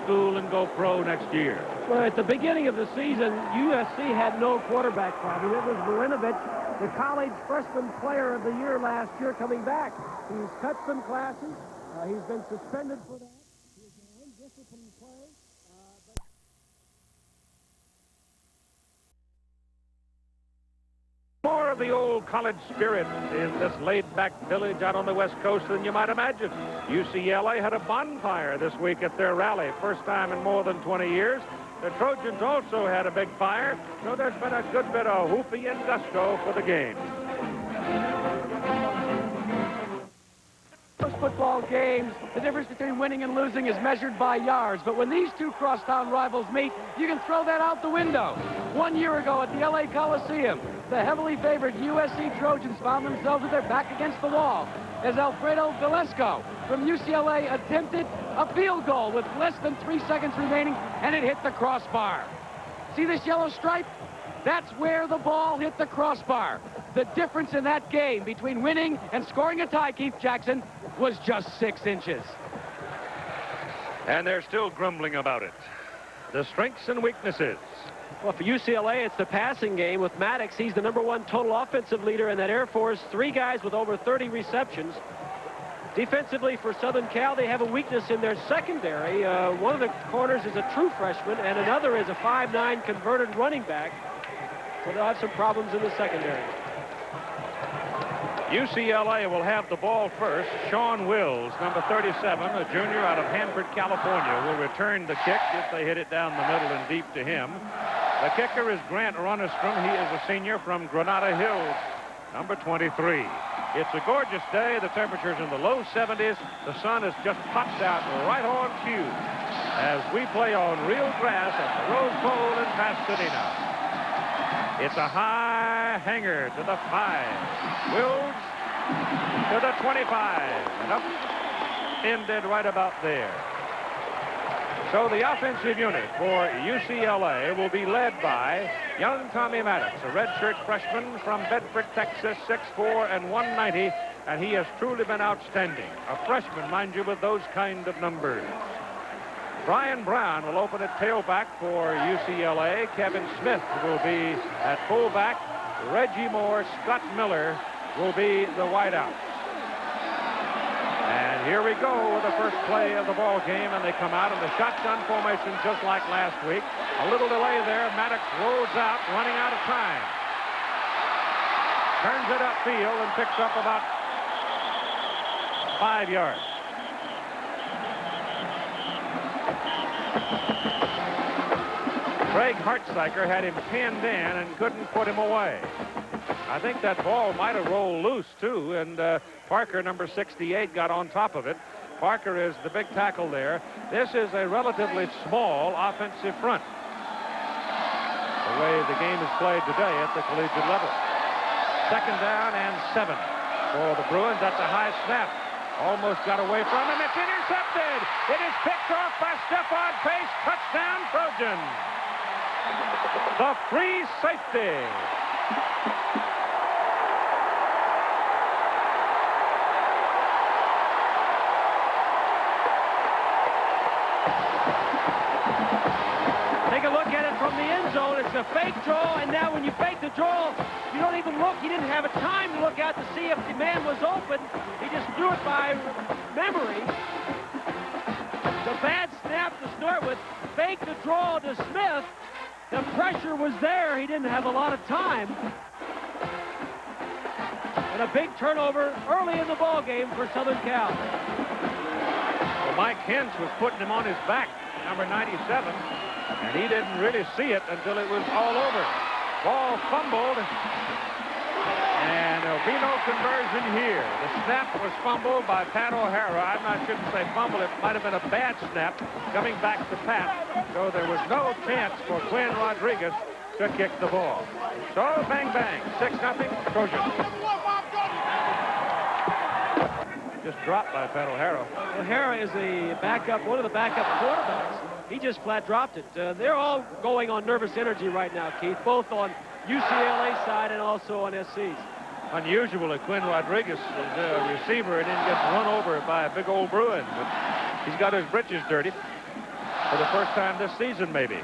school and go pro next year. Well, at the beginning of the season, USC had no quarterback problem. It was Marinovich, the college freshman player of the year last year, coming back. He's cut some classes. He's been suspended for that. He's an undisciplined player. More of the old college spirit in this laid-back village out on the West Coast than you might imagine. UCLA had a bonfire this week at their rally, first time in more than 20 years. The Trojans also had a big fire, so there's been a good bit of whoopee and gusto for the game. Most football games, the difference between winning and losing is measured by yards. But when these two crosstown rivals meet, you can throw that out the window. 1 year ago at the LA Coliseum, the heavily favored USC Trojans found themselves with their back against the wall as Alfredo Velasco from UCLA attempted a field goal with less than 3 seconds remaining, and it hit the crossbar. See this yellow stripe? That's where the ball hit the crossbar. The difference in that game between winning and scoring a tie, Keith Jackson, was just 6 inches. And they're still grumbling about it. The strengths and weaknesses. Well, for UCLA, it's the passing game with Maddox. He's the #1 total offensive leader in that Air Force. 3 guys with over 30 receptions. Defensively for Southern Cal, they have a weakness in their secondary. One of the corners is a true freshman, and another is a 5'9" converted running back. So they'll have some problems in the secondary. UCLA will have the ball first. Sean Wills, number 37, a junior out of Hanford, California, will return the kick if they hit it down the middle and deep to him. The kicker is Grant Runestrom. He is a senior from Granada Hills, number 23. It's a gorgeous day. The temperature's in the low 70s. The sun has just popped out right on cue as we play on real grass at the Rose Bowl in Pasadena. It's a high hanger to the 5. Wills to the 25. And up, ended right about there. So the offensive unit for UCLA will be led by young Tommy Maddox, a redshirt freshman from Bedford, Texas, 6'4" and 190, and he has truly been outstanding. A freshman, mind you, with those kind of numbers. Brian Brown will open at tailback for UCLA. Kevin Smith will be at fullback. Reggie Moore, Scott Miller will be the wideouts. And here we go with the first play of the ball game, and they come out in the shotgun formation just like last week. A little delay there. Maddox rolls out, running out of time. Turns it upfield and picks up about 5 yards. Craig Hartziker had him pinned in and couldn't put him away. I think that ball might have rolled loose, too, and Parker, number 68, got on top of it. Parker is the big tackle there. This is a relatively small offensive front, the way the game is played today at the collegiate level. 2nd down and 7 for the Bruins. That's a high snap. Almost got away from him. It's intercepted. It is picked off by Stephon Pace. Touchdown, Trojans. The free safety. Take a look at it from the end zone. It's a fake draw, and now when you fake the draw, you don't even look. He didn't have a time to look out to see if the man was open. He just threw it by memory. The bad snap to start with. Fake the draw to Smith. The pressure was there. He didn't have a lot of time. And a big turnover early in the ball game for Southern Cal. Well, Mike Hens was putting him on his back, number 97, and he didn't really see it until it was all over. Ball fumbled, and there'll be no conversion here. The snap was fumbled by Pat O'Hara. I shouldn't say fumble. It might have been a bad snap coming back to Pat. So there was no chance for Quinn Rodriguez to kick the ball. So bang, bang, 6-0 Trojans. Just dropped by Pat O'Hara. O'Hara is a backup, one of the backup quarterbacks. He just flat dropped it. They're all going on nervous energy right now, Keith, both on UCLA side and also on SC's. Unusual that Quinn Rodriguez is a receiver and then gets run over by a big old Bruin. But he's got his britches dirty. for the first time this season, maybe.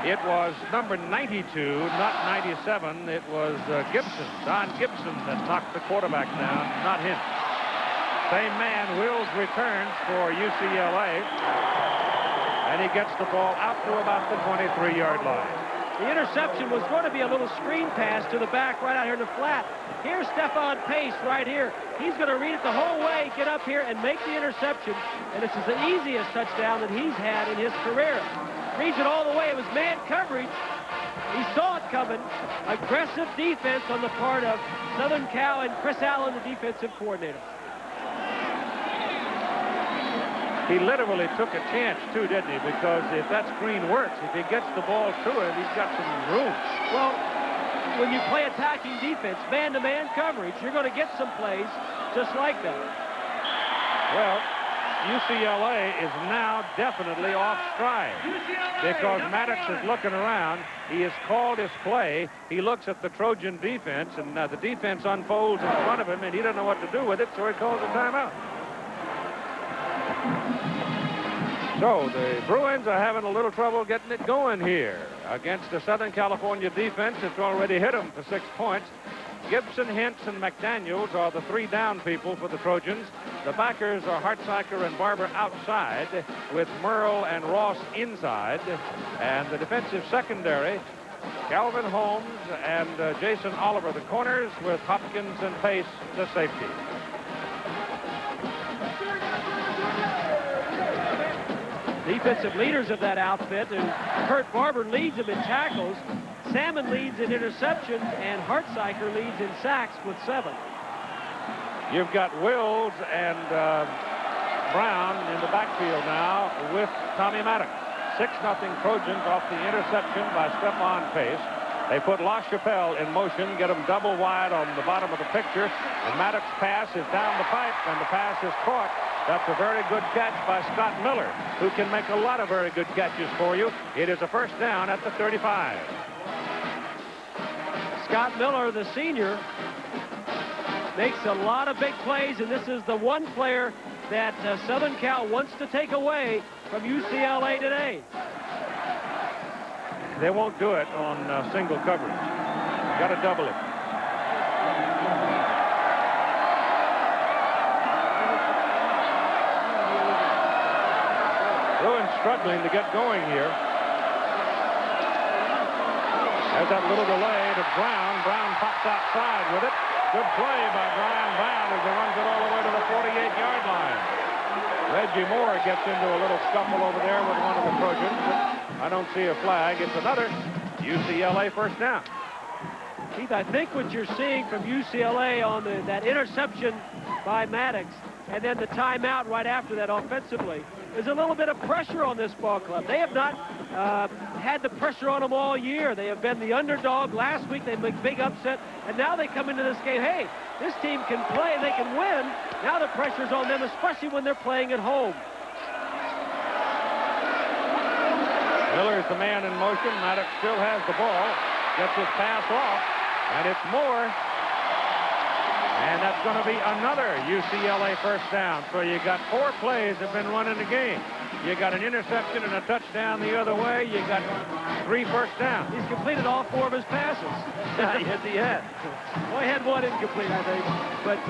It was number 92, not 97. It was Gibson, Don Gibson, that knocked the quarterback down, not him. Same man. Wills returns for UCLA, and he gets the ball out to about the 23-yard line. The interception was going to be a little screen pass to the back right out here in the flat. Here's Stephon Pace right here. He's going to read it the whole way, get up here, and make the interception. And this is the easiest touchdown that he's had in his career. Reads it all the way. It was man coverage. He saw it coming. Aggressive defense on the part of Southern Cal and Chris Allen, the defensive coordinator. He literally took a chance, too, didn't he? Because if that screen works, if he gets the ball to him, he's got some room. Well, when you play attacking defense, man-to-man coverage, you're going to get some plays just like that. Well, UCLA is now definitely off stride because Maddox is looking around. He has called his play. He looks at the Trojan defense, and the defense unfolds in front of him, and he doesn't know what to do with it, so he calls a timeout. So the Bruins are having a little trouble getting it going here against the Southern California defense. It's already hit them for 6 points. Gibson, Hintz, and McDaniels are the 3 down people for the Trojans. The backers are Hartzyker and Barber outside, with Merle and Ross inside. And the defensive secondary, Calvin Holmes and Jason Oliver, the corners, with Hopkins and Pace, the safety. Defensive leaders of that outfit, and Kurt Barber leads them in tackles. Salmon leads in interceptions, and Hartzyker leads in sacks with 7. You've got Wills and Brown in the backfield now with Tommy Maddox. 6-0 Trojans off the interception by Stephon Pace. They put LaChapelle in motion, get him double wide on the bottom of the picture, and Maddox's pass is down the pipe, and the pass is caught. That's a very good catch by Scott Miller, who can make a lot of very good catches for you. It is a first down at the 35. Scott Miller, the senior, makes a lot of big plays, and this is the one player that Southern Cal wants to take away from UCLA today. They won't do it on single coverage. Got to double it. Bruins struggling to get going here. There's that little delay to Brown. Brown pops outside with it. Good play by Brian Brown as he runs it all the way to the 48-yard line. Reggie Moore gets into a little scuffle over there with one of the Trojans, but I don't see a flag. It's another UCLA first down. Keith, I think what you're seeing from UCLA on that interception by Maddox and then the timeout right after that offensively is a little bit of pressure on this ball club. They have not had the pressure on them all year. They have been the underdog. Last week they made a big upset, and now they come into this game, hey, this team can play, they can win. Now the pressure's on them, especially when they're playing at home. Miller's the man in motion. Maddox still has the ball. Gets his pass off, and it's Moore. And that's going to be another UCLA first down. So you got 4 plays that have been run in the game. You got an interception and a touchdown the other way. You got 3 first downs. He's completed all 4 of his passes. Yes, he had. Well, he had 1 incomplete, I think. But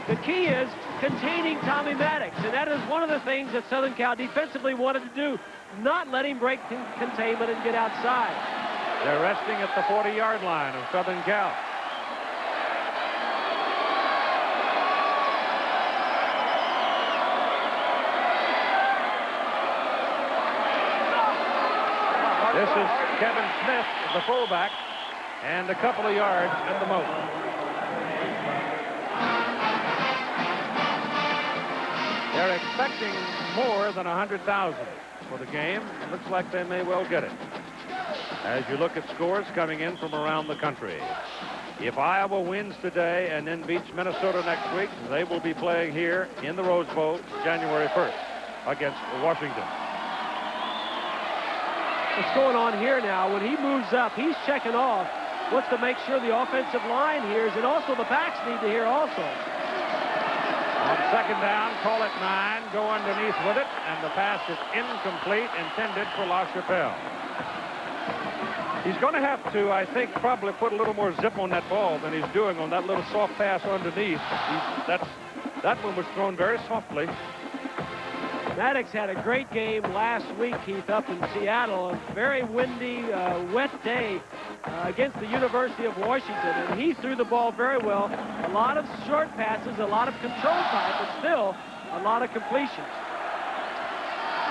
the key is containing Tommy Maddox. And that is one of the things that Southern Cal defensively wanted to do. Not let him break containment and get outside. They're resting at the 40-yard line of Southern Cal. This is Kevin Smith, the fullback, and a couple of yards at the most. They're expecting more than 100,000 for the game. It looks like they may well get it. As you look at scores coming in from around the country. If Iowa wins today and then beats Minnesota next week, they will be playing here in the Rose Bowl January 1st against Washington. What's going on here now, when he moves up, he's checking off, wants to make sure the offensive line hears, and also the backs need to hear also. On second down, call it 9, go underneath with it, and the pass is incomplete, intended for LaChapelle. He's going to have to, I think, probably put a little more zip on that ball than he's doing on that little soft pass underneath. That one was thrown very softly. Maddox had a great game last week, Heath, up in Seattle. A very windy, wet day against the University of Washington, and he threw the ball very well. A lot of short passes, a lot of control time, but still a lot of completions.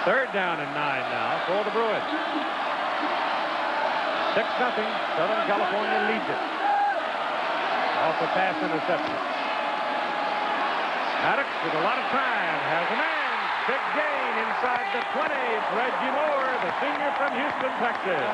Third down and 9 now for the Bruins. 6-0. Southern California leads it. Off the pass interception. Maddox with a lot of time has a man. Big gain inside the 20. Reggie Moore, the senior from Houston, Texas.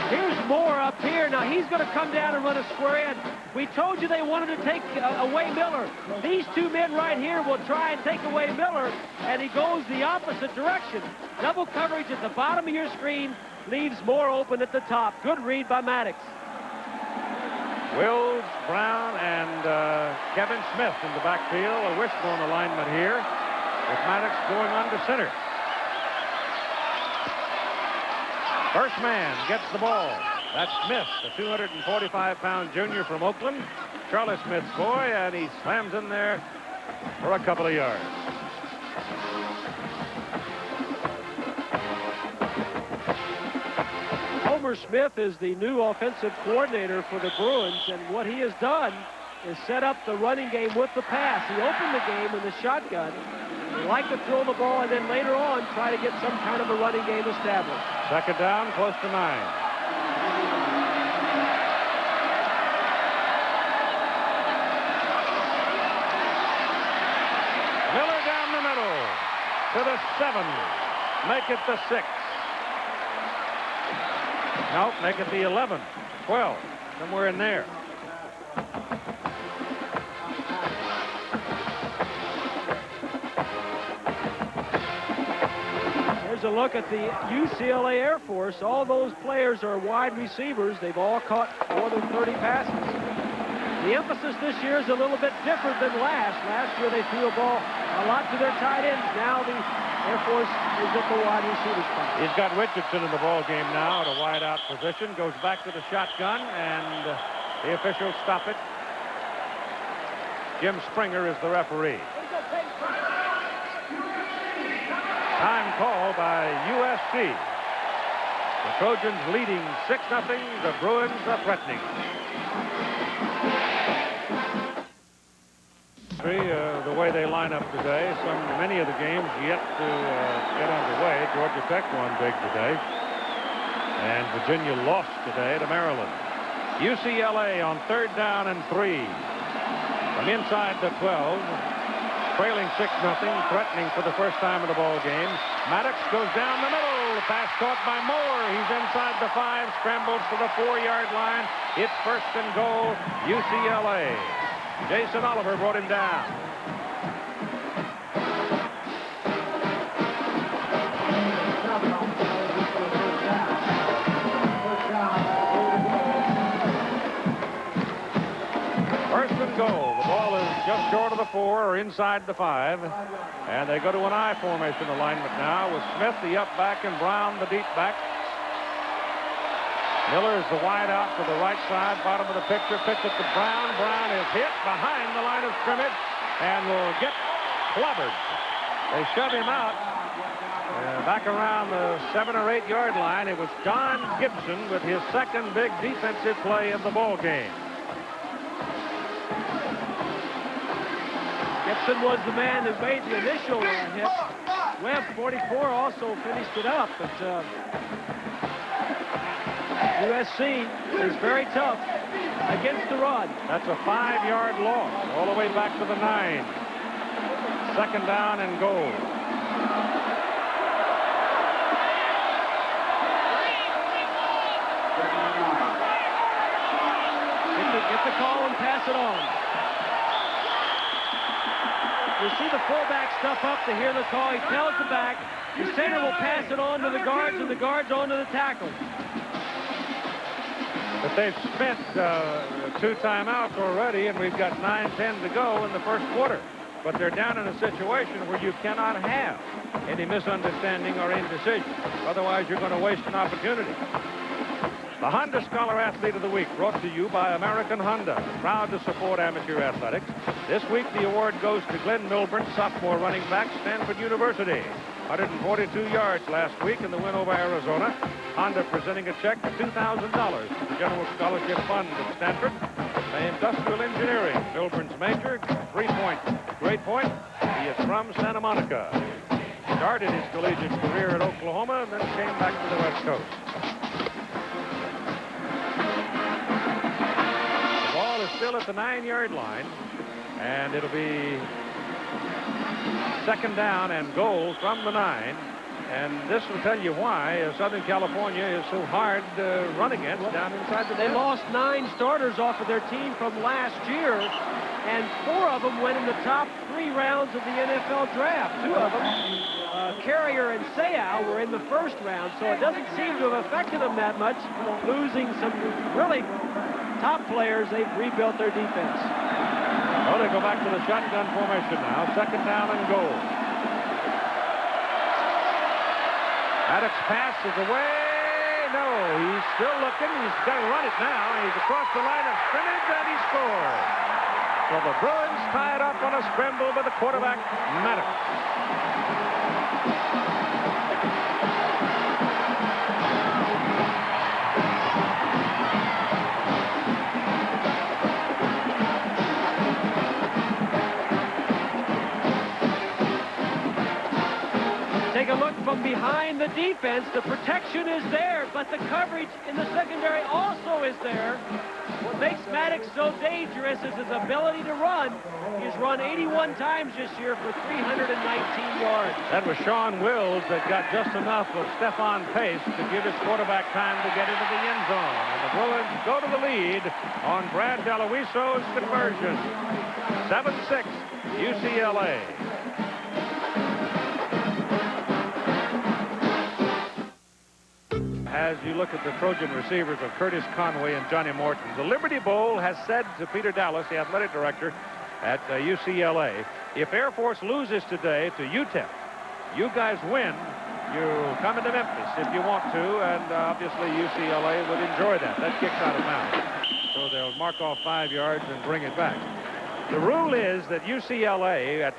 Here's Moore up here. Now he's going to come down and run a square in. We told you they wanted to take away Miller. These two men right here will try and take away Miller, and he goes the opposite direction. Double coverage at the bottom of your screen leaves Moore open at the top. Good read by Maddox. Wills, Brown, and Kevin Smith in the backfield. A wishbone alignment here with Maddox going under center. First man gets the ball. That's Smith, the 245-pound junior from Oakland. Charlie Smith's boy, and he slams in there for a couple of yards. Homer Smith is the new offensive coordinator for the Bruins, and what he has done is set up the running game with the pass. He opened the game with the shotgun. They like to throw the ball and then later on try to get some kind of a running game established. Second down, close to 9. Miller down the middle to the 7. Make it the 6. Nope, make it the 11, 12, somewhere in there. Here's a look at the UCLA Air Force. All those players are wide receivers. They've all caught more than 30 passes. The emphasis this year is a little bit different than last. Last year they threw a ball a lot to their tight ends. Now the Air Force is at the wide receiver spot. He's got Richardson in the ball game now at a wide out position. Goes back to the shotgun, and the officials stop it. Jim Springer is the referee. Time call by USC. The Trojans leading 6-0. The Bruins are threatening. The way they line up today, many of the games yet to get underway. Georgia Tech won big today, and Virginia lost today to Maryland. UCLA on third down and 3 from inside the 12, trailing 6-0, threatening for the first time in the ball game. Maddox goes down the middle. The pass caught by Moore. He's inside the 5, scrambles to the 4-yard line. It's first and goal, UCLA. Jason Oliver brought him down. First and goal. The ball is just short of the 4 or inside the 5. And they go to an I formation alignment now with Smith, the up back, and Brown, the deep back. Miller is the wide out to the right side, bottom of the picture. Pitch it to Brown. Brown is hit behind the line of scrimmage and will get clobbered. They shove him out back around the 7 or 8 yard line. It was Don Gibson with his second big defensive play of the ball game. Gibson was the man who made the initial hit. Webb, 44, also finished it up, but USC is very tough against the run. That's a 5-yard loss all the way back to the 9. Second down and goal. Get the call and pass it on. You see the fullback stuff up to hear the call. He tells the back. The center will pass it on to the guards, and the guards on to the tackle. But they've spent 2 timeouts already, and we've got 9:10 to go in the first quarter. But they're down in a situation where you cannot have any misunderstanding or indecision. Otherwise, you're going to waste an opportunity. The Honda Scholar Athlete of the Week, brought to you by American Honda, proud to support amateur athletics. This week, the award goes to Glenn Milburn, sophomore running back, Stanford University. 142 yards last week in the win over Arizona. Honda presenting a check for $2,000 to the General Scholarship Fund at Stanford. Industrial engineering, Milburn's major, 3-point grade point. He is from Santa Monica. Started his collegiate career at Oklahoma and then came back to the West Coast. The ball is still at the 9-yard line, and it'll be 2nd down and goal from the 9. And this will tell you why Southern California is so hard to run against down inside the They field. lost 9 starters off of their team from last year, and 4 of them went in the top 3 rounds of the NFL draft. 2 of them, Carrier and Sayal, were in the first round, so it doesn't seem to have affected them that much, losing some really top players. They've rebuilt their defense. Well, they go back to the shotgun formation now. 2nd down and goal. Maddox pass is away. No, he's still looking. He's got to run it now. He's across the line of scrimmage, and he scores. So the Bruins tie it up on a scramble by the quarterback, Maddox. Take a look from behind the defense. The protection is there, but the coverage in the secondary also is there. What makes Maddox so dangerous is his ability to run. He's run 81 times this year for 319 yards. That was Sean Wills that got just enough of Stephon Pace to give his quarterback time to get into the end zone. And the Bruins go to the lead on Brad Deluiso's conversion. 7-6, UCLA. As you look at the Trojan receivers of Curtis Conway and Johnny Morton, the Liberty Bowl has said to Peter Dallas, the athletic director at UCLA, if Air Force loses today to UTEP, you guys win, you'll come into Memphis if you want to, and obviously UCLA would enjoy that. That kick's out of bounds. So they'll mark off 5 yards and bring it back. The rule is that UCLA at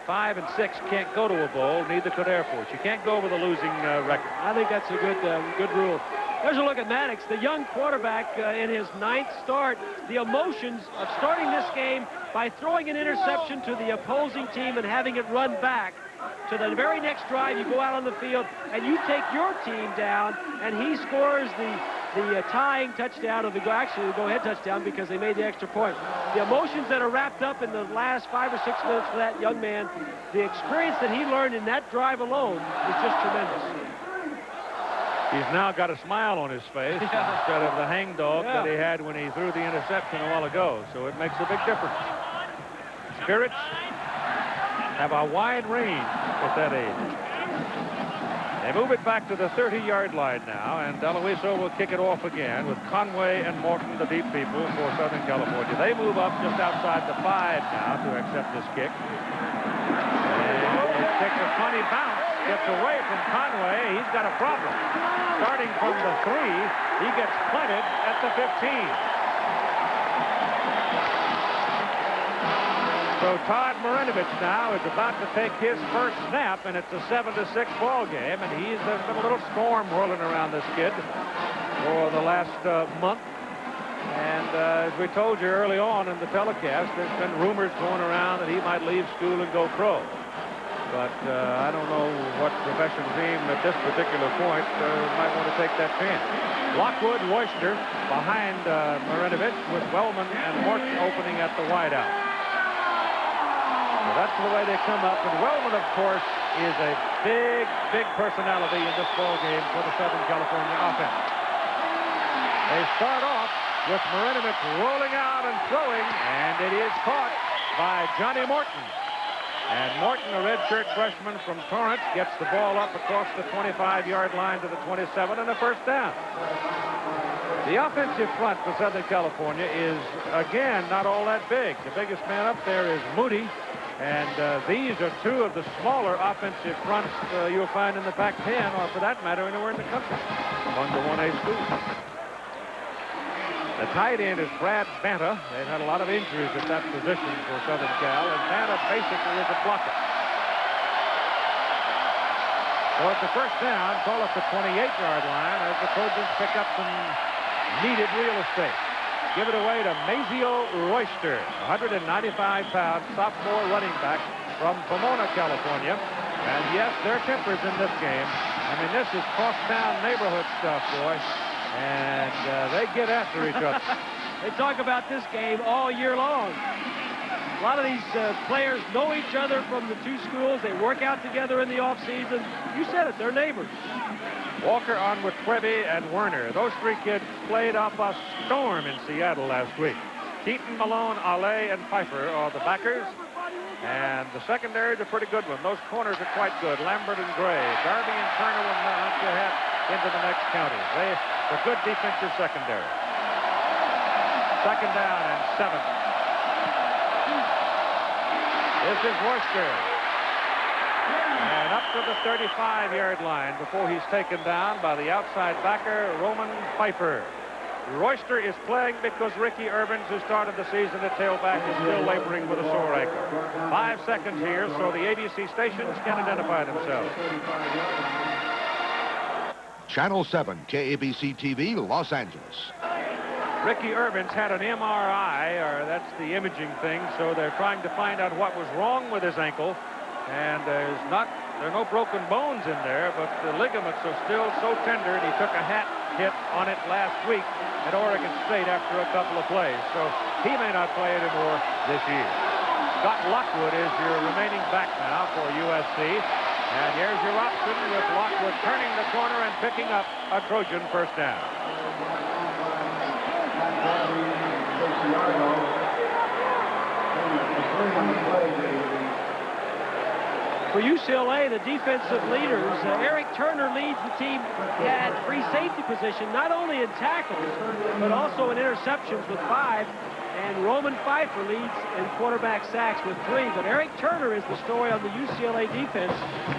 5 and 6 can't go to a bowl, neither could Air Force. You can't go with a losing record. I think that's a good rule. There's a look at Maddox, the young quarterback in his 9th start. The emotions of starting this game by throwing an interception to the opposing team and having it run back. To the very next drive, you go out on the field and you take your team down, and he scores the tying touchdown, of the go-ahead touchdown, because they made the extra point. The emotions that are wrapped up in the last 5 or 6 minutes for that young man, the experience that he learned in that drive alone is just tremendous. He's now got a smile on his face instead of the hangdog that he had when he threw the interception a while ago. So it makes a big difference. Spirits have a wide range at that age. They move it back to the 30-yard line now, and Deluiso will kick it off again with Conway and Morton, the deep people for Southern California. They move up just outside the 5 now to accept this kick. And it takes a funny bounce, gets away from Conway. He's got a problem. Starting from the 3, he gets planted at the 15. So Todd Marinovich now is about to take his first snap, and it's a 7-6 ball game, and there's been a little storm whirling around this kid for the last month. And as we told you early on in the telecast, there's been rumors going around that he might leave school and go pro. But I don't know what professional team at this particular point might want to take that chance. Lockwood, Royster behind Marinovich, with Wellman and Morton opening at the wideout. That's the way they come up, and Wellman, of course, is a big personality in this ball game for the Southern California offense. They start off with Marinovich rolling out and throwing, and it is caught by Johnny Morton. And Morton, a redshirt freshman from Torrance, gets the ball up across the 25-yard line to the 27 and a first down. The offensive front for Southern California is, again, not all that big. The biggest man up there is Moody, and these are two of the smaller offensive fronts you'll find in the Pac-10, or for that matter, anywhere in the country, among the 1A schools. The tight end is Brad Banta. They've had a lot of injuries at that position for Southern Cal, and Banta basically is a blocker. So it's the first down, call up the 28-yard line as the Trojans pick up some needed real estate. Give it away to Mazio Royster, 195-pound sophomore running back from Pomona, California. And yes, there are tempers in this game. I mean, this is cross-town neighborhood stuff, boy. And they get after each other. They talk about this game all year long. A lot of these players know each other from the two schools. They work out together in the offseason. You said it, they're neighbors. Walker on with Trevi and Werner. Those three kids played off a storm in Seattle last week. Keaton, Malone, Ale, and Pfeiffer are the backers. And the secondary is a pretty good one. Those corners are quite good. Lambert and Gray. Darby and Turner will mount your hat into the next county. They're good defensive secondary. Second down and 7. This is Royster. And up to the 35-yard line before he's taken down by the outside backer, Roman Pfeiffer. Royster is playing because Ricky Irvins, who started the season at tailback, is still laboring with a sore ankle. 5 seconds here, so the ABC stations can identify themselves. Channel 7, KABC TV, Los Angeles. Ricky Irvins had an MRI, or that's the imaging thing, so they're trying to find out what was wrong with his ankle. And there are no broken bones in there, but the ligaments are still so tender, and he took a hat hit on it last week at Oregon State after a couple of plays. So he may not play anymore this year. Scott Lockwood is your remaining back now for USC. And here's your option with Lockwood turning the corner and picking up a Trojan first down. For UCLA, the defensive leaders, Eric Turner leads the team at free safety position, not only in tackles, but also in interceptions with 5. And Roman Pfeiffer leads in quarterback sacks with 3. But Eric Turner is the story on the UCLA defense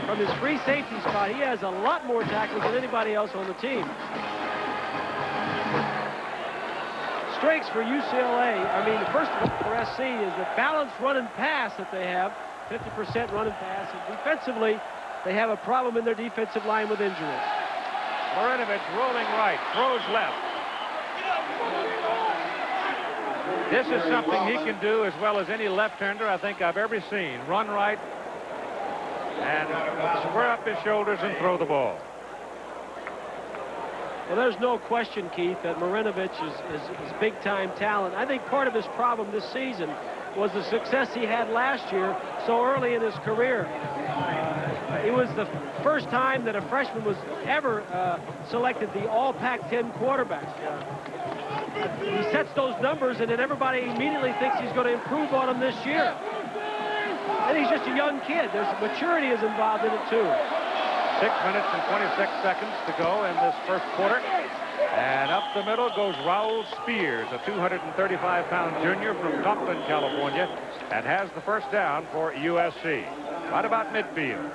from his free safety spot. He has a lot more tackles than anybody else on the team. Strengths for UCLA, first of all for SC is the balanced run and pass that they have. 50% run and pass. And defensively, they have a problem in their defensive line with injuries. Marinovich rolling right, throws left. This is something he can do as well as any left-hander I think I've ever seen. Run right and square up his shoulders and throw the ball. Well, there's no question, Keith, that Marinovich is big-time talent. I think part of his problem this season was the success he had last year so early in his career. It was the first time that a freshman was ever selected the All-Pac-10 quarterback. He sets those numbers, and then everybody immediately thinks he's going to improve on them this year. And he's just a young kid. There's maturity is involved in it, too. 6 minutes and 26 seconds to go in this first quarter. And up the middle goes Raul Spears, a 235-pound junior from Compton, California, and has the first down for USC. Right about midfield.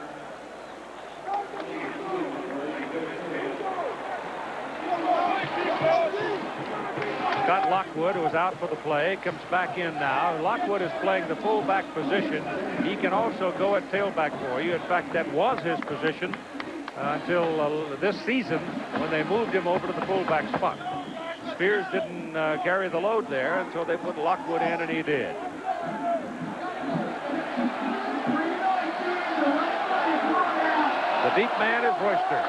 Scott Lockwood, who was out for the play, comes back in now. Lockwood is playing the fullback position. He can also go at tailback for you. In fact, that was his position until this season when they moved him over to the fullback spot. Spears didn't carry the load there until they put Lockwood in, and he did. The deep man is Royster.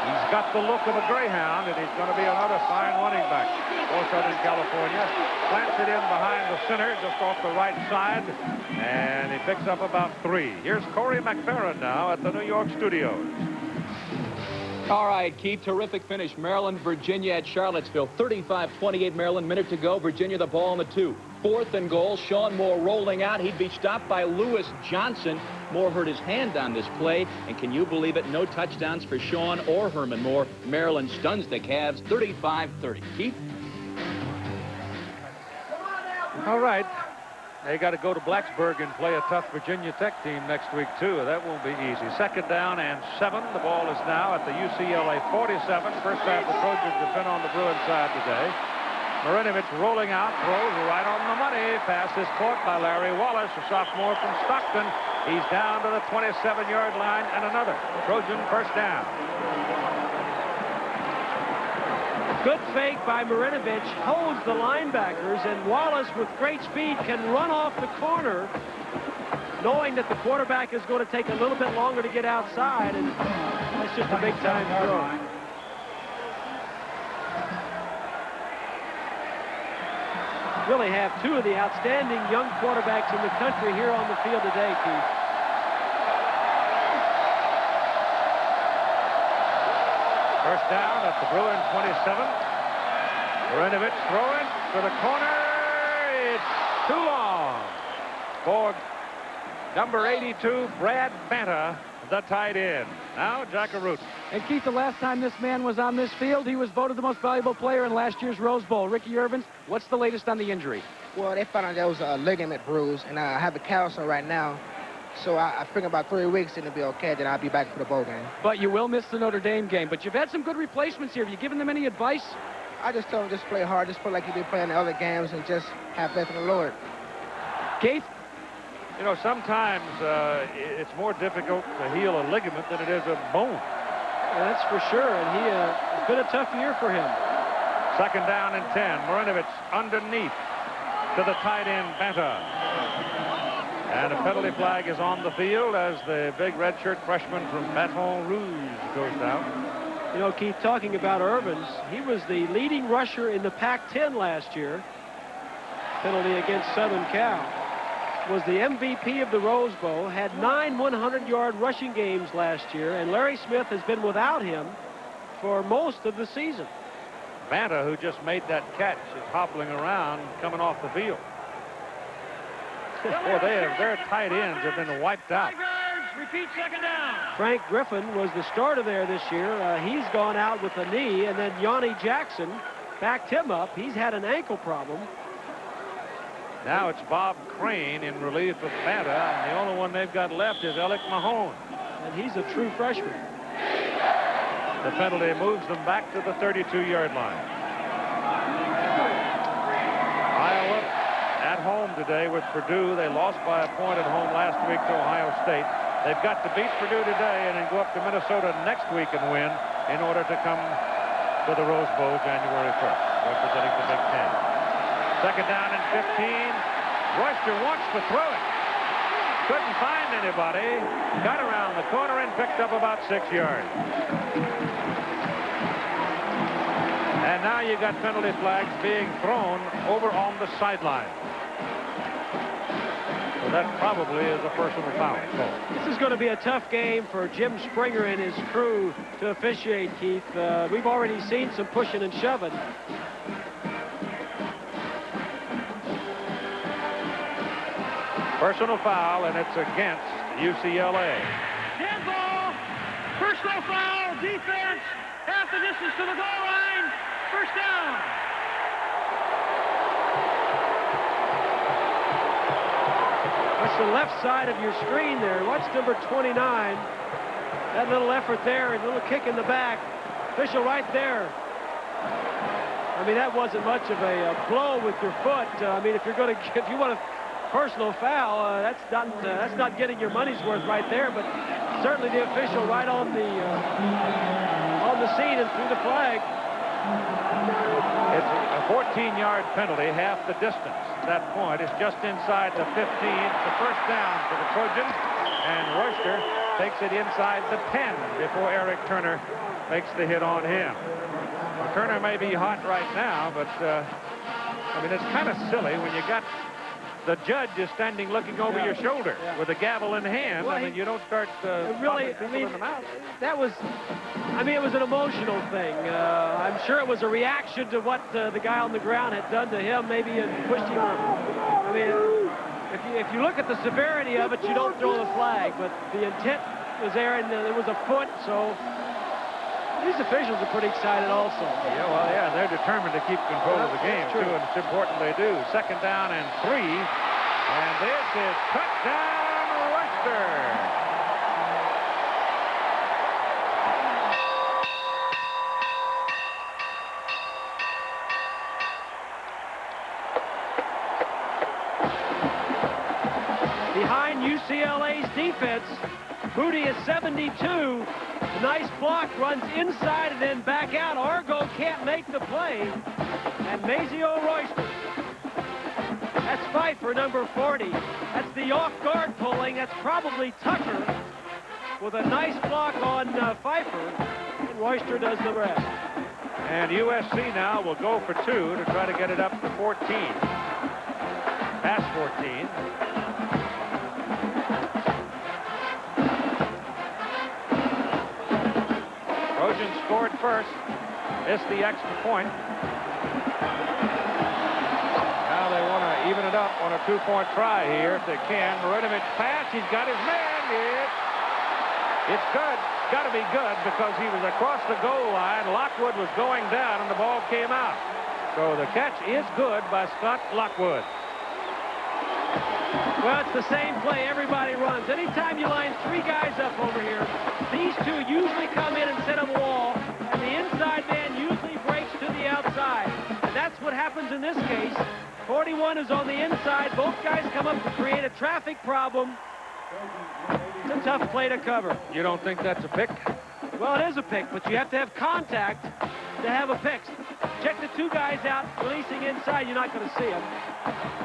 He's got the look of a greyhound, and he's going to be another fine running back for Southern California. Plants it in behind the center, just off the right side, and he picks up about 3. Here's Corey McFerrin now at the New York studios. All right, Keith, terrific finish. Maryland, Virginia at Charlottesville. 35-28 Maryland, minute to go. Virginia the ball on the 2. 4th and goal. Sean Moore rolling out. He'd be stopped by Lewis Johnson. Moore hurt his hand on this play, and can you believe it? No touchdowns for Sean or Herman Moore. Maryland stuns the Cavs 35-30. Keith? All right. They got to go to Blacksburg and play a tough Virginia Tech team next week, too. That won't be easy. 2nd down and 7. The ball is now at the UCLA 47. First half, the Trojans have been on the Bruin side today. Marinovich rolling out, throws right on the money. Pass is caught by Larry Wallace, a sophomore from Stockton. He's down to the 27-yard line, and another Trojan first down. Good fake by Marinovich, holds the linebackers, and Wallace, with great speed, can run off the corner, knowing that the quarterback is going to take a little bit longer to get outside, and that's just a big-time throw. Really have two of the outstanding young quarterbacks in the country here on the field today, Keith. First down at the Bruin 27. Marinovich throwing to the corner. It's too long for number 82, Brad Banta, the tight end. Now Jack Arute. And Keith, the last time this man was on this field, he was voted the most valuable player in last year's Rose Bowl. Ricky Irvins, what's the latest on the injury? Well, they found out there was a ligament bruise, and I have a callus right now. So I figure about 3 weeks and it'll be okay. Then I'll be back for the bowl game. But you will miss the Notre Dame game. But you've had some good replacements here. Have you given them any advice? I just tell them just play hard, just play like you've been playing the other games, and just have faith in the Lord. Keith? You know, sometimes it's more difficult to heal a ligament than it is a bone. Yeah, that's for sure. And it's been a tough year for him. 2nd down and 10. Marinovich underneath to the tight end, Banta. And a penalty flag is on the field as the big redshirt freshman from Baton Rouge goes down. You know, Keith, talking about Irvins, he was the leading rusher in the Pac-10 last year. Penalty against Southern Cal. Was the MVP of the Rose Bowl, had 9 100-yard rushing games last year, and Larry Smith has been without him for most of the season. Banta, who just made that catch, is hobbling around coming off the field. Boy, their tight ends have been wiped out. Repeat 2nd down. Frank Griffin was the starter there this year. He's gone out with a knee, and then Yanni Jackson backed him up. He's had an ankle problem. Now it's Bob Crane in relief of Banta, and the only one they've got left is Alec Mahone. And he's a true freshman. The penalty moves them back to the 32-yard line. Iowa at home today with Purdue. They lost by a point at home last week to Ohio State. They've got to beat Purdue today and then go up to Minnesota next week and win in order to come to the Rose Bowl January 1st, representing the Big Ten. 2nd down and 15. Royster wants to throw it. Couldn't find anybody. Got around the corner and picked up about 6 yards. And now you got penalty flags being thrown over on the sideline. So that probably is a personal foul. This is going to be a tough game for Jim Springer and his crew to officiate, Keith. We've already seen some pushing and shoving. Personal foul, and it's against UCLA. Dead ball, personal foul, defense, half the distance to the goal line, first down. That's the left side of your screen there. Watch number 29. That little effort there, a little kick in the back. Official right there. I mean, that wasn't much of a blow with your foot. I mean, if you want a personal foul, that's not getting your money's worth right there. But certainly the official right on the scene and threw the flag. It's a 14-yard penalty, half the distance. That point is just inside the 15. It's the first down for the Trojans, and Royster takes it inside the 10 before Eric Turner makes the hit on him. Well, Turner may be hot right now, but I mean, it's kind of silly when you got the judge is standing looking over your shoulder with a gavel in hand. Well, I mean, you don't start really, in the mouth. That was, I mean, it was an emotional thing. I'm sure it was a reaction to what the guy on the ground had done to him. Maybe it pushed him or if you look at the severity of it, you don't throw the flag, but the intent was there, and it was a foot, so these officials are pretty excited also. Yeah, well, yeah, they're determined to keep control of the game, too, and it's important they do. 2nd down and 3, and this is touchdown Royster. Behind UCLA's defense, Booty is 72. Nice block, runs inside and then back out. Argo can't make the play. And Mazio Royster. That's Pfeiffer, number 40. That's the off-guard pulling. That's probably Tucker with a nice block on Pfeiffer. And Royster does the rest. And USC now will go for 2 to try to get it up to 14. Past 14. Trojans scored first. Missed the extra point. Now they want to even it up on a 2-point try here if they can. Marinovich pass. He's got his man. It's good. Got to be good because he was across the goal line. Lockwood was going down and the ball came out. So the catch is good by Scott Lockwood. Well, it's the same play. Everybody runs. Anytime you line 3 guys up over here, these 2 usually come in and set up a wall, and the inside man usually breaks to the outside. And that's what happens in this case. 41 is on the inside. Both guys come up to create a traffic problem. It's a tough play to cover. You don't think that's a pick? Well, it is a pick, but you have to have contact to have a pick. Check the 2 guys out, releasing inside. You're not going to see them.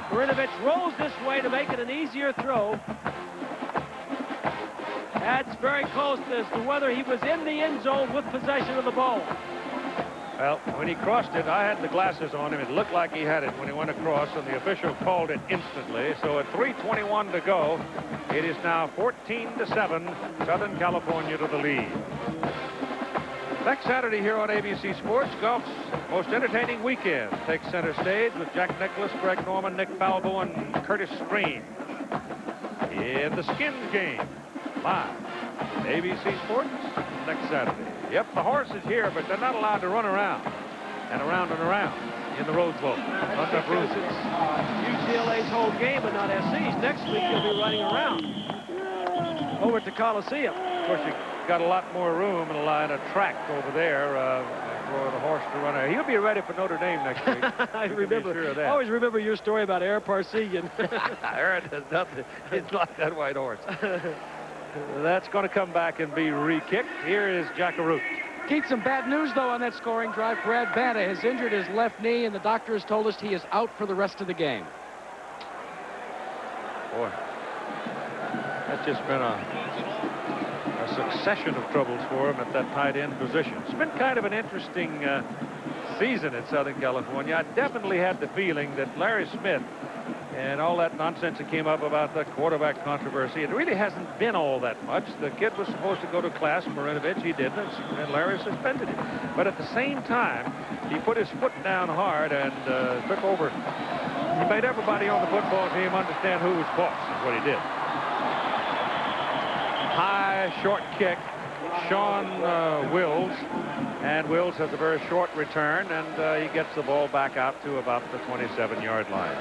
Marinovich rolls this way to make it an easier throw. That's very close as to whether he was in the end zone with possession of the ball. Well, when he crossed it, I had the glasses on him. It looked like he had it when he went across, and the official called it instantly. So at 3:21 to go, it is now 14-7, Southern California to the lead. Next Saturday here on ABC Sports, golf's most entertaining weekend takes center stage with Jack Nicklaus, Greg Norman, Nick Falvo, and Curtis Stream in the Skins game, live on ABC Sports next Saturday. Yep, the horse is here, but they're not allowed to run around and around and around in the Rose Bowl. Because it's UCLA's home game and not SC's. Next week you'll be running around over at the Coliseum. Of course, you got a lot more room and a line of track over there for the horse to run. He'll be ready for Notre Dame next week. I always remember your story about Air Parsegian. Aaron does nothing. It's like that white horse. That's going to come back and be re-kicked. Here is Jackaroo. Keith, some bad news, though, on that scoring drive. Brad Banta has injured his left knee, and the doctor has told us he is out for the rest of the game. Boy, that's just been a succession of troubles for him at that tight end position. It's been kind of an interesting season in Southern California. I definitely had the feeling that Larry Smith and all that nonsense that came up about the quarterback controversy, it really hasn't been all that much. The kid was supposed to go to class, Marinovich, he didn't, and Larry suspended him. But at the same time, he put his foot down hard and took over. He made everybody on the football team understand who was boss, is what he did. High, short kick, Sean Wills, and Wills has a very short return, and he gets the ball back out to about the 27-yard line.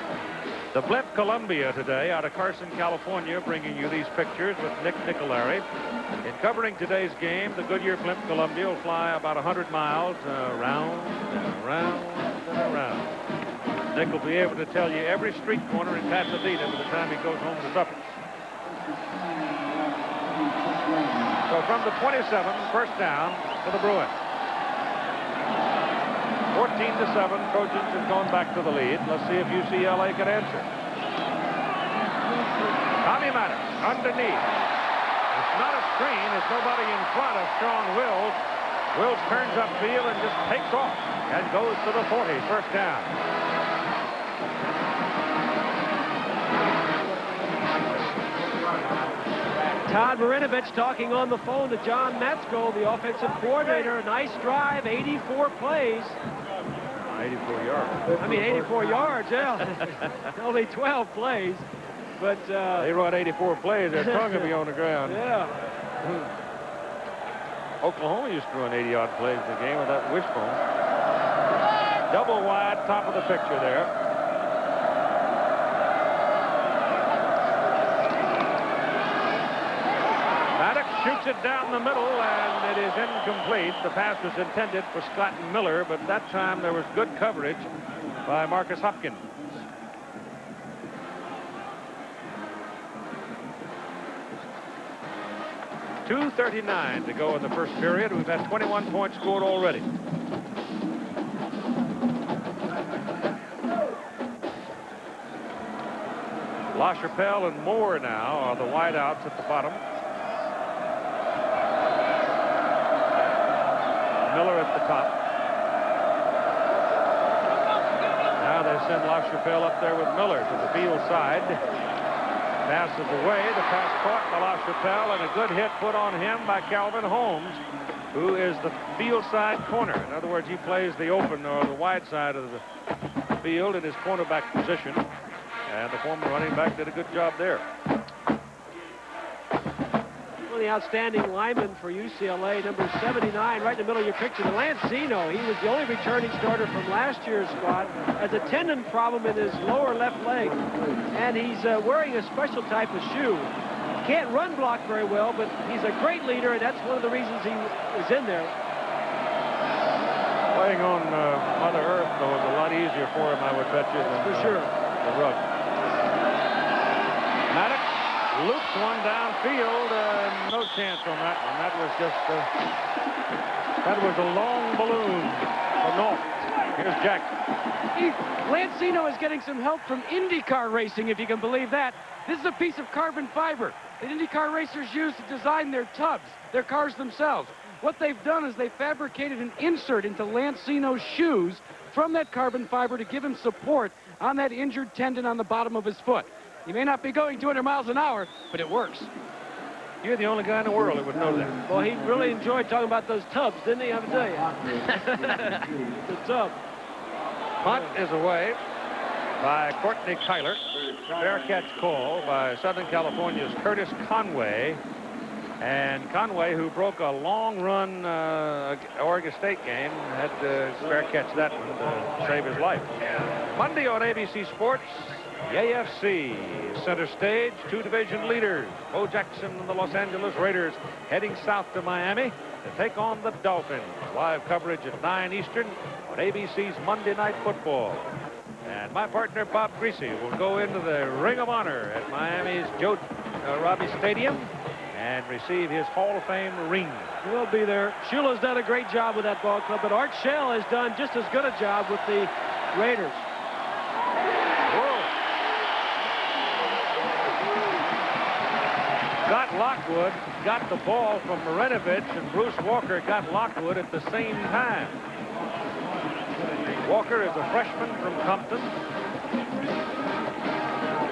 The Blimp Columbia today out of Carson, California, bringing you these pictures with Nick Nicolari. In covering today's game, the Goodyear Blimp Columbia will fly about 100 miles around and around and around. Nick will be able to tell you every street corner in Pasadena by the time he goes home to supper. So from the 27, first down for the Bruins. 14-7, Trojans have gone back to the lead. Let's see if UCLA can answer. Tommy Maddox underneath. It's not a screen. There's nobody in front of Sean Wills. Wills turns upfield and just takes off and goes to the 40, first down. Todd Marinovich talking on the phone to John Metzko, the offensive coordinator. A nice drive, 84 plays. 84 yards. I mean, 84 yards, yeah. Only 12 plays. But they run 84 plays. Their tongue will be on the ground. Yeah. Oklahoma used to run 80-odd plays in the game with that wishbone. Double wide, top of the picture there. Maddox shoots it down the middle, and it is incomplete. The pass was intended for Scott Miller, but that time there was good coverage by Marcus Hopkins. .239 to go in the first period. We've had 21 points scored already. LaChapelle and Moore now are the wideouts at the bottom. Miller at the top. Now they send LaChapelle up there with Miller to the field side. Passes away. The pass caught by LaChapelle, and a good hit put on him by Calvin Holmes, who is the field side corner. In other words, he plays the open or the wide side of the field in his cornerback position. And the former running back did a good job there. One of the outstanding linemen for UCLA, number 79, right in the middle of your picture, the Lancino. He was the only returning starter from last year's squad. Has a tendon problem in his lower left leg, and he's wearing a special type of shoe. Can't run block very well, but he's a great leader, and that's one of the reasons he is in there. Playing on Mother Earth, though, is a lot easier for him, I would bet you, than for sure. The rug. Maddox loops one downfield. No chance on that one. That was just that was a long balloon for North. Here's Jack. Lancino is getting some help from IndyCar racing, if you can believe that. This is a piece of carbon fiber that IndyCar racers use to design their tubs, their cars themselves. What they've done is they fabricated an insert into Lancino's shoes from that carbon fiber to give him support on that injured tendon on the bottom of his foot. He may not be going 200 miles an hour, but it works. You're the only guy in the world that would know that. Well, he really enjoyed talking about those tubs, didn't he? I have to tell you. The tub. Punt is away by Courtney Kyler. Fair catch call by Southern California's Curtis Conway. And Conway, who broke a long-run Oregon State game, had to fair catch that one to save his life. Monday on ABC Sports, the AFC center stage, two division leaders, Bo Jackson and the Los Angeles Raiders, heading south to Miami to take on the Dolphins. Live coverage at 9 Eastern on ABC's Monday Night Football. And my partner, Bob Greasy, will go into the Ring of Honor at Miami's Joe Robbie Stadium and receive his Hall of Fame ring. We'll be there. Shula's done a great job with that ball club, but Art Shell has done just as good a job with the Raiders. Whoa. Scott Lockwood got the ball from Marinovich, and Bruce Walker got Lockwood at the same time. Walker is a freshman from Compton.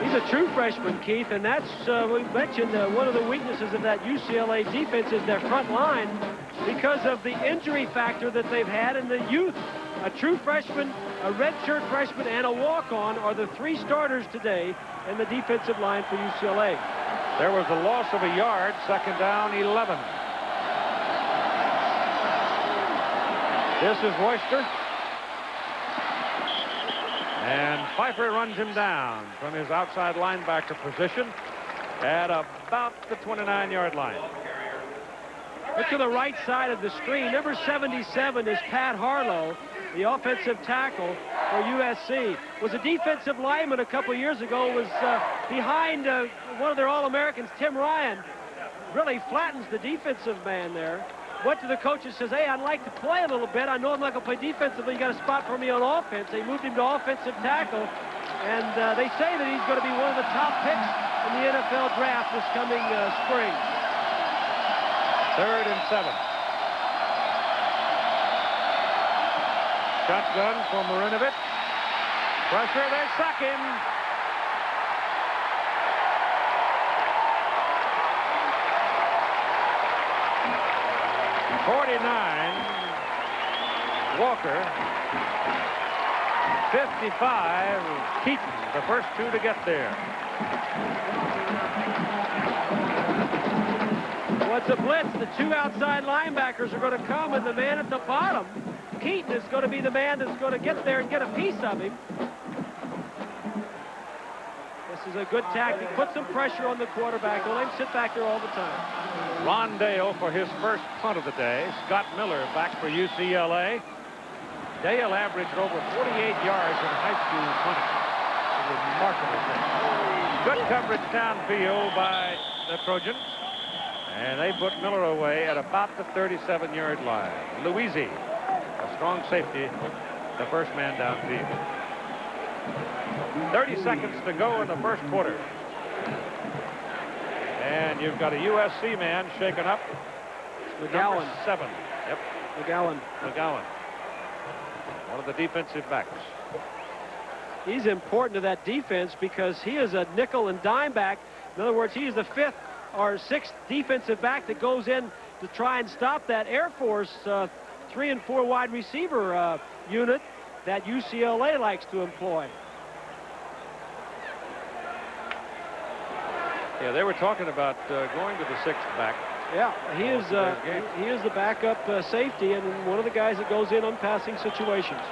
He's a true freshman, Keith, and that's, we mentioned, one of the weaknesses of that UCLA defense is their front line because of the injury factor that they've had in the youth. A true freshman, a redshirt freshman, and a walk-on are the three starters today in the defensive line for UCLA. There was a loss of a yard, second down, 11. This is Royster. And Pfeiffer runs him down from his outside linebacker position at about the 29-yard line. Look to the right side of the screen. Number 77 is Pat Harlow, the offensive tackle for USC. Was a defensive lineman a couple years ago, was behind one of their All-Americans, Tim Ryan. Really flattens the defensive man there. Went to the coach and says, hey, I'd like to play a little bit. I know I'm not going to play defensively. You got a spot for me on offense. They moved him to offensive tackle. And they say that he's going to be one of the top picks in the NFL draft this coming spring. 3rd and 7. Shotgun for Marinovich. Pressure, they sack him. .49, Walker. 55, Keaton, the first two to get there. What's a blitz? The two outside linebackers are going to come, and the man at the bottom, Keaton, is going to be the man that's going to get there and get a piece of him. This is a good tactic. Put some pressure on the quarterback. Don't let him sit back there all the time. Ron Dale for his first punt of the day. Scott Miller back for UCLA. Dale averaged over 48 yards in high school punting. A remarkable thing. Good coverage downfield by the Trojans. And they put Miller away at about the 37-yard line. Louisi, a strong safety, the first man downfield. 30 seconds to go in the first quarter. And you've got a USC man shaken up. McGowan. Number 7. Yep. McGowan. One of the defensive backs. He's important to that defense because he is a nickel and dime back. In other words, he is the 5th or 6th defensive back that goes in to try and stop that Air Force 3 and 4 wide receiver unit that UCLA likes to employ. Yeah, they were talking about going to the 6th back. Yeah, he is the backup safety and one of the guys that goes in on passing situations.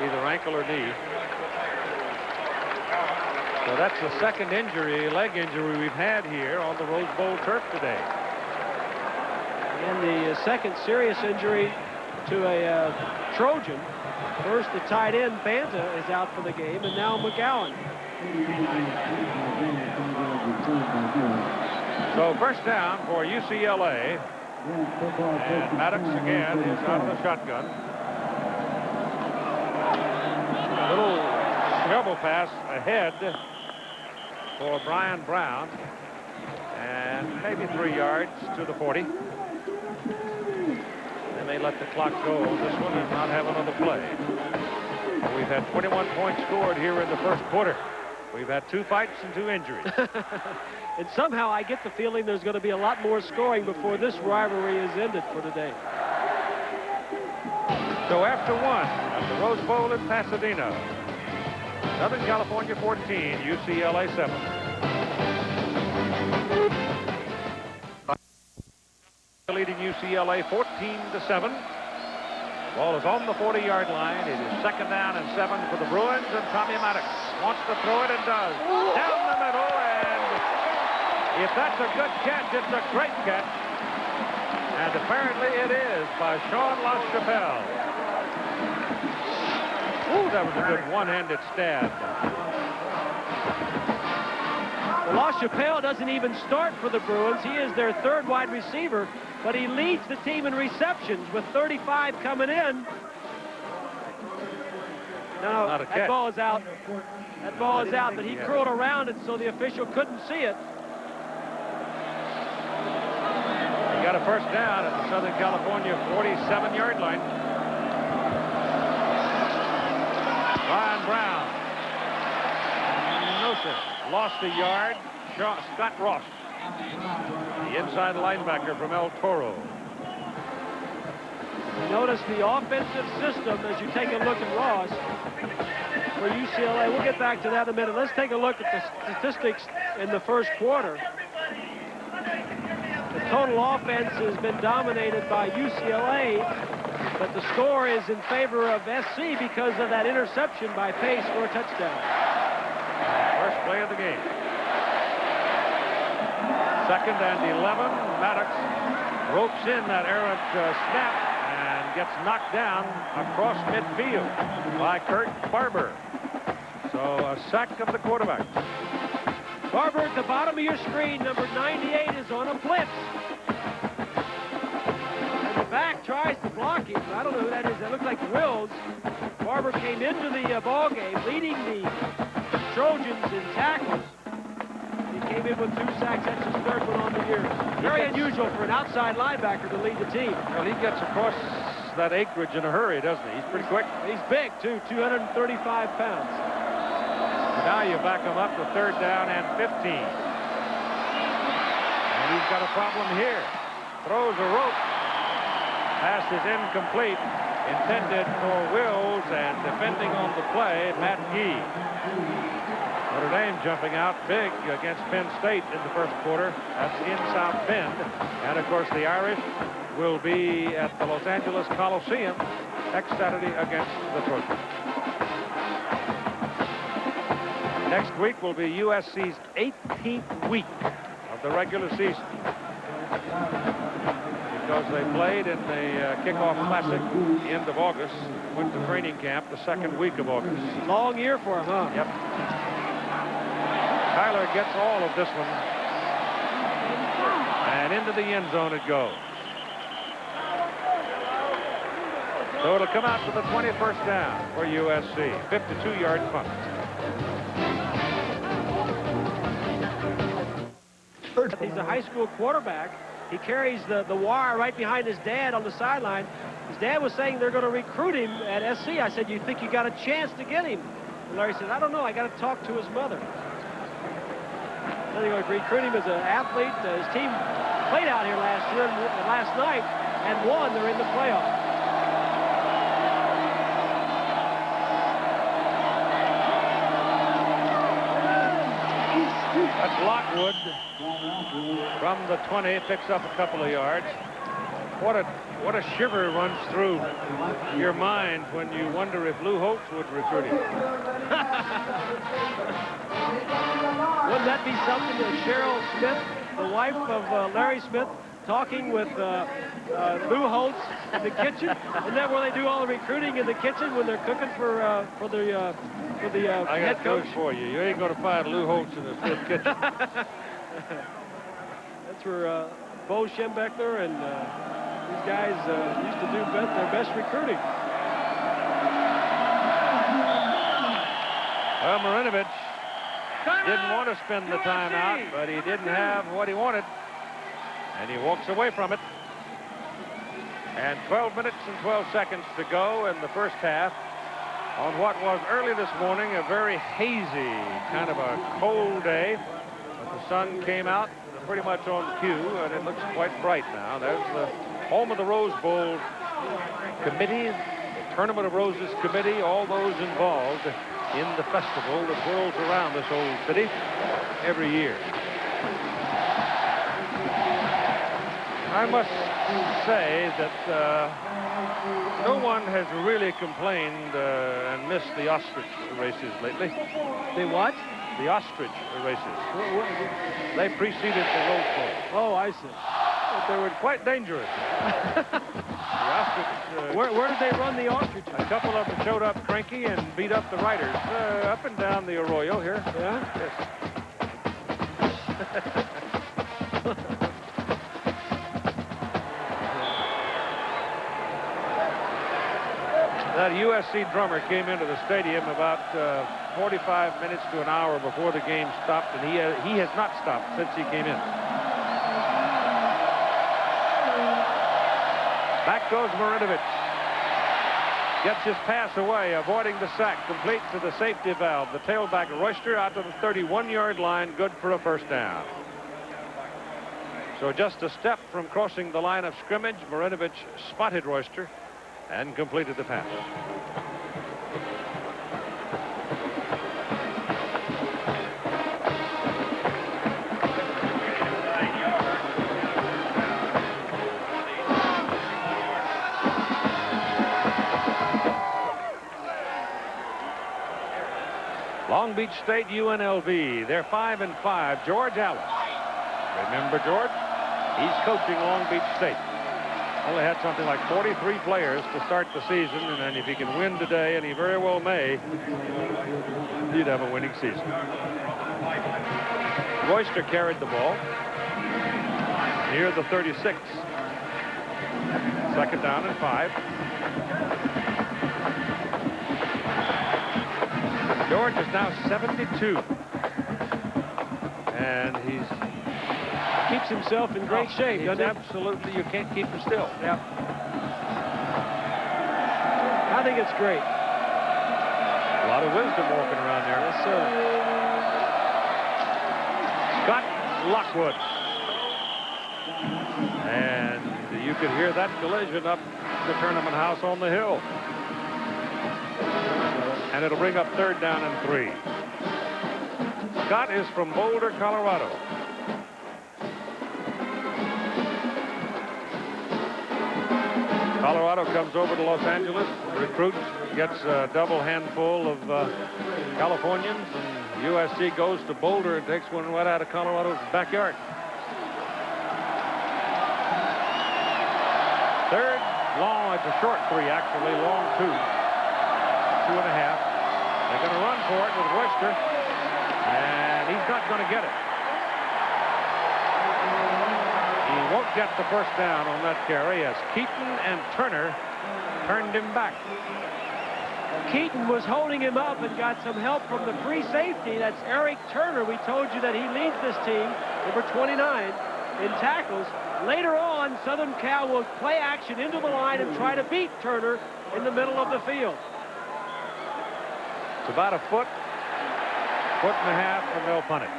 Either ankle or knee. So that's the second leg injury we've had here on the Rose Bowl turf today. And the second serious injury to a Trojan. First, the tight end, Banta, is out for the game, and now McGowan. So first down for UCLA. And Maddox again is out of the shotgun. A little shovel pass ahead for Brian Brown. And maybe 3 yards to the 40. They may let the clock go on this one and not have another play. We've had 21 points scored here in the first quarter. We've had 2 fights and 2 injuries. And somehow I get the feeling there's going to be a lot more scoring before this rivalry is ended for today. So after 1 at the Rose Bowl in Pasadena, Southern California 14, UCLA 7. Leading UCLA 14-7. Ball is on the 40-yard line. It is second down and 7 for the Bruins, and Tommy Maddox wants to throw it and does. Down the middle, and if that's a good catch, it's a great catch. And apparently it is by Sean LaChapelle. Ooh, that was a good one-handed stab. Well, LaChapelle doesn't even start for the Bruins. He is their 3rd wide receiver, but he leads the team in receptions with 35 coming in. No, that ball is out. That ball is out, but he curled around it so the official couldn't see it. He got a first down at the Southern California 47-yard line. Brian Brown. No, sir. Lost a yard. Scott Ross, the inside linebacker from El Toro. Notice the offensive system as you take a look at Ross for UCLA. We'll get back to that in a minute. Let's take a look at the statistics in the first quarter. The total offense has been dominated by UCLA, but the score is in favor of SC because of that interception by Pace for a touchdown. First play of the game. Second and 11. Maddox ropes in that errant snap and gets knocked down across midfield by Kurt Barber. So a sack of the quarterback. Barber at the bottom of your screen, number 98, is on a blitz. And the back tries to block him. I don't know who that is. That looks like Wills. Barber came into the ball game leading the Trojans in tackles. He came in with 2 sacks. That's his 3rd one on the year. Very unusual for an outside linebacker to lead the team. Well, he gets across that acreage in a hurry, doesn't he? He's pretty quick. He's big, too, 235 pounds. Now you back him up to 3rd down and 15. And he's got a problem here. Throws a rope. Pass is incomplete. Intended for Wills, and defending on the play, Matt Gee. Notre Dame jumping out big against Penn State in the first quarter. That's in South Bend. And, of course, the Irish will be at the Los Angeles Coliseum next Saturday against the Trojans. Next week will be USC's 18th week of the regular season, because they played in the kickoff classic the end of August, went to training camp the second week of August. Long year for him, huh? Yep. Tyler gets all of this one, and into the end zone it goes. So it'll come out to the 21st down for USC. 52-yard punt. He's a high school quarterback. He carries the wire right behind his dad on the sideline. His dad was saying they're going to recruit him at SC. I said, you think you got a chance to get him? And Larry said, I don't know. I got to talk to his mother. Then they're going to recruit him as an athlete. His team played out here last night and won. They're in the playoffs. That's Lockwood from the 20, picks up a couple of yards. What a shiver runs through your mind when you wonder if Lou Holtz would recruit him. Wouldn't that be something to Cheryl Smith, the wife of Larry Smith, talking with Lou Holtz in the kitchen? Isn't that where they do all the recruiting, in the kitchen when they're cooking for the I head got coach? news for you. You ain't going to find Lou Holtz in the Smith kitchen. That's where Bo Schembechler and these guys used to do their best recruiting. Well, Marinovich didn't want to spend the timeout, but he didn't have what he wanted, and he walks away from it. And 12 minutes and 12 seconds to go in the first half on what was early this morning a very hazy, kind of a cold day. But the sun came out pretty much on cue, and it looks quite bright now. There's the home of the Rose Bowl committee, the Tournament of Roses committee, all those involved in the festival that whirls around this old city every year. I must say that no one has really complained and missed the ostrich races lately. The what? The ostrich races. They preceded the Rose Bowl. Oh, I see. But they were quite dangerous. The ostrich... Where did they run the ostrich? A couple of them showed up cranky and beat up the riders up and down the arroyo here. Yeah? Yes. That USC drummer came into the stadium about 45 minutes to an hour before the game stopped, and he has not stopped since he came in. Back goes Marinovich. Gets his pass away, avoiding the sack, complete to the safety valve. The tailback Royster out to the 31-yard line, good for a first down. So just a step from crossing the line of scrimmage, Marinovich spotted Royster and completed the pass. Long Beach State UNLV. They're 5-5. George Allen. Remember George? He's coaching Long Beach State. Only had something like 43 players to start the season, and then if he can win today, and he very well may, he'd have a winning season. Royster carried the ball near the 36. Second down and 5. George is now 72. And he keeps himself in great shape, doesn't he? Absolutely, you can't keep him still. Yeah. I think it's great. A lot of wisdom walking around there. Yes, sir. Scott Lockwood. And you could hear that collision up the tournament house on the hill. And it'll bring up 3rd down and 3. Scott is from Boulder, Colorado. Colorado comes over to Los Angeles, recruits, gets a double handful of Californians, and USC goes to Boulder and takes one right out of Colorado's backyard. 3rd, long, it's a short 3 actually, long 2, 2.5. They're going to run for it with Royster, and he's not going to get it. He won't get the 1st down on that carry as Keaton and Turner turned him back. Keaton was holding him up and got some help from the free safety. That's Eric Turner. We told you that he leads this team, number 29, in tackles. Later on, Southern Cal will play action into the line and try to beat Turner in the middle of the field. It's about a foot, 1.5 foot, and they'll punt it.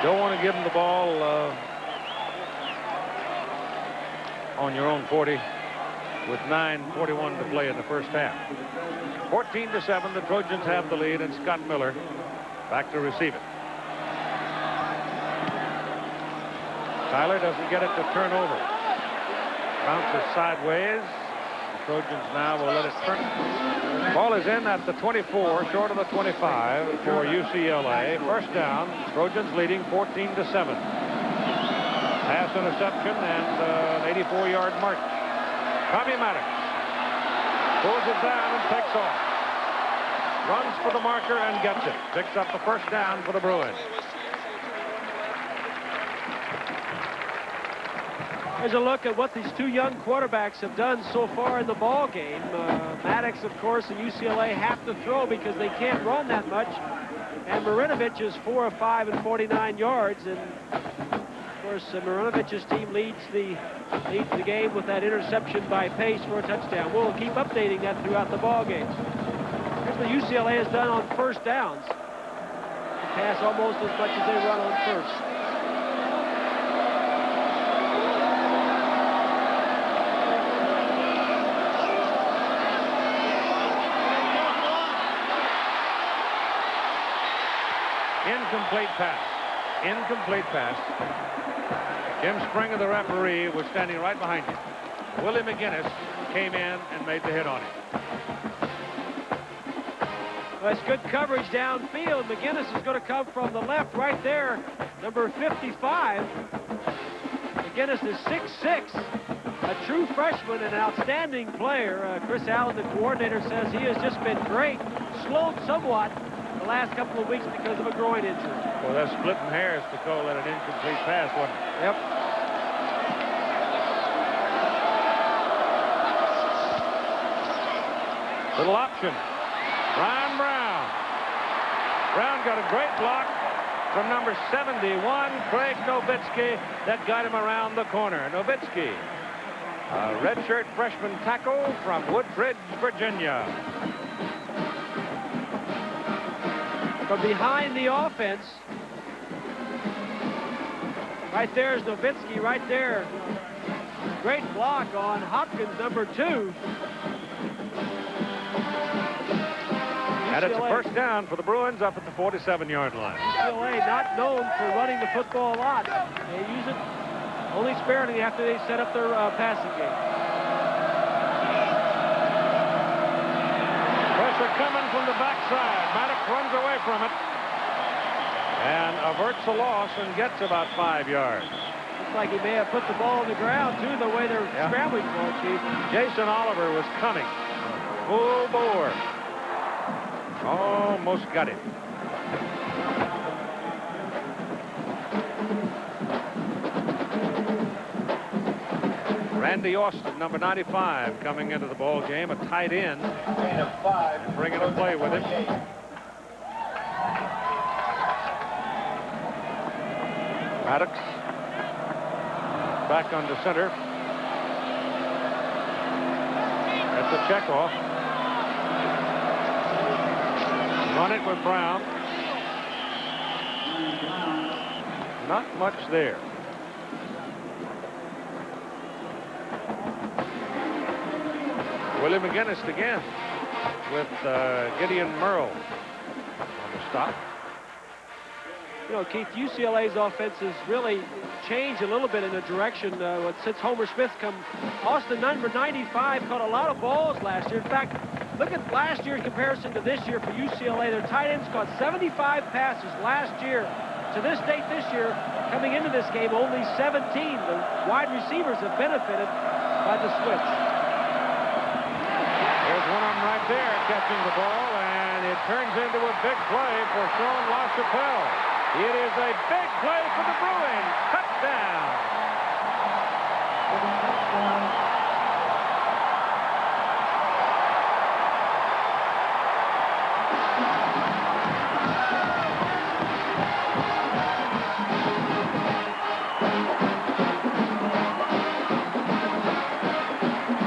Don't want to give them the ball on your own 40 with 9:41 to play in the 1st half. 14-7, the Trojans have the lead, and Scott Miller back to receive it. Tyler doesn't get it to turn over. Bounces sideways. The Trojans now will let it turn. Ball is in at the 24, short of the 25 for UCLA. 1st down. Trojans leading 14-7. Pass interception and an 84-yard march. Tommy Maddox pulls it down and takes off. Runs for the marker and gets it. Picks up the 1st down for the Bruins. Here's a look at what these 2 young quarterbacks have done so far in the ball game. Maddox, of course, and UCLA have to throw because they can't run that much. And Marinovich is 4 of 5 and 49 yards. And of course, Marinovich's team leads the game with that interception by Pace for a touchdown. We'll keep updating that throughout the ball game. Here's what UCLA has done on 1st downs. They pass almost as much as they run on 1st. Incomplete pass. Incomplete pass. Jim Springer, the referee, was standing right behind him. Willie McGinnis came in and made the hit on him. Well, it's good coverage downfield. McGinnis is going to come from the left right there. Number 55. McGinnis is 6'6", a true freshman and an outstanding player. Chris Allen, the coordinator, says he has just been great. Slowed somewhat the last couple of weeks because of a groin injury. Well, that's splitting hairs to call that an incomplete pass, wasn't it? Yep. Little option. Ryan Brown. Brown got a great block from number 71, Craig Nowitzki, that got him around the corner. Nowitzki, a redshirt freshman tackle from Woodbridge, Virginia. From behind the offense, right there is Nowitzki, right there. Great block on Hopkins, number 2. And it's a 1st down for the Bruins up at the 47-yard line. UCLA not known for running the football a lot. They use it only sparingly after they set up their passing game. Pressure coming from the backside. Maddox runs away from it and averts a loss and gets about 5 yards. Looks like he may have put the ball on the ground, too, the way they're scrambling for it, Chief. Jason Oliver was coming. Full bore. Almost got him. Randy Austin, number 95, coming into the ball game, a tight end, bringing a play with it. Maddox back under center. That's a checkoff. Run it with Brown. not much there. Willie McGinnis again with Gideon Merle on the stop. You know, Keith, UCLA's offense has really changed a little bit in the direction since Homer Smith's come. Austin, number 95, caught a lot of balls last year. In fact, look at last year's comparison to this year for UCLA. Their tight ends caught 75 passes last year. To this date this year, coming into this game, only 17. The wide receivers have benefited by the switch. There's one of them right there catching the ball, and it turns into a big play for Sean LaChapelle. It is a big play for the Bruins. Touchdown.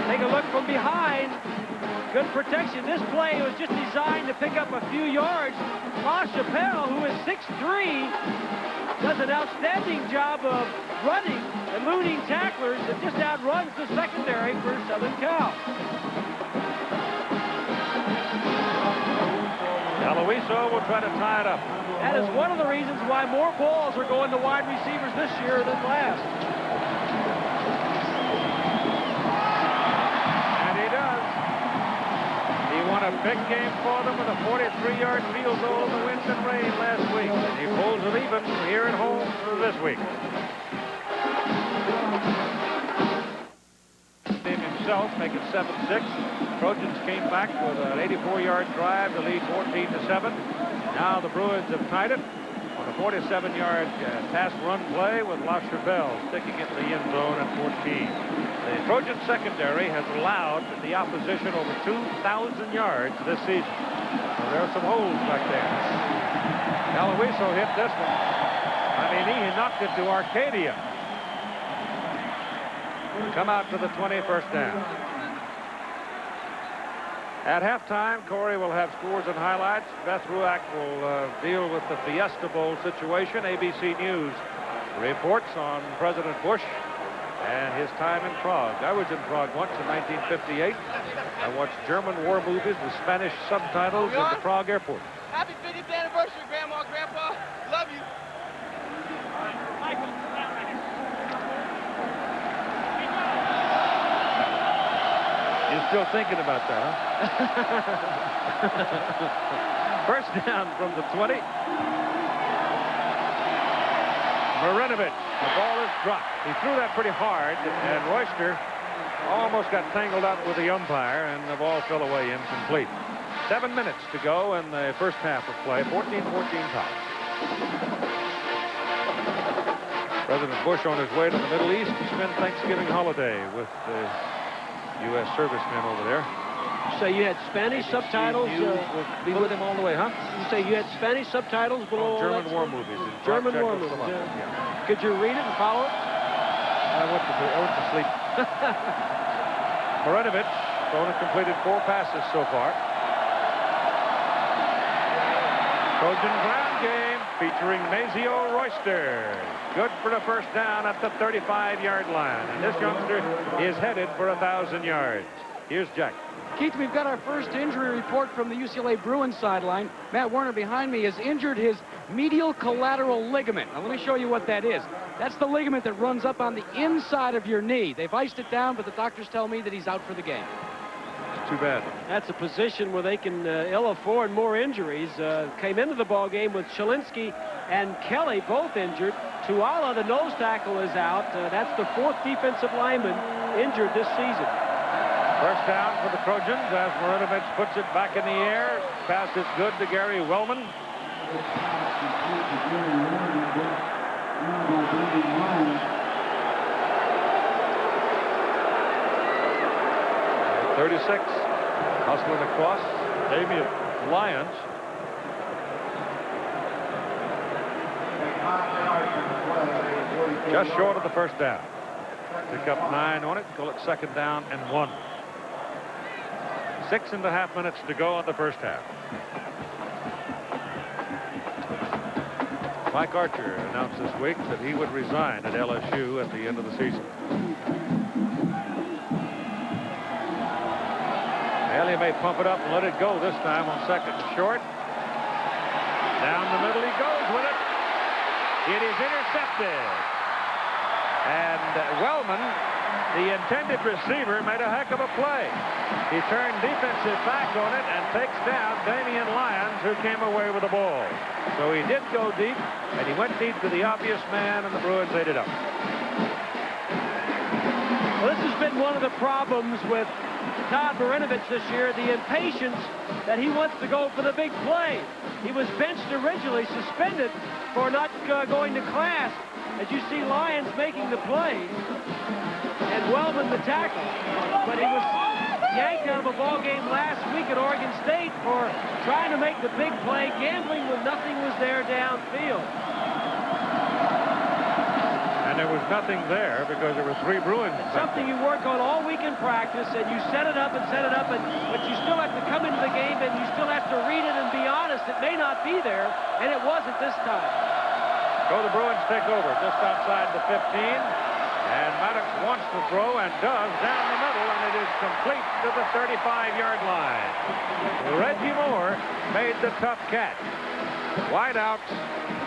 Take a look from behind. Good protection. This play was just designed to pick up a few yards. LaChapelle, who is 6'3", does an outstanding job of running, eluding tacklers, and just outruns the secondary for Southern Cal. Aloiso will try to tie it up. That is one of the reasons why more balls are going to wide receivers this year than last. Won a big game for them with a 43-yard field goal in the wind and rain last week. And he pulls it even here at home this week. Himself make it 7-6. Trojans came back with an 84-yard drive to lead 14-7. Now the Bruins have tied it on a 47-yard pass run play with LaChapelle sticking it in the end zone at 14. The Trojan secondary has allowed the opposition over 2,000 yards this season. So there are some holes back there. Aloiso hit this one. I mean, he knocked it to Arcadia. Come out to the 20, first down. At halftime, Corey will have scores and highlights. Beth Ruach will deal with the Fiesta Bowl situation. ABC News reports on President Bush and his time in Prague. I was in Prague once in 1958. I watched German war movies with Spanish subtitles at the Prague airport. Happy 50th anniversary, Grandma, Grandpa. Love you. You're still thinking about that, huh? First down from the 20. Marinovich, the ball is dropped. He threw that pretty hard, and Royster almost got tangled up with the umpire, and the ball fell away incomplete. 7 minutes to go in the first half of play. 14-14 tie. President Bush on his way to the Middle East to spend Thanksgiving holiday with the U.S. servicemen over there. So you had Spanish subtitles? Will be with him all the way, huh? You say you had Spanish subtitles below German war movies. German war movies. Yeah. Could you read it and follow it? I went to sleep. Marinovich only completed 4 passes so far. Trojan ground game featuring Mazio Royster. Good for the first down at the 35-yard line. And this youngster is headed for 1,000 yards. Here's Jack. Keith, we've got our first injury report from the UCLA Bruins sideline. Matt Warner behind me has injured his medial collateral ligament. Now, let me show you what that is. That's the ligament that runs up on the inside of your knee. They've iced it down, but the doctors tell me that he's out for the game. Too bad. That's a position where they can ill afford more injuries. Came into the ball game with Chalinsky and Kelly both injured. Tuala, the nose tackle, is out. That's the 4th defensive lineman injured this season. First down for the Trojans as Marinovich puts it back in the air. Pass is good to Gary Wellman. 36, hustling across. Damian Lyons. Just short of the first down. Pick up 9 on it. Call it second down and 1. 6.5 minutes to go on the first half. Mike Archer announced this week that he would resign at LSU at the end of the season. Haley may pump it up and let it go this time on second and short. Down the middle he goes with it. It is intercepted. And Wellman, the intended receiver, made a heck of a play. He turned defensive back on it and takes down Damian Lyons, who came away with the ball. So he did go deep, and he went deep to the obvious man, and the Bruins ate it up. Well, this has been one of the problems with Todd Marinovich this year, the impatience that he wants to go for the big play. He was benched originally, suspended for not going to class. As you see Lyons making the play, and Wellman the tackle. But he was yanked out of a ball game last week at Oregon State for trying to make the big play, gambling when nothing was there downfield. And there was nothing there because there were 3 Bruins. It's something you work on all week in practice, and you set it up, but you still have to come into the game, and you still have to read it and be honest. It may not be there, and it wasn't this time. So the Bruins take over just outside the 15. And Maddox wants to throw and does down the middle, and it is complete to the 35-yard line. Reggie Moore made the tough catch. Wideouts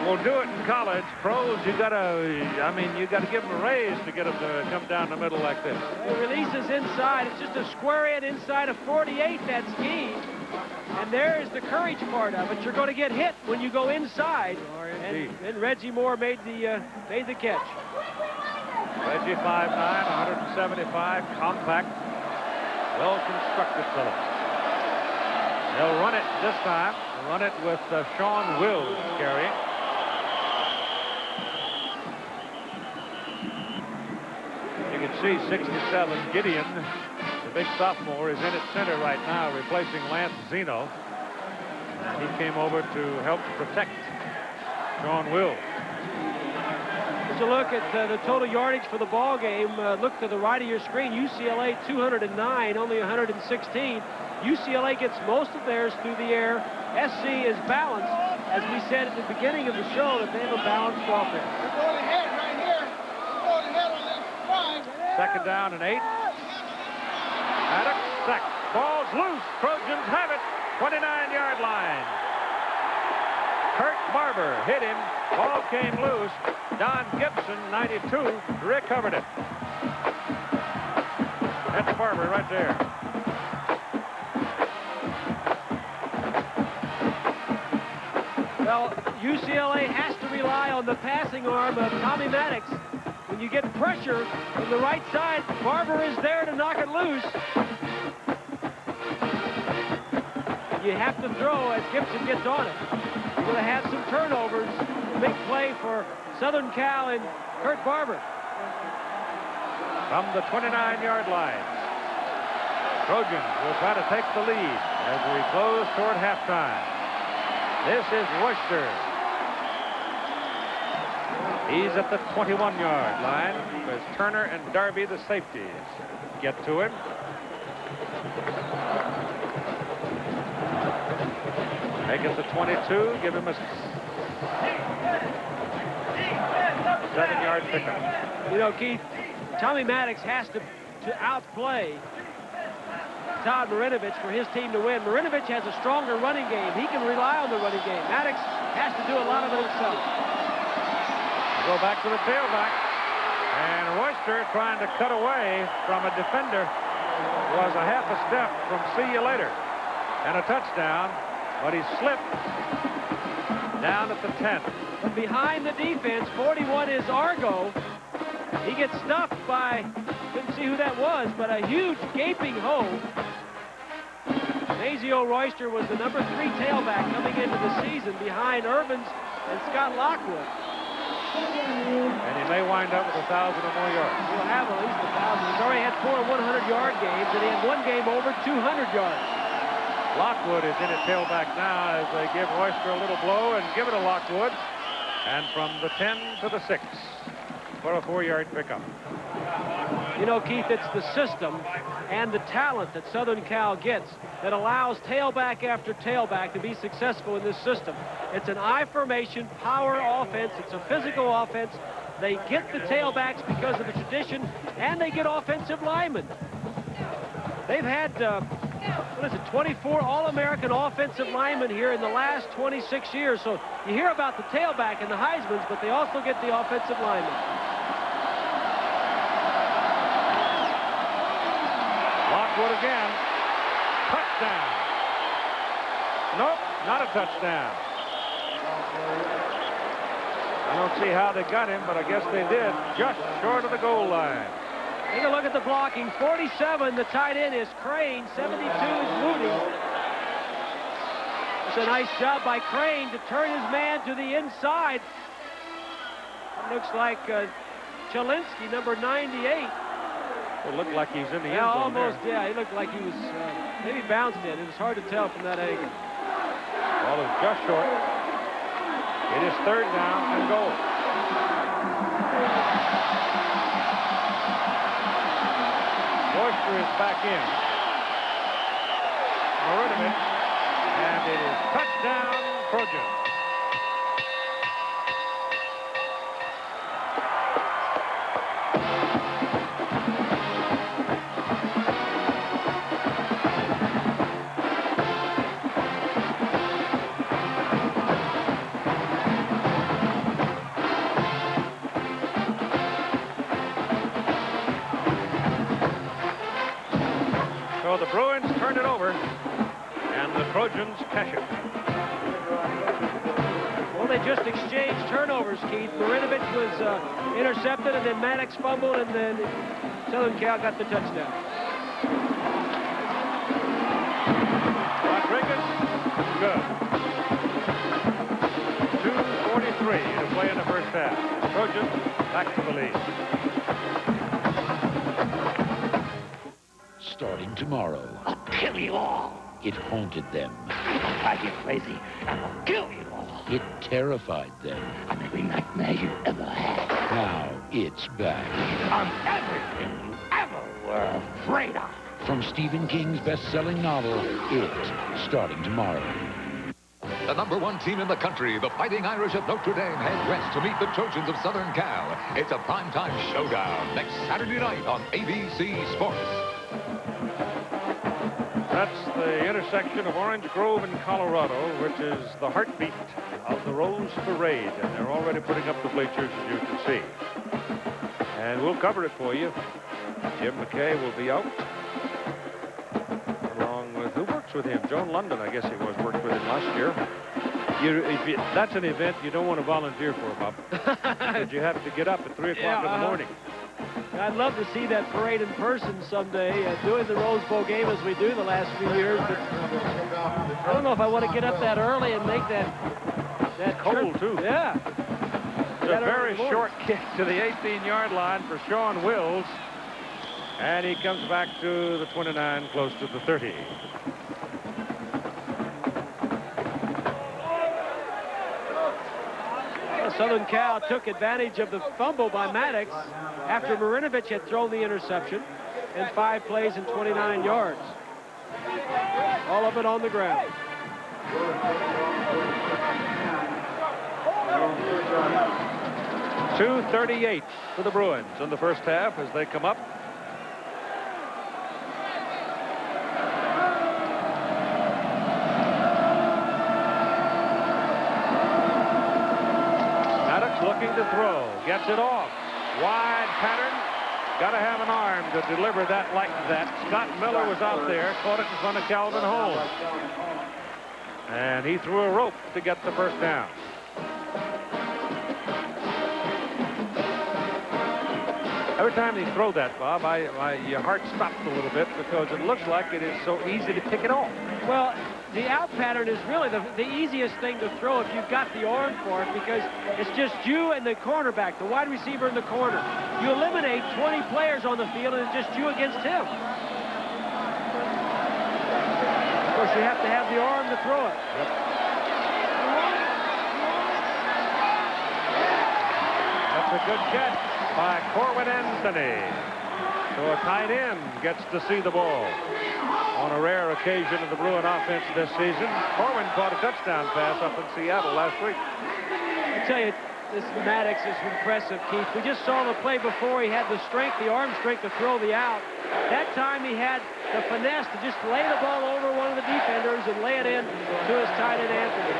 will do it in college. Pros, you gotta give them a raise to get them to come down the middle like this. He releases inside. It's just a square in inside of 48, that scheme. And there is the courage part of it. You're going to get hit when you go inside. And Reggie Moore made the catch. Reggie 5'9", 175, compact, well-constructed fellow. They'll run it this time. They'll run it with Sean Wills carrying. You can see 67, Gideon, the big sophomore, is in at center right now, replacing Lance Zeno. And he came over to help protect Sean Wills. As you look at the total yardage for the ball game, look to the right of your screen. UCLA 209, only 116. UCLA gets most of theirs through the air. SC is balanced, as we said at the beginning of the show, that they have a balanced offense. We're going ahead right here. We're going ahead on this 5. Second down and 8. Maddox sacked. Ball's loose. Trojans have it. 29-yard line. Kurt Barber hit him. Ball came loose. Don Gibson, 92, recovered it. That's Barber right there. Well, UCLA has to rely on the passing arm of Tommy Maddox. When you get pressure from the right side, Barber is there to knock it loose. You have to throw as Gibson gets on it. You're going to have some turnovers. Big play for Southern Cal and Kurt Barber. From the 29-yard line, Trojans will try to take the lead as we close toward halftime. This is Royster. He's at the 21-yard line as Turner and Darby, the safeties, get to him. Make it the 22, give him a 7-yard pickup. You know, Keith, Tommy Maddox has to outplay Todd Marinovich for his team to win. Marinovich has a stronger running game. He can rely on the running game. Maddox has to do a lot of it himself. Go back to the tailback. And Royster, trying to cut away from a defender, was a half a step from see you later. And a touchdown, but he slipped down at the 10. But behind the defense, 41 is Argo. He gets stuffed by, couldn't see who that was, but a huge gaping hole. Mazio Royster was the number 3 tailback coming into the season behind Irvins and Scott Lockwood. And he may wind up with 1,000 or more yards. He'll have at least 1,000. He's already had 4 100-yard games, and he had 1 game over 200 yards. Lockwood is in at tailback now as they give Royster a little blow and give it to Lockwood. And from the 10 to the 6 for a 4-yard pickup. You know, Keith, it's the system and the talent that Southern Cal gets that allows tailback after tailback to be successful in this system. It's an I formation, power offense. It's a physical offense. They get the tailbacks because of the tradition, and they get offensive linemen. They've had, what is it, 24 All-American offensive linemen here in the last 26 years. So you hear about the tailback and the Heismans, but they also get the offensive linemen. Lockwood again. Touchdown. Nope, not a touchdown. I don't see how they got him, but I guess they did. Just short of the goal line. Take a look at the blocking. 47, the tight end is Crane. 72 is Moody. It's a nice job by Crane to turn his man to the inside. It looks like Chalinsky, number 98. It looked like he's in the end zone almost, there. yeah. He looked like he was, maybe bounced in. It was hard to tell from that angle. Ball is just short. It is 3rd down and goal. Royster is back in. Marinovich, and it is touchdown, Trojans. So the Bruins turn it over, and the Trojans cash it. Well, they just exchanged turnovers, Keith. Marinovich was intercepted, and then Maddox fumbled, and then Southern Cal got the touchdown. Rodriguez, good. 2:43 to play in the first half. Trojans back to the lead. Starting tomorrow. I'll kill you all. It haunted them. Are you crazy? I'll kill you all. It terrified them. I'm every nightmare you ever had. Now it's back. I'm everything you ever were afraid of. From Stephen King's best-selling novel, It, starting tomorrow. The #1 team in the country, the Fighting Irish of Notre Dame, head west to meet the Trojans of Southern Cal. It's a primetime showdown next Saturday night on ABC Sports. That's the intersection of Orange Grove and Colorado, which is the heartbeat of the Rose Parade. And they're already putting up the bleachers, as you can see. And we'll cover it for you. Jim McKay will be out, along with, who works with him? Joan London, I guess he worked with him last year. That's an event you don't want to volunteer for, Bob. Because you have to get up at 3 o'clock in the morning. I'd love to see that parade in person someday, doing the Rose Bowl game as we do the last few years. But I don't know if I want to get up that early and make that cold, too. Yeah. It's a very short kick to the 18-yard line for Sean Wills. And he comes back to the 29, close to the 30. Southern Cal took advantage of the fumble by Maddox after Marinovich had thrown the interception in 5 plays and 29 yards. All of it on the ground. .238 for the Bruins in the first half as they come up. Looking to throw, gets it off. Wide pattern. Got to have an arm to deliver that like that. Scott Miller was out there, caught it in front of Calvin Holmes. And he threw a rope to get the first down. Every time they throw that, Bob, your heart stops a little bit because it looks like it is so easy to pick it off. Well, the out pattern is really the easiest thing to throw if you've got the arm for it, because it's just you and the cornerback, the wide receiver in the corner. You eliminate 20 players on the field, and it's just you against him. Of course, you have to have the arm to throw it. Yep. That's a good catch by Corwin Anthony. So a tight end gets to see the ball. On a rare occasion of the Bruin offense this season, Corwin caught a touchdown pass up in Seattle last week. I tell you, this Maddox is impressive, Keith. We just saw the play before. He had the strength, the arm strength to throw the out. That time he had the finesse to just lay the ball over one of the defenders and lay it in to his tight end, Anthony.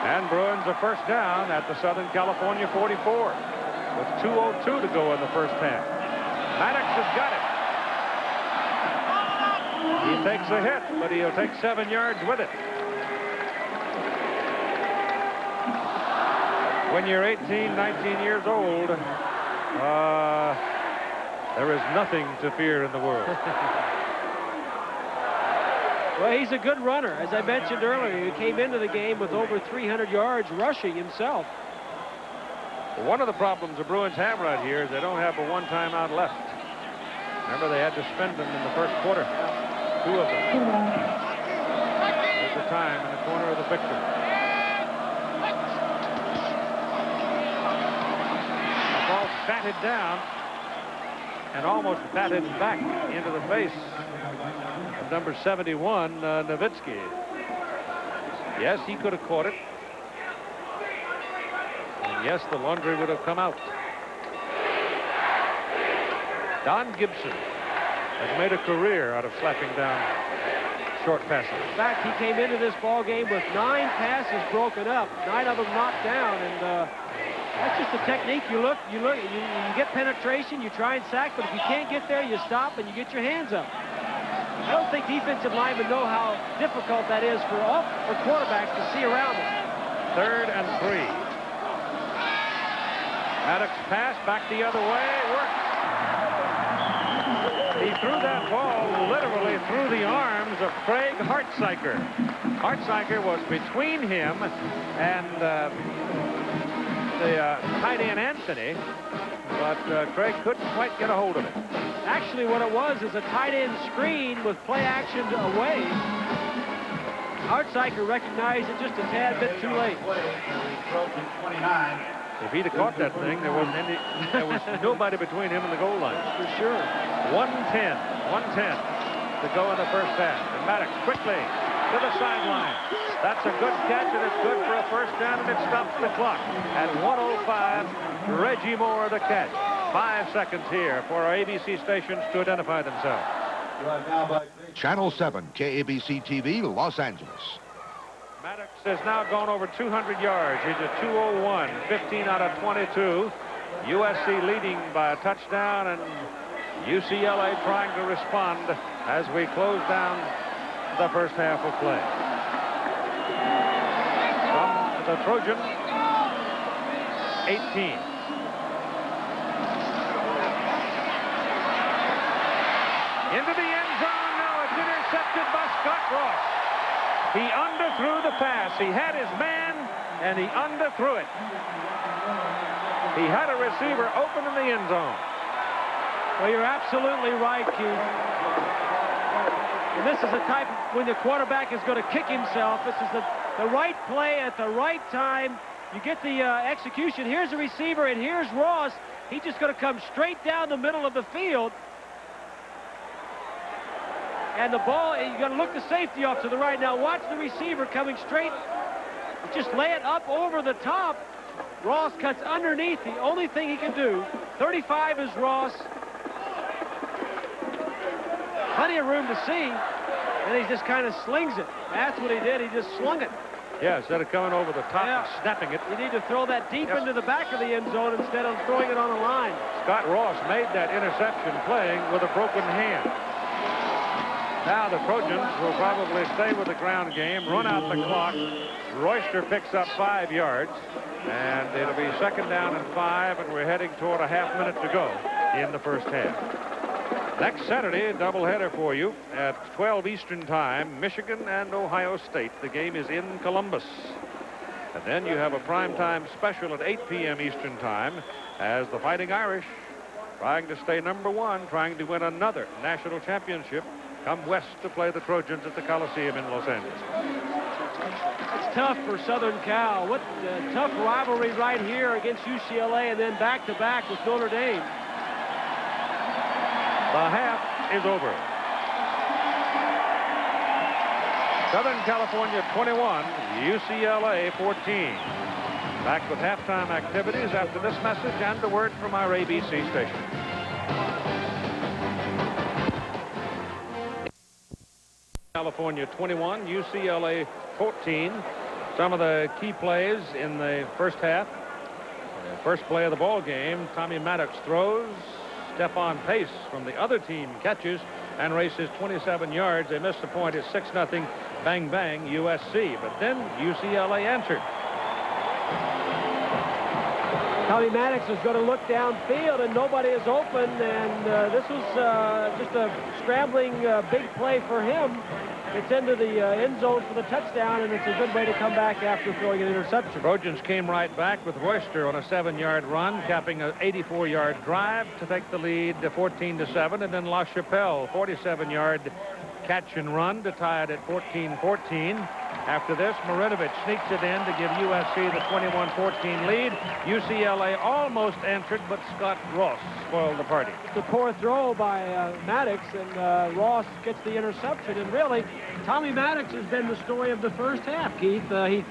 And Bruins a first down at the Southern California 44 with 2:02 to go in the first half. Maddox has got it. He takes a hit, but he'll take 7 yards with it. When you're 18, 19 years old, there is nothing to fear in the world. Well, he's a good runner. As I mentioned earlier, he came into the game with over 300 yards rushing himself. One of the problems the Bruins have right here is they don't have a one timeout left. Remember, they had to spend them in the first quarter. 2 of them. There's the time in the corner of the picture. The ball batted down and almost batted back into the face of number 71, Nowitzki. Yes, he could have caught it. And yes, the laundry would have come out. Don Gibson has made a career out of slapping down short passes. In fact, he came into this ball game with 9 passes broken up, 9 of them knocked down, and that's just a technique. You get penetration, you try and sack, but if you can't get there, you stop and you get your hands up. I don't think defensive linemen know how difficult that is for quarterbacks to see around them. 3rd and 3. Maddox pass back the other way. Works. He threw that ball literally through the arms of Craig Hartsiker. Hartsiker was between him and the tight end Anthony, but Craig couldn't quite get a hold of it. Actually, what it was is a tight end screen with play action away. Hartsiker recognized it just a tad bit too late. If he'd have caught that thing, there was nobody between him and the goal line. For sure. 1:10 to go in the first half. And Maddox quickly to the sideline. That's a good catch, and it's good for a first down, and it stops the clock. At 1:05, Reggie Moore the catch. 5 seconds here for our ABC stations to identify themselves. Channel 7, KABC TV, Los Angeles. Maddox has now gone over 200 yards. He's at 2:01, 15 out of 22. USC leading by a touchdown, and UCLA trying to respond as we close down the first half of play. From the Trojan, 18. Into the end zone. Now it's intercepted by Scott Ross. He underthrew the pass. He had his man, and he underthrew it. He had a receiver open in the end zone. Well, you're absolutely right, Keith. And this is the type when the quarterback is going to kick himself. This is the right play at the right time. You get the execution. Here's the receiver, and here's Ross. He's just going to come straight down the middle of the field. And the ball, you're going to look the safety off to the right. Now watch the receiver coming straight. Just lay it up over the top. Ross cuts underneath. The only thing he can do. 35 is Ross. Plenty of room to see. And he just kind of slings it. That's what he did. He just slung it. Yeah, instead of coming over the top and snapping it. You need to throw that deep into the back of the end zone instead of throwing it on a line. Scott Ross made that interception playing with a broken hand. Now the Trojans will probably stay with the ground game, run out the clock. Royster picks up 5 yards, and it'll be 2nd down and 5, and we're heading toward a half minute to go in the first half. Next Saturday, a doubleheader for you at 12 Eastern Time, Michigan and Ohio State. The game is in Columbus. And then you have a primetime special at 8 p.m. Eastern Time as the Fighting Irish, trying to stay #1, trying to win another national championship, come west to play the Trojans at the Coliseum in Los Angeles. It's tough for Southern Cal. What a tough rivalry right here against UCLA and then back-to-back with Notre Dame. The half is over. Southern California 21, UCLA 14. Back with halftime activities after this message and a word from our ABC station. California 21, UCLA 14. Some of the key plays in the first half. The first play of the ball game, Tommy Maddox throws. Stephon Pace from the other team catches and races 27 yards. They missed the point. It's 6-0. Bang, bang, USC. But then UCLA answered. Tommy Maddox is going to look downfield, and nobody is open, and this was just a scrambling big play for him. It's into the end zone for the touchdown, and it's a good way to come back after throwing an interception. Trojans came right back with Royster on a 7-yard run, capping an 84-yard drive to take the lead 14-7, and then La Chapelle, 47-yard catch and run to tie it at 14-14. After this, Marinovich sneaks it in to give USC the 21-14 lead. UCLA almost answered, but Scott Ross spoiled the party. It's a poor throw by Maddox, and Ross gets the interception. And really, Tommy Maddox has been the story of the first half, Keith. He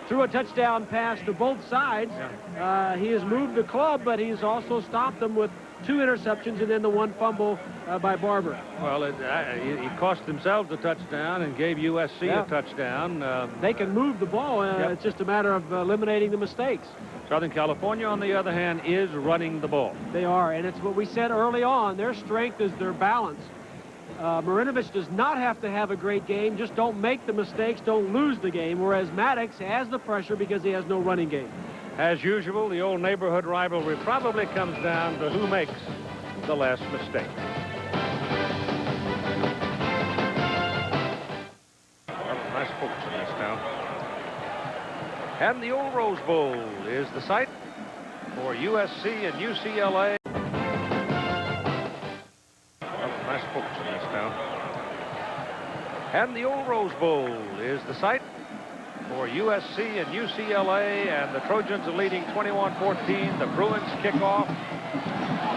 threw a touchdown pass to both sides. Yeah. He has moved the club, but he's also stopped them with 2 interceptions and then the 1 fumble by Barber. Well, he cost themselves a touchdown and gave USC a touchdown. They can move the ball. It's just a matter of eliminating the mistakes. Southern California, on the other hand, is running the ball. They are, and it's what we said early on. Their strength is their balance. Marinovich does not have to have a great game. Just don't make the mistakes, don't lose the game, whereas Maddox has the pressure because he has no running game. As usual, the old neighborhood rivalry probably comes down to who makes the last mistake. Nice folks in this town. And the old Rose Bowl is the site for USC and UCLA. Nice folks in this town. And the old Rose Bowl is the site for USC and UCLA, and the Trojans are leading 21-14. The Bruins kick off.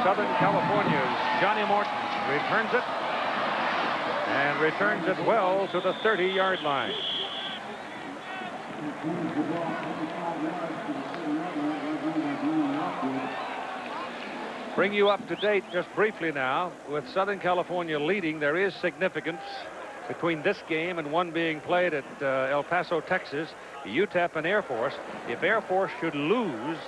Southern California's Johnny Morton returns it, and returns it well to the 30-yard line. Bring you up to date just briefly now. With Southern California leading, there is significance between this game and one being played at El Paso, Texas, UTEP and Air Force. If Air Force should lose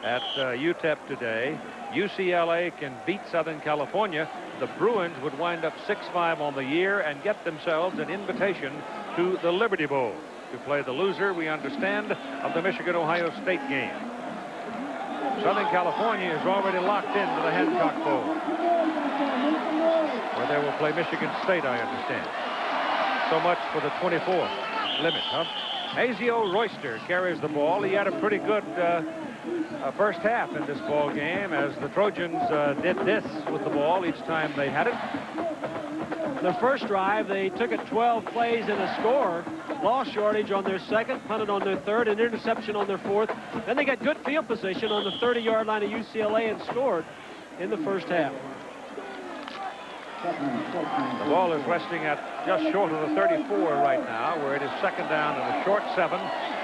at UTEP today, UCLA can beat Southern California. The Bruins would wind up 6-5 on the year and get themselves an invitation to the Liberty Bowl to play the loser, we understand, of the Michigan-Ohio State game. Southern California is already locked into the Hancock Bowl, where they will play Michigan State, I understand. So much for the 24 limit, huh? Azio Royster carries the ball. He had a pretty good first half in this ball game, as the Trojans did this with the ball each time they had it. The first drive, they took it 12 plays and a score. Lost yardage on their second, punted on their third, an interception on their fourth. Then they got good field position on the 30-yard line of UCLA and scored in the first half. The ball is resting at just short of the 34 right now, where it is second down and a short 7.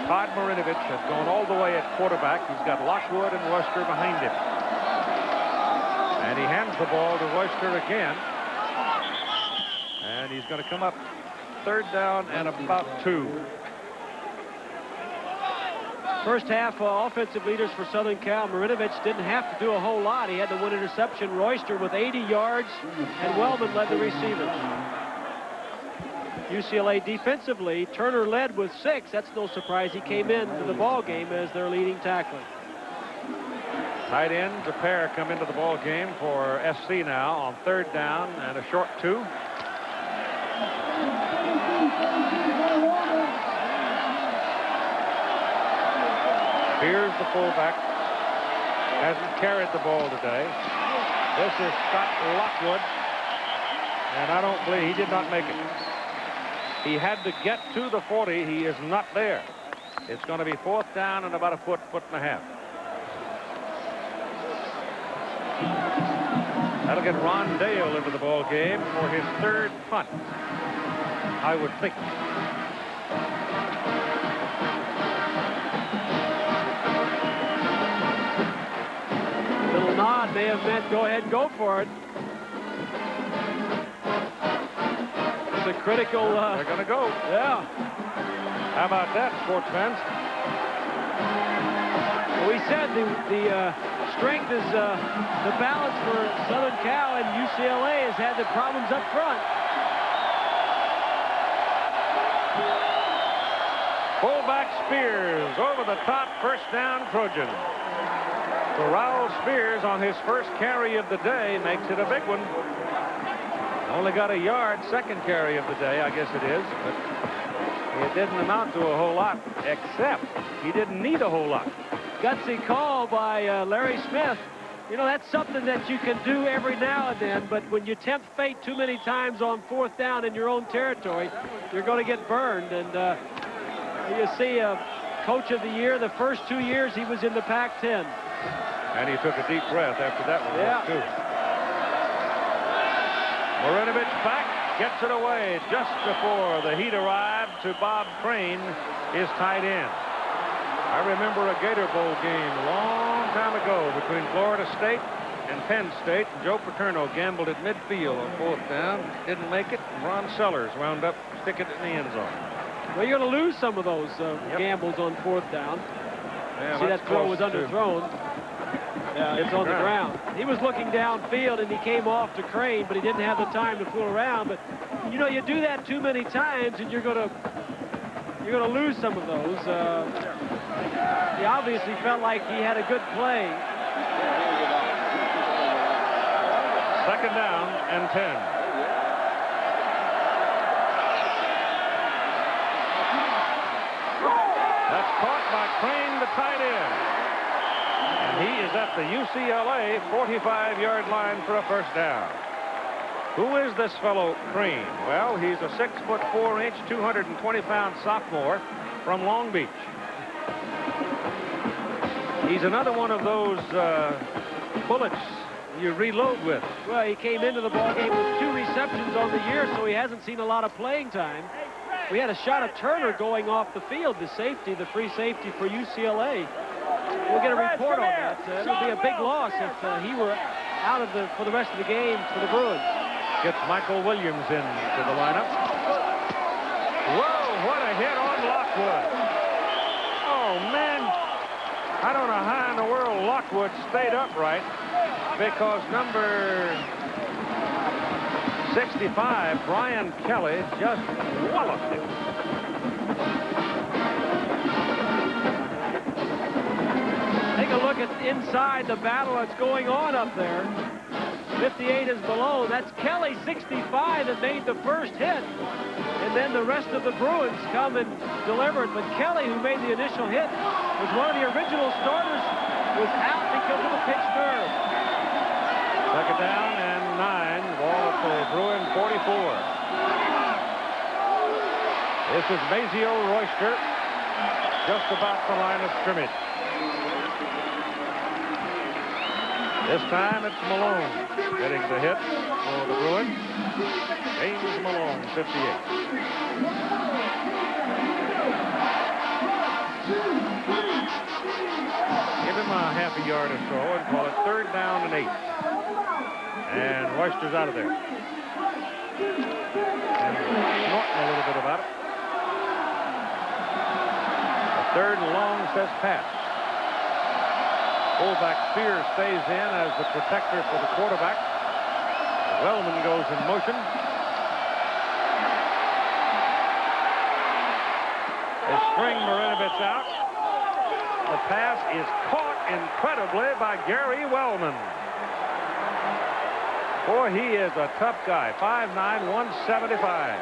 Todd Marinovich has gone all the way at quarterback. He's got Lockwood and Royster behind him. And he hands the ball to Royster again. And he's going to come up third down and about 2. First half, offensive leaders for Southern Cal. Marinovich didn't have to do a whole lot. He had the 1 interception. Royster with 80 yards, and Wellman led the receivers. UCLA defensively, Turner led with 6. That's no surprise. He came into the ball game as their leading tackler. Tight ends, a pair come into the ball game for SC now on third down and a short 2. Here's the fullback. Hasn't carried the ball today. This is Scott Lockwood. And I don't believe he did not make it. He had to get to the 40. He is not there. It's going to be fourth down and about a foot and a half. That'll get Ron Dale into the ball game for his third punt, I would think. Little nod may have meant go ahead and go for it. It's a critical. They're going to go. Yeah. How about that, sports fans? We said the strength is the balance for Southern Cal, and UCLA has had the problems up front. Fullback Spears over the top, first down Trojan. So Raul Spears on his first carry of the day makes it a big one. Only got a yard, second carry of the day, I guess it is. But it didn't amount to a whole lot, except he didn't need a whole lot. Gutsy call by Larry Smith. You know, that's something that you can do every now and then, but when you tempt fate too many times on fourth down in your own territory, you're going to get burned. And you see Coach of the Year, the first 2 years he was in the Pac-10. And he took a deep breath after that one, too. Marinovich back, gets it away just before the heat arrived to Bob Crane, his tight end. I remember a Gator Bowl game a long time ago between Florida State and Penn State. Joe Paterno gambled at midfield on fourth down, didn't make it, and Ron Sellers wound up sticking it in the end zone. Well, you're going to lose some of those gambles on fourth down. Yeah, see, that throw was underthrown. Yeah, it's on the ground. He was looking downfield, and he came off to Crane, but he didn't have the time to fool around. But, you know, you do that too many times, and you're going to lose some of those. He obviously felt like he had a good play. Second down and 10. That's caught by Crane, the tight end. And he is at the UCLA 45-yard line for a first down. Who is this fellow Crane? Well, he's a 6'4", 220-pound sophomore from Long Beach. He's another one of those bullets you reload with. Well, he came into the ball game with 2 receptions on the year, so he hasn't seen a lot of playing time. We had a shot of Turner going off the field, the safety, the free safety for UCLA. We'll get a report on that. It would be a big loss if he were out of for the rest of the game for the Bruins. Gets Michael Williams into the lineup. Whoa, what a hit on Lockwood. Oh, man. I don't know how in the world Lockwood stayed upright, because number 65, Brian Kelly, just walloped him. Take a look at inside the battle that's going on up there. 58 is below. That's Kelly, 65, that made the first hit. And then the rest of the Bruins come and delivered. But Kelly, who made the initial hit, was one of the original starters, was out because of a pinched nerve. Second down and 9. Ball at the Bruin 44. This is Mazio Royster, just about the line of scrimmage. This time it's Malone getting the hit for the Bruins. James Malone, 58. Give him a half a yard or so and call it third down and 8. And Royster's out of there. And snorting a little bit about it. A third and long says pass. Fullback Spears stays in as the protector for the quarterback. Wellman goes in motion. They string Marinovich out. The pass is caught incredibly by Gary Wellman. Boy, he is a tough guy. 5'9", 175.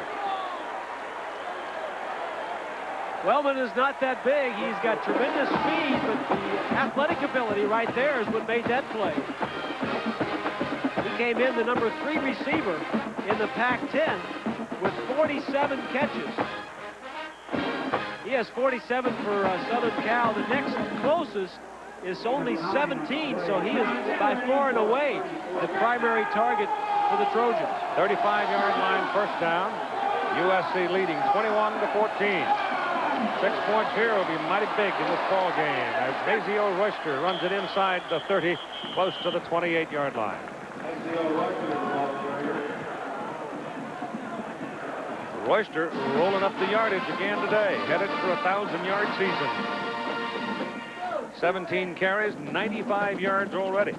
Wellman is not that big. He's got tremendous speed, but the athletic ability right there is what made that play. He came in the number 3 receiver in the Pac-10 with 47 catches. He has 47 for Southern Cal. The next closest is only 17, so he is by far and away the primary target for the Trojans. 35-yard line, first down. USC leading 21-14. 6 points here will be mighty big in this ball game as Mazio Royster runs it inside the 30, close to the 28-yard line. Royster rolling up the yardage again today, headed for a 1,000-yard season. 17 carries, 95 yards already.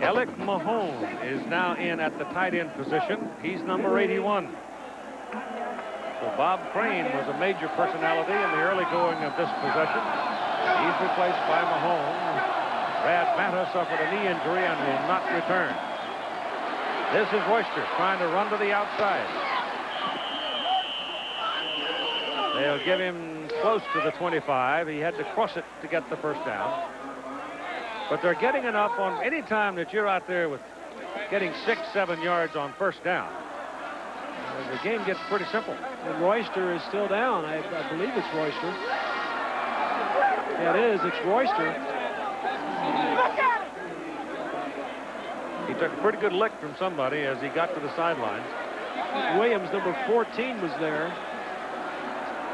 Alec Mahone is now in at the tight end position. He's number 81. So Bob Crane was a major personality in the early going of this possession. He's replaced by Mahone. Brad Mata suffered a knee injury and will not return. This is Royster trying to run to the outside. They'll give him close to the 25. He had to cross it to get the first down. But they're getting enough on any time that you're out there with getting 6-7 yards on first down. The game gets pretty simple. And Royster is still down. I believe it's Royster. Yeah, it is. It's Royster. He took a pretty good lick from somebody as he got to the sidelines. Williams, number 14, was there.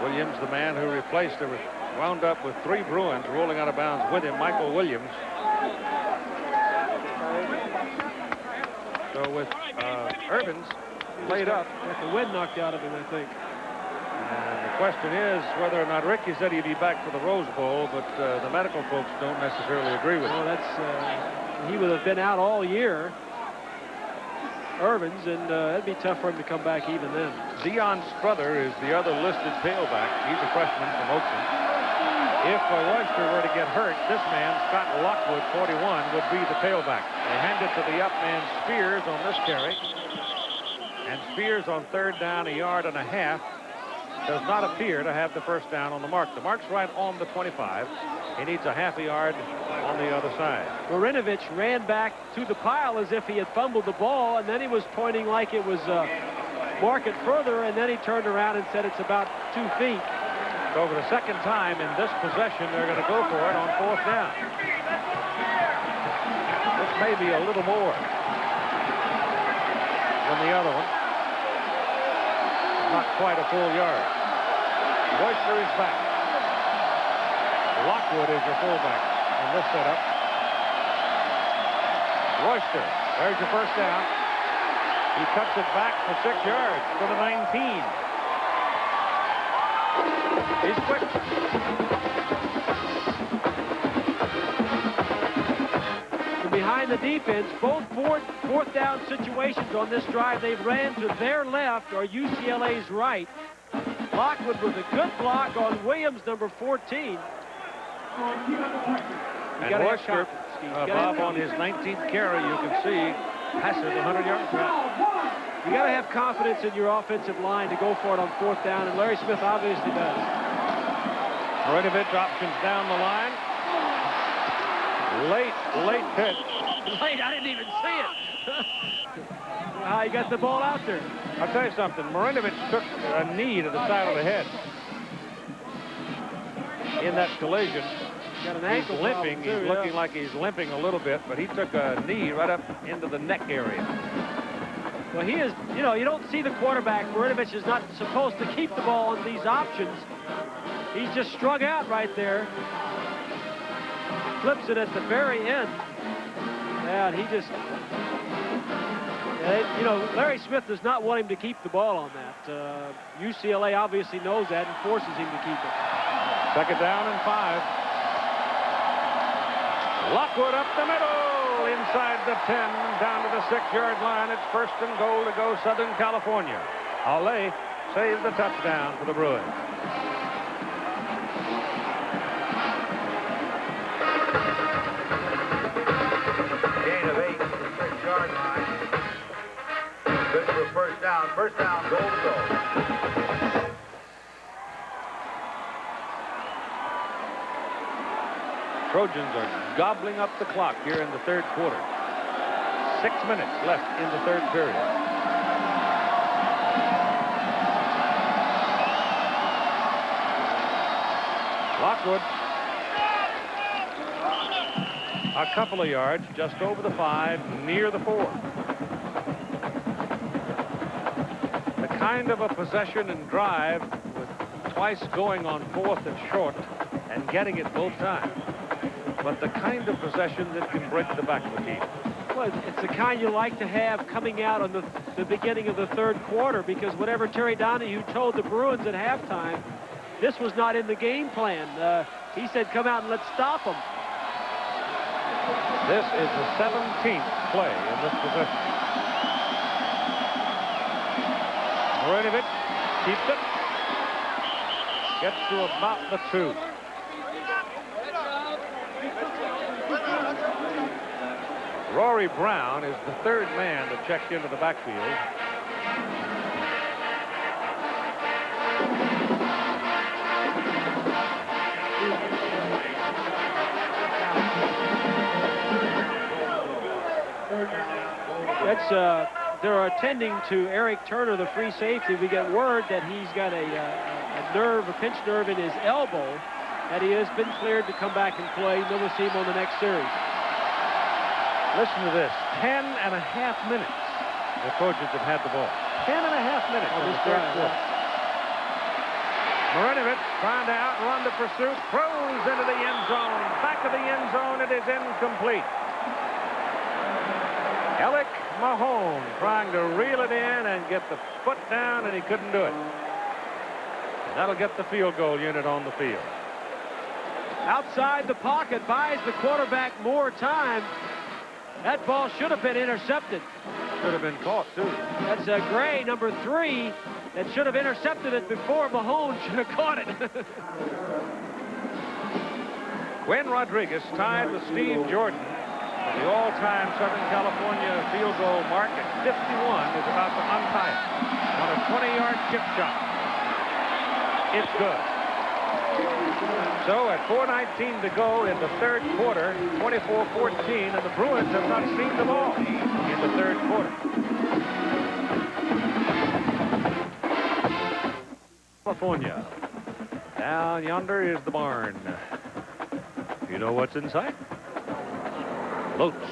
Williams, the man who replaced him, wound up with 3 Bruins rolling out of bounds with him, Michael Williams. So with Irvins laid up. Got the wind knocked out of him, I think. And the question is whether or not Ricky said he'd be back for the Rose Bowl, but the medical folks don't necessarily agree with him. That's he would have been out all year, Irvins, and that'd be tough for him to come back even then. Dion Struther is the other listed tailback. He's a freshman from Oakland. If Royster were to get hurt, this man, Scott Lockwood, 41, would be the tailback. They hand it to the up man, Spears, on this carry. And Spears on third down, 1.5 yards, does not appear to have the first down on the mark. The mark's right on the 25. He needs a 0.5 yard on the other side. Marinovich ran back to the pile as if he had fumbled the ball, and then he was pointing like it was mark it further, and then he turned around and said it's about 2 feet. So for the second time in this possession, they're going to go for it on fourth down. This may be a little more than the other one. Not quite a full yard. Royster is back. Lockwood is your fullback in this setup. Royster, there's your first down. He cuts it back for 6 yards to the 19. He's quick. And behind the defense, both fourth down situations on this drive, they ran to their left or UCLA's right. Lockwood with a good block on Williams, number 14. And Royster, Bob, on his 19th carry, you can see, passes 100 yards. You got to have confidence in your offensive line to go for it on fourth down, and Larry Smith obviously does. Marinovich options down the line. Late pitch. Late, I didn't even see it. He got the ball out there. I'll tell you something. Marinovich took a knee to the side of the head in that collision. Got an ankle he's limping. Too, he's looking like he's limping a little bit, but he took a knee right up into the neck area. Well, he is, you know, you don't see the quarterback. Marinovich is not supposed to keep the ball on these options. He's just strung out right there. Flips it at the very end. And he just, you know, Larry Smith does not want him to keep the ball on that. UCLA obviously knows that and forces him to keep it. Second down and 5. Lockwood up the middle, inside the 10, down to the 6-yard line. It's first and goal to go Southern California. Halle saves the touchdown for the Bruins. Gain of 8 to the 6-yard line. Good for a first down. First down, goal to go. Trojans are gobbling up the clock here in the third quarter. 6 minutes left in the third period. good. A couple of yards just over the 5, near the 4. The kind of a possession and drive with twice going on 4th and short and getting it both times. But the kind of possession that can break the back of the team. Well, it's the kind you like to have coming out on the beginning of the 3rd quarter, because whatever Terry Donahue told the Bruins at halftime, this was not in the game plan. He said, come out and let's stop them. This is the 17th play in this possession. Marinovic keeps it. Gets to about the 2. Rory Brown is the 3rd man to check into the backfield. They're attending to Eric Turner, the free safety. We get word that he's got a pinched nerve in his elbow, that he has been cleared to come back and play. Then we'll see him on the next series. Listen to this, 10 and a half minutes the Trojans have had the ball. 10 and a half minutes in the 3rd quarter. Marinovic trying to outrun the pursuit, throws into the end zone. Back of the end zone, it is incomplete. Alec Mahone trying to reel it in and get the foot down, and he couldn't do it. And that'll get the field goal unit on the field. Outside the pocket, buys the quarterback more time. That ball should have been intercepted. Should have been caught, too. That's Gray, number 3, that should have intercepted it before Mahone should have caught it. Quinn Rodriguez tied with Steve Jordan for the all-time Southern California field goal mark at 51, is about to untie it on a 20-yard chip shot. It's good. So at 4:19 to go in the 3rd quarter, 24-14, and the Bruins have not seen the ball in the 3rd quarter. California. Down yonder is the barn. You know what's inside? Loats.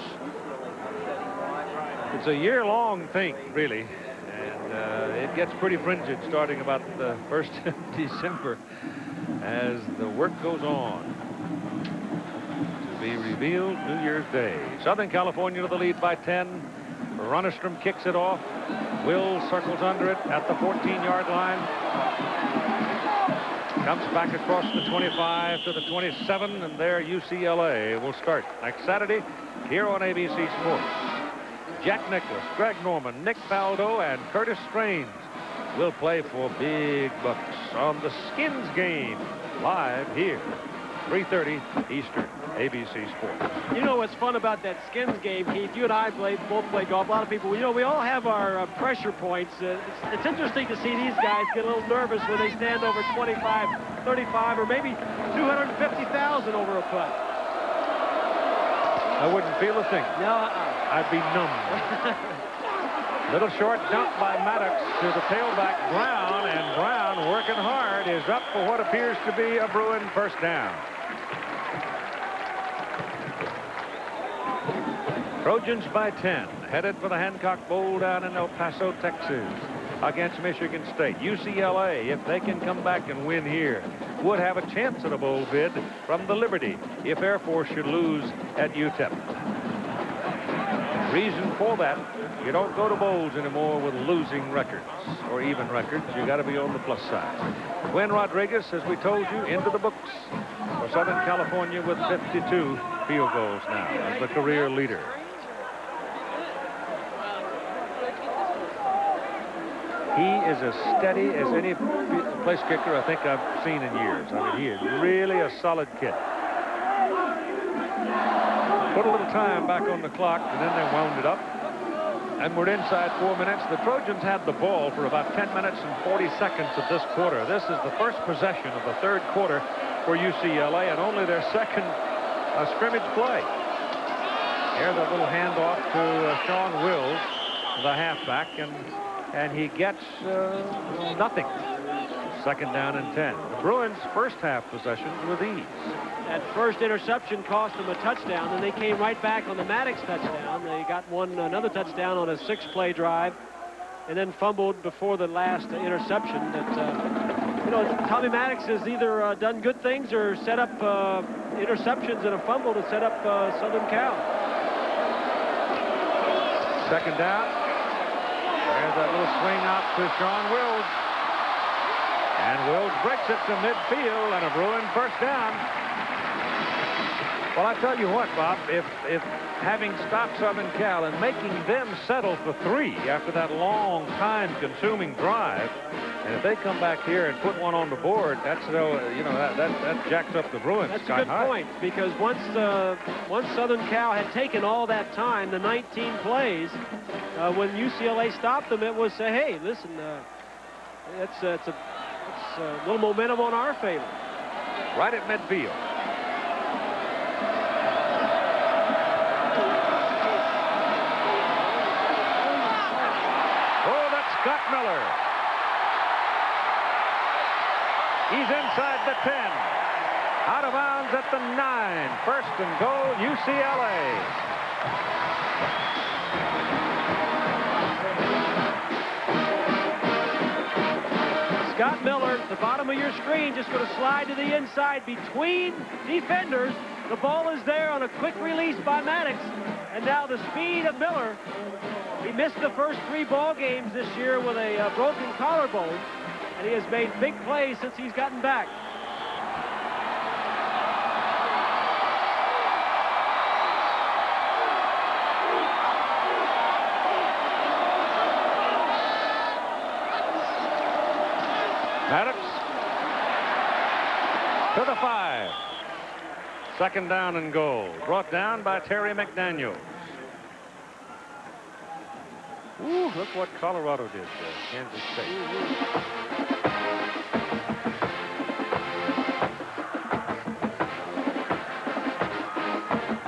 It's a year-long thing, really, and it gets pretty fringid starting about the 1st of December as the work goes on. To be revealed New Year's Day. Southern California to the lead by 10. Runestrom kicks it off. Will circles under it at the 14-yard line. Comes back across the 25 to the 27, and there UCLA will start next Saturday here on ABC Sports. Jack Nicklaus, Greg Norman, Nick Faldo, and Curtis Strange will play for big bucks on the Skins game live here, 3:30 Eastern, ABC Sports. You know what's fun about that Skins game, Keith? You and I both play golf. A lot of people, you know, we all have our pressure points. It's interesting to see these guys get a little nervous when they stand over 25, 35, or maybe 250,000 over a putt. I wouldn't feel a thing. No, I'd be numb. Little short dump by Maddox to the tailback Brown, and Brown, working hard, is up for what appears to be a Bruin first down. Trojans by 10, headed for the Hancock Bowl down in El Paso, Texas, against Michigan State. UCLA, if they can come back and win here, would have a chance at a bowl bid from the Liberty if Air Force should lose at UTEP. Reason for that, you don't go to bowls anymore with losing records or even records. You got to be on the plus side. Quinn Rodriguez, as we told you, into the books for Southern California with 52 field goals now as the career leader. He is as steady as any place kicker I think I've seen in years. I mean, he is really a solid kid. Put a little time back on the clock, and then they wound it up. And we're inside 4 minutes. The Trojans had the ball for about 10 minutes and 40 seconds of this quarter. This is the first possession of the 3rd quarter for UCLA, and only their second scrimmage play. Here's a little handoff to Sean Wills, the halfback, and he gets nothing. Second down and 10. The Bruins' first half possessions with ease. That first interception cost them a touchdown, and they came right back on the Maddox touchdown. They got another touchdown on a 6-play drive, and then fumbled before the last interception. That, you know, Tommy Maddox has either done good things or set up interceptions and a fumble to set up Southern Cal. Second down. There's that little swing out to Sean Wills. And Wills breaks it to midfield and a Bruin first down. Well, I tell you what, Bob, if having stopped Southern Cal and making them settle for 3 after that long time-consuming drive, and if they come back here and put one on the board, that's you know, that jacks up the Bruins. That's a good point, because once Southern Cal had taken all that time, the 19 plays, when UCLA stopped them, it was say, hey, listen, it's a little momentum on our favor. Right at midfield. Scott Miller. He's inside the 10. Out of bounds at the 9. First and goal, UCLA. Scott Miller, the bottom of your screen, just going to slide to the inside between defenders. The ball is there on a quick release by Maddox. And now the speed of Miller. He missed the first 3 ball games this year with a broken collarbone, and he has made big plays since he's gotten back. Maddox to the 5. Second down and goal. Brought down by Terry McDaniel. Ooh, look what Colorado did to Kansas State.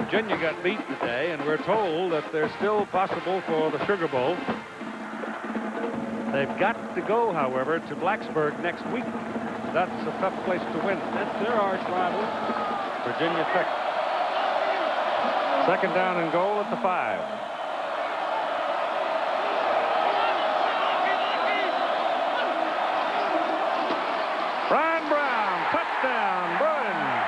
Virginia got beat today, and we're told that they're still possible for the Sugar Bowl. They've got to go, however, to Blacksburg next week. That's a tough place to win. That's their arch rival. Virginia Tech. Second down and goal at the 5. Brian Brown, touchdown, Bruins.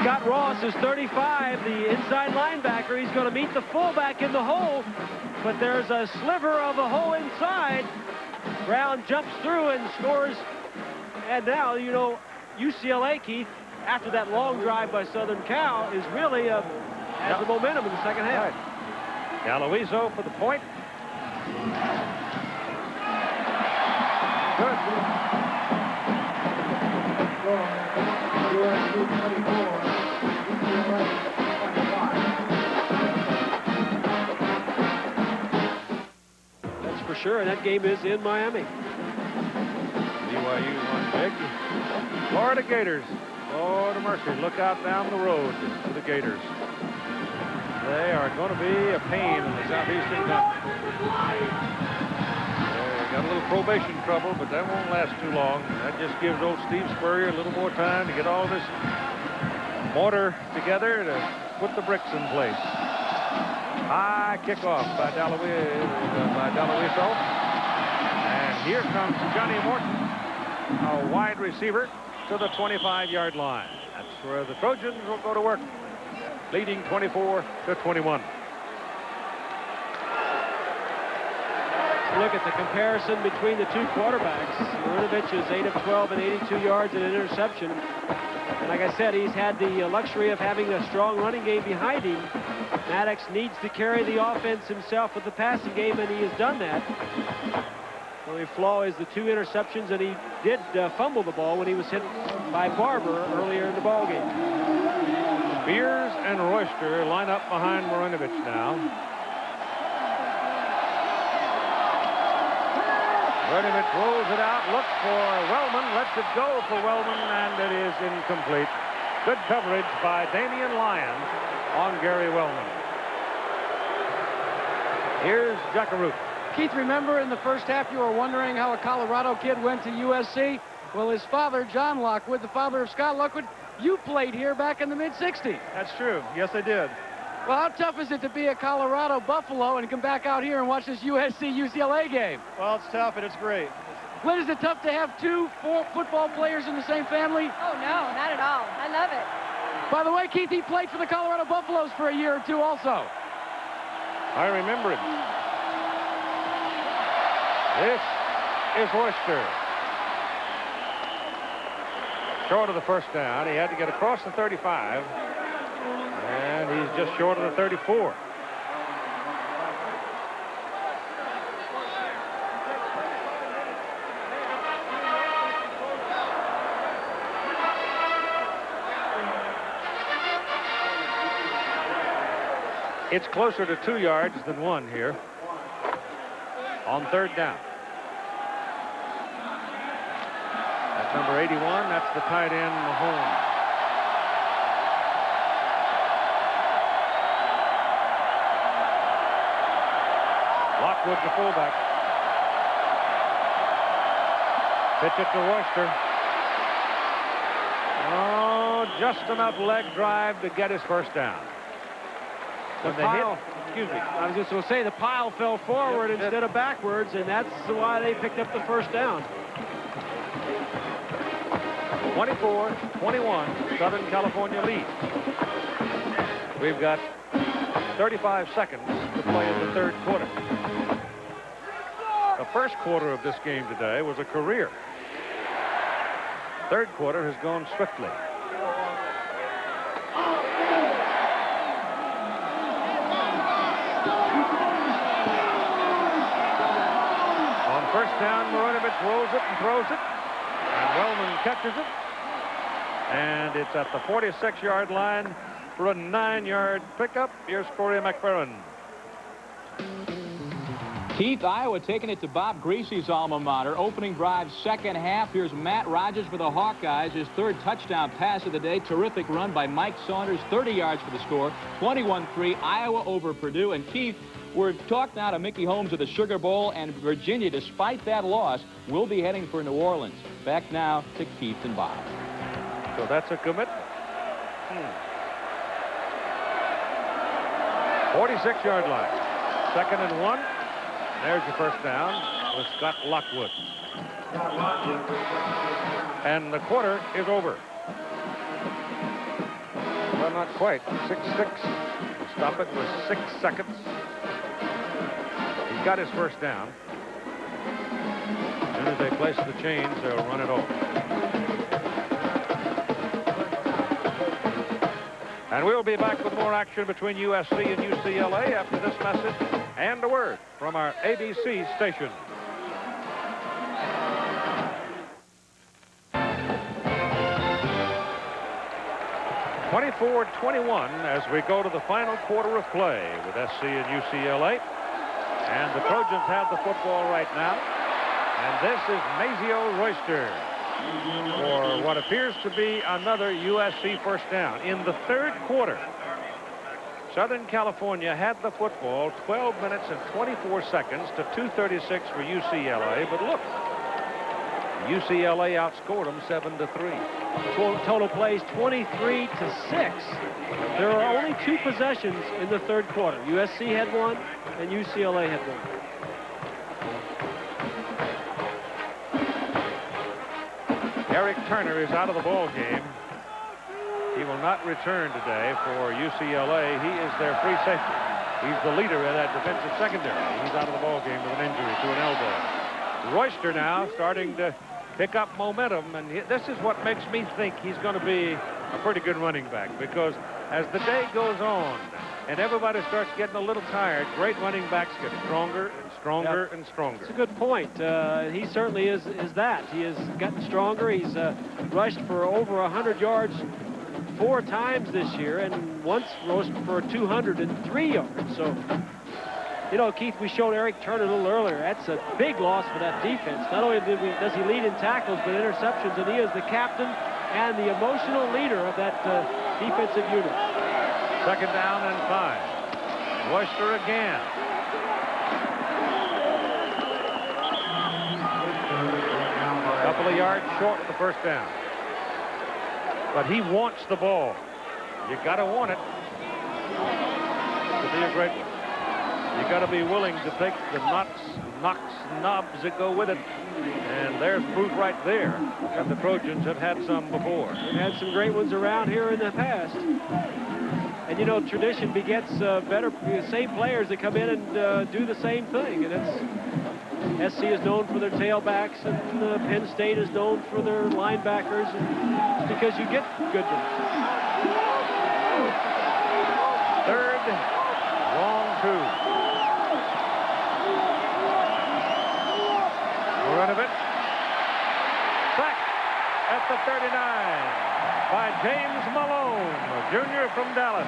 Scott Ross is 35, the inside linebacker. He's going to meet the fullback in the hole, but there's a sliver of a hole inside. Brown jumps through and scores. And now, you know, UCLA, Keith, after that long drive by Southern Cal, is really has the momentum in the second half. Right. Galoizo for the point. That's for sure, and that game is in Miami. BYU won big. Florida Gators. Lord of mercy, look out down the road to the Gators. They are going to be a pain in the southeastern conference. They got a little probation trouble, but that won't last too long. That just gives old Steve Spurrier a little more time to get all this mortar together to put the bricks in place. High kickoff by Daloizo. And here comes Johnny Morton, a wide receiver, to the 25-yard line. That's where the Trojans will go to work, leading 24-21. Look at the comparison between the two quarterbacks. Marinovich is 8 of 12 and 82 yards and an interception. And like I said, he's had the luxury of having a strong running game behind him. Maddox needs to carry the offense himself with the passing game, and he has done that. The only flaw is the 2 interceptions, and he did fumble the ball when he was hit by Barber earlier in the ball game. Spears and Royster line up behind Marinovich now. Burnett rolls it out, looks for Wellman, lets it go for Wellman, and it is incomplete. Good coverage by Damian Lyons on Gary Wellman. Here's Jackaroot. Keith, remember in the first half you were wondering how a Colorado kid went to USC? Well, his father, John Lockwood, the father of Scott Lockwood, you played here back in the mid-'60s. That's true. Yes, I did. Well, how tough is it to be a Colorado Buffalo and come back out here and watch this USC-UCLA game? Well, it's tough, and it's great. Lynn, is it tough to have two football players in the same family? Oh, no, not at all. I love it. By the way, Keith, he played for the Colorado Buffaloes for a year or two also. I remember him. This is Royster. Short of the first down. He had to get across the 35. And he's just short of the 34. It's closer to 2 yards than 1 here on third down. That's number 81. That's the tight end, Mahone. Lockwood, the fullback. Pitch it to Royster. Oh, just enough leg drive to get his first down. The pile, excuse me, I was just going to say the pile fell forward instead of backwards, and that's why they picked up the first down. 24-21, Southern California lead. We've got 35 seconds to play in the third quarter. The first quarter of this game today was a career. Third quarter has gone swiftly. On first down, Marinovich rolls it and throws it, and Wellman catches it. And it's at the 46-yard line for a 9-yard pickup. Here's Corey McFerrin. Keith, Iowa taking it to Bob Greasy's alma mater. Opening drive, second half. Here's Matt Rogers for the Hawkeyes. His third touchdown pass of the day. Terrific run by Mike Saunders. 30 yards for the score. 21-3, Iowa over Purdue. And Keith, we're talked now to Mickey Holmes of the Sugar Bowl, and Virginia, despite that loss, will be heading for New Orleans. Back now to Keith and Bob. So that's a commitment. 46-yard line. Second and 1. There's your first down with Scott Lockwood. And the quarter is over. Well, not quite. 6-6. Stop it with 6 seconds. He's got his first down. As soon as they place the chains, they'll run it off. And we'll be back with more action between USC and UCLA after this message and a word from our ABC station. (24-21) as we go to the final quarter of play with SC and UCLA. And the Trojans have the football right now. And this is Mazio Royster for what appears to be another USC first down. In the third quarter, Southern California had the football 12 minutes and 24 seconds to 2:36 for UCLA. But look, UCLA outscored them 7-3. Total plays 23-6. There are only 2 possessions in the third quarter. USC had 1 and UCLA had 1. Eric Turner is out of the ball game. He will not return today for UCLA. He is their free safety. He's the leader of that defensive secondary. He's out of the ball game with an injury to an elbow. Royster now starting to pick up momentum, and this is what makes me think he's going to be a pretty good running back, because as the day goes on and everybody starts getting a little tired, great running backs get stronger and stronger and stronger. That's a good point. He certainly is that. He has gotten stronger. He's rushed for over 100 yards 4 times this year, and once rushed for 203 yards. So You know, Keith, we showed Eric Turner a little earlier. That's a big loss for that defense. Not only does he lead in tackles, but interceptions, and he is the captain and the emotional leader of that defensive unit. 2nd down and 5. Worcester again. Couple of yards short of the 1st down. But he wants the ball. You got to want it to be a great one. You got to be willing to take the knobs that go with it. And there's proof right there that the Trojans have had some before. They've had some great ones around here in the past. And you know, tradition begets better, same players that come in and do the same thing. And it's SC is known for their tailbacks, and Penn State is known for their linebackers. And it's because you get good ones. 3rd, long 2. Run of it. Sacked at the 39 by James Malone, a junior from Dallas.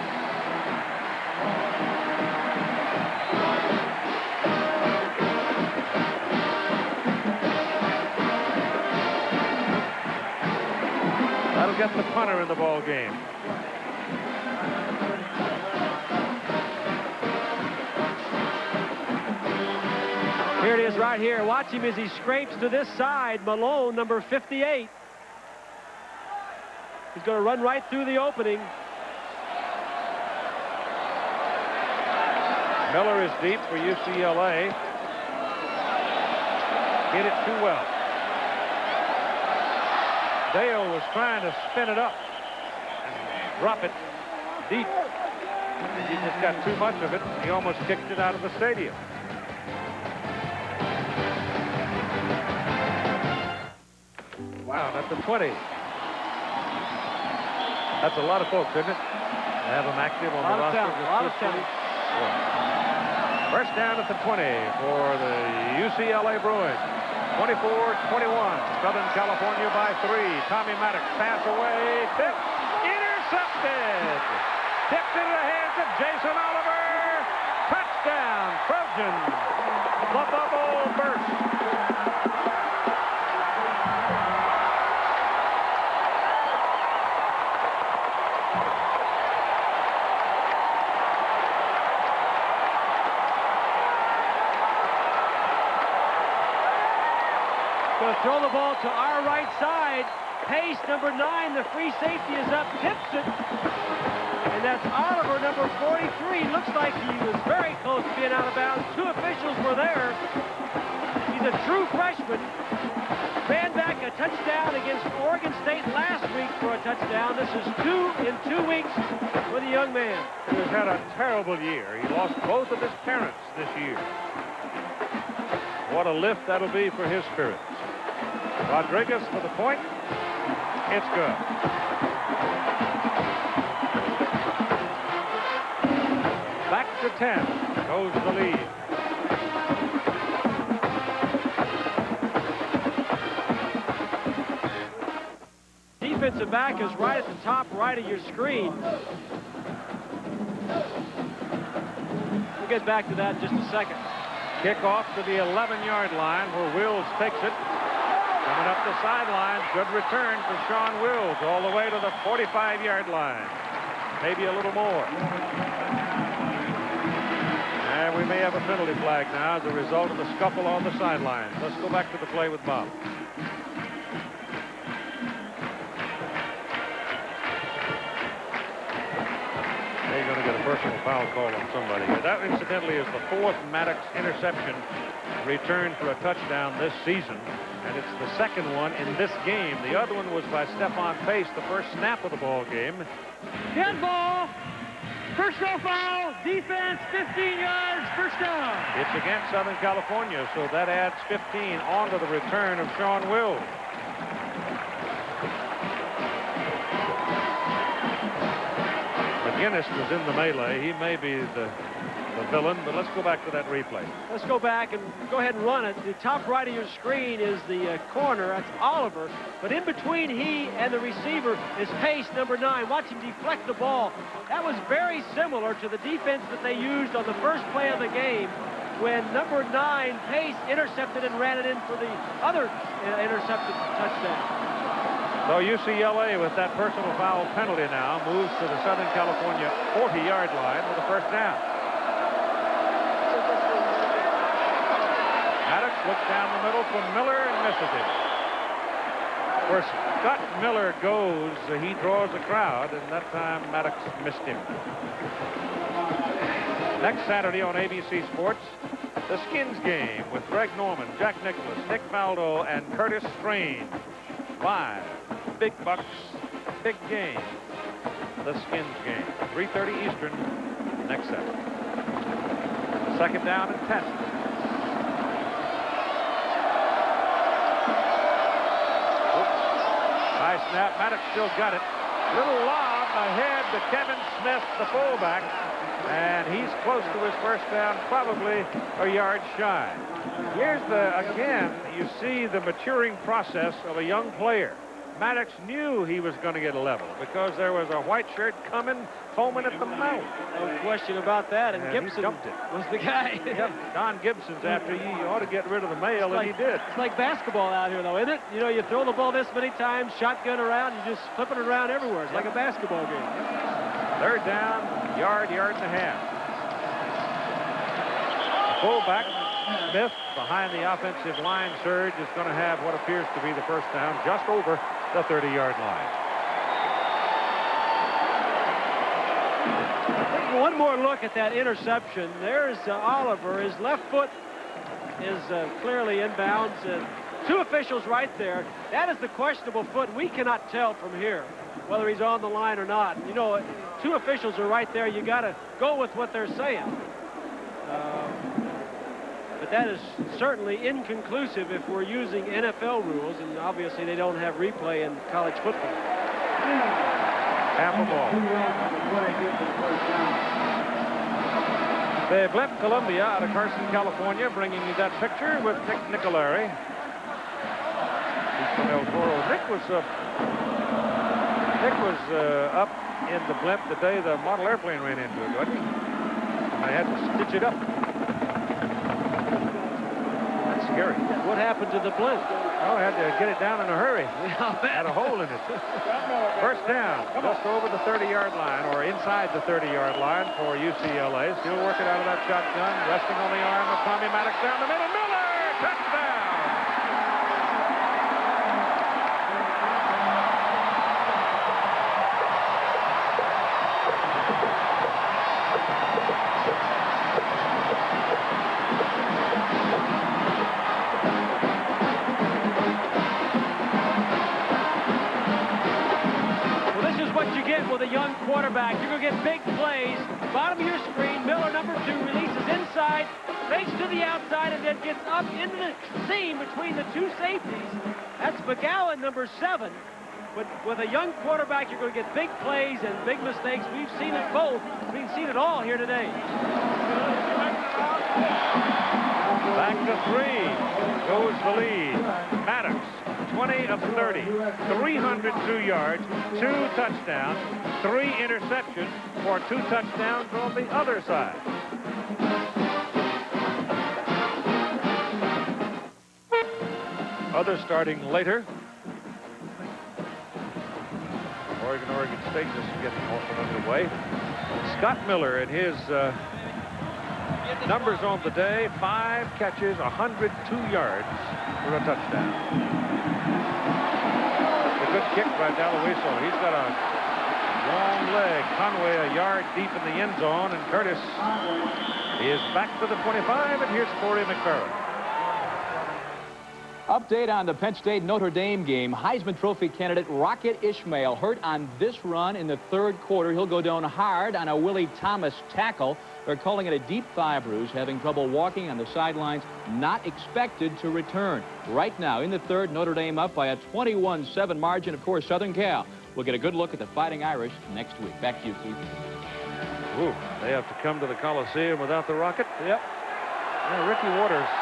That'll get the punter in the ball game. Here it is right here. Watch him as he scrapes to this side. Malone, number 58. He's going to run right through the opening. Miller is deep for UCLA. Hit it too well. Dale was trying to spin it up and drop it deep. He just got too much of it. He almost kicked it out of the stadium. Wow, that's a 20. That's a lot of folks, isn't it? To have them active on the roster. A lot of talent. First down at the 20 for the UCLA Bruins. 24-21. Southern California by 3. Tommy Maddox pass away. Tipped. Intercepted. Tipped into the hands of Jason Oliver. Touchdown, Trojans. The bubble burst. Going to throw the ball to our right side. Pace, number 9, the free safety is up, tips it. And that's Oliver, number 43. Looks like he was very close to being out of bounds. 2 officials were there. He's a true freshman. Ran back a touchdown against Oregon State last week for a touchdown. This is 2 in 2 weeks for the young man. He has had a terrible year. He lost both of his parents this year. What a lift that'll be for his spirits. Rodriguez for the point. It's good. Back to 10 goes the lead. Defensive back is right at the top right of your screen. We'll get back to that in just a second. Kickoff to the 11-yard line where Wills takes it. Coming up the sideline, good return for Sean Wills all the way to the 45-yard line. Maybe a little more. And we may have a penalty flag now as a result of the scuffle on the sidelines. Let's go back to the play with Bob. They're going to get a personal foul call on somebody. That, incidentally, is the 4th Maddox interception return for a touchdown this season. And it's the 2nd one in this game. The other one was by Stephon Pace, the first snap of the ball game. Dead ball. Personal foul. Defense, 15 yards. First down. It's against Southern California, so that adds 15 onto the return of Sean Wills. McGinnis was in the melee. He may be the villain, but let's go back to that replay. Let's go back and go ahead and run it. The top right of your screen is the corner. That's Oliver. But in between he and the receiver is Pace, number 9. Watch him deflect the ball. That was very similar to the defense that they used on the first play of the game. when number 9, Pace, intercepted and ran it in for the other intercepted touchdown. So UCLA, with that personal foul penalty now, moves to the Southern California 40-yard line with a first down. Maddox looks down the middle for Miller and misses him. Where Scott Miller goes, he draws a crowd, and that time Maddox missed him. Next Saturday on ABC Sports, the Skins game with Greg Norman, Jack Nicklaus, Nick Faldo, and Curtis Strange. 5 big bucks, big game. The Skins game, 3:30 Eastern next Saturday. Second down and 10. High snap. Maddox still got it. Little lob ahead to Kevin Smith, the fullback, and he's close to his first down, probably a yard shy. Here's again, you see the maturing process of a young player. Maddox knew he was going to get a level because there was a white shirt coming, foaming at the mouth. No question about that. And Gibson dumped it. Was the guy. Yep. Don Gibson's after you ought to get rid of the mail, and he did. It's like basketball out here, though, isn't it? You know, you throw the ball this many times, shotgun around, you just flip it around everywhere. It's like a basketball game. Third down, yard and a half. Fullback Smith behind the offensive line surge is going to have what appears to be the first down just over the 30-yard line. One more look at that interception. There's Oliver. His left foot is clearly inbounds. Two officials right there. That is the questionable foot. We cannot tell from here whether he's on the line or not. You know, two officials are right there. You got to go with what they're saying. But that is certainly inconclusive if we're using NFL rules, and obviously they don't have replay in college football. Half a ball. They left Columbia out of Carson, California, bringing you that picture with Nick Nicolari. He's from El Toro. Nick was up in the blimp the day the model airplane ran into it, wasn't he? I had to stitch it up. That's scary. What happened to the blimp? Oh, I had to get it down in a hurry. Had a hole in it. First down, just over the 30-yard line, or inside the 30-yard line for UCLA. Still working out of that shotgun, resting on the arm of Tommy Maddox down the middle. Miller, touchdown! With a young quarterback, you're going to get big plays. Bottom of your screen, Miller, number 2, releases inside, fakes to the outside, and then gets up into the seam between the two safeties. That's McGowan, number 7. But with a young quarterback, you're going to get big plays and big mistakes. We've seen it both. We've seen it all here today. Back to 3 goes the lead. Maddox, 20 of 30, 302 yards, 2 touchdowns, 3 interceptions for 2 touchdowns on the other side. Others starting later. Oregon State just getting off and underway. Scott Miller and his numbers on the day: 5 catches, 102 yards for a touchdown. A good kick by Daloiso. He's got a long leg. Conway a yard deep in the end zone, and Curtis is back to the 25, and here's Corey McFerrin. Update on the Penn State Notre Dame game. Heisman Trophy candidate Rocket Ishmael hurt on this run in the 3rd quarter. He'll go down hard on a Willie Thomas tackle. They're calling it a deep thigh bruise, having trouble walking on the sidelines, not expected to return. Right now, in the 3rd, Notre Dame up by a 21-7 margin. Of course, Southern Cal will get a good look at the Fighting Irish next week. Back to you, Keith. Ooh, they have to come to the Coliseum without the Rocket? Yep. Yeah,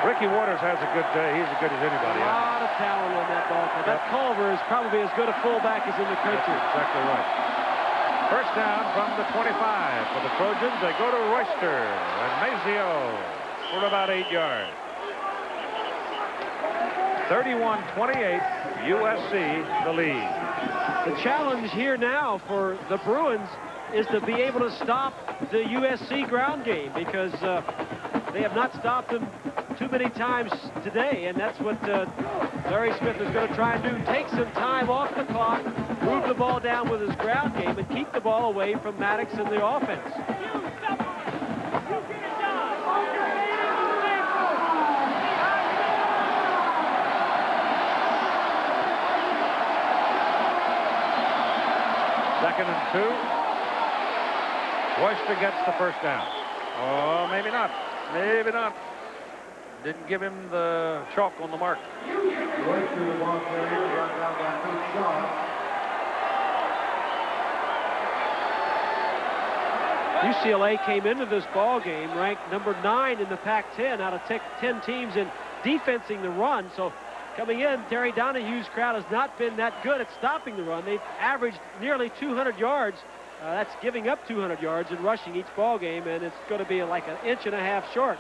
Ricky Waters has a good day. He's as good as anybody. A lot of talent on that ball club. That Culver is probably as good a fullback as in the country. That's exactly right. First down from the 25 for the Trojans. They go to Royster and Mazio for about 8 yards. 31-28, USC the lead. The challenge here now for the Bruins is to be able to stop the USC ground game, because they have not stopped them too many times today, and that's what Larry Smith is going to try and do. Take some time off the clock, move the ball down with his ground game, and keep the ball away from Maddox and the offense. Second and 2. Royster gets the first down. Oh, maybe not. Maybe not. Didn't give him the chalk on the mark. UCLA came into this ball game ranked number 9 in the Pac-10 out of 10 teams in defensing the run. So coming in, Terry Donahue's crowd has not been that good at stopping the run. They've averaged nearly 200 yards. That's giving up 200 yards and rushing each ball game, and it's going to be like an inch and a half short.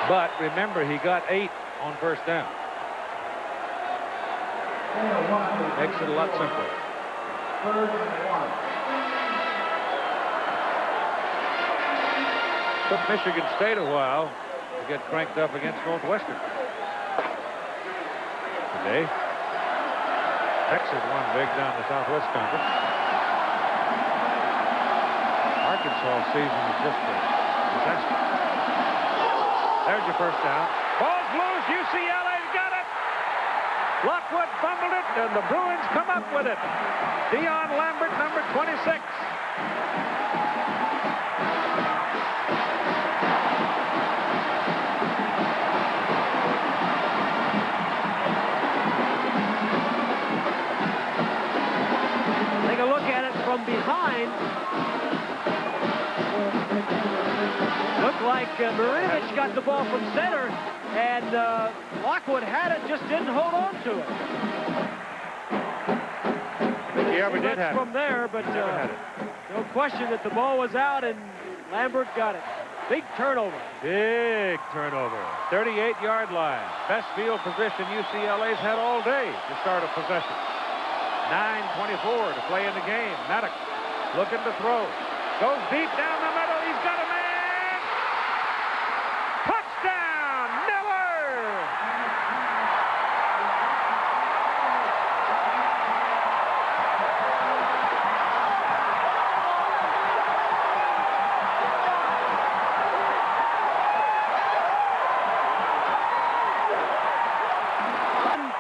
But remember, he got 8 on first down. Makes it a lot simpler. Took Michigan State a while to get cranked up against Northwestern. Today, Texas won big down the Southwest Conference. Arkansas season is just a disaster. There's your first down. Ball's loose. UCLA's got it. Lockwood fumbled it, and the Bruins come up with it. Dion Lambert, number 26. Take a look at it from behind. Looked like Marinovic got the ball from center, and Lockwood had it, just didn't hold on to it. He ever did have from there, but no question that the ball was out, and Lambert got it. Big turnover. Big turnover. 38-yard line. Best field position UCLA's had all day to start a possession. 9:24 to play in the game. Maddox looking to throw. Goes deep down the middle. He's got a man. Touchdown, Miller!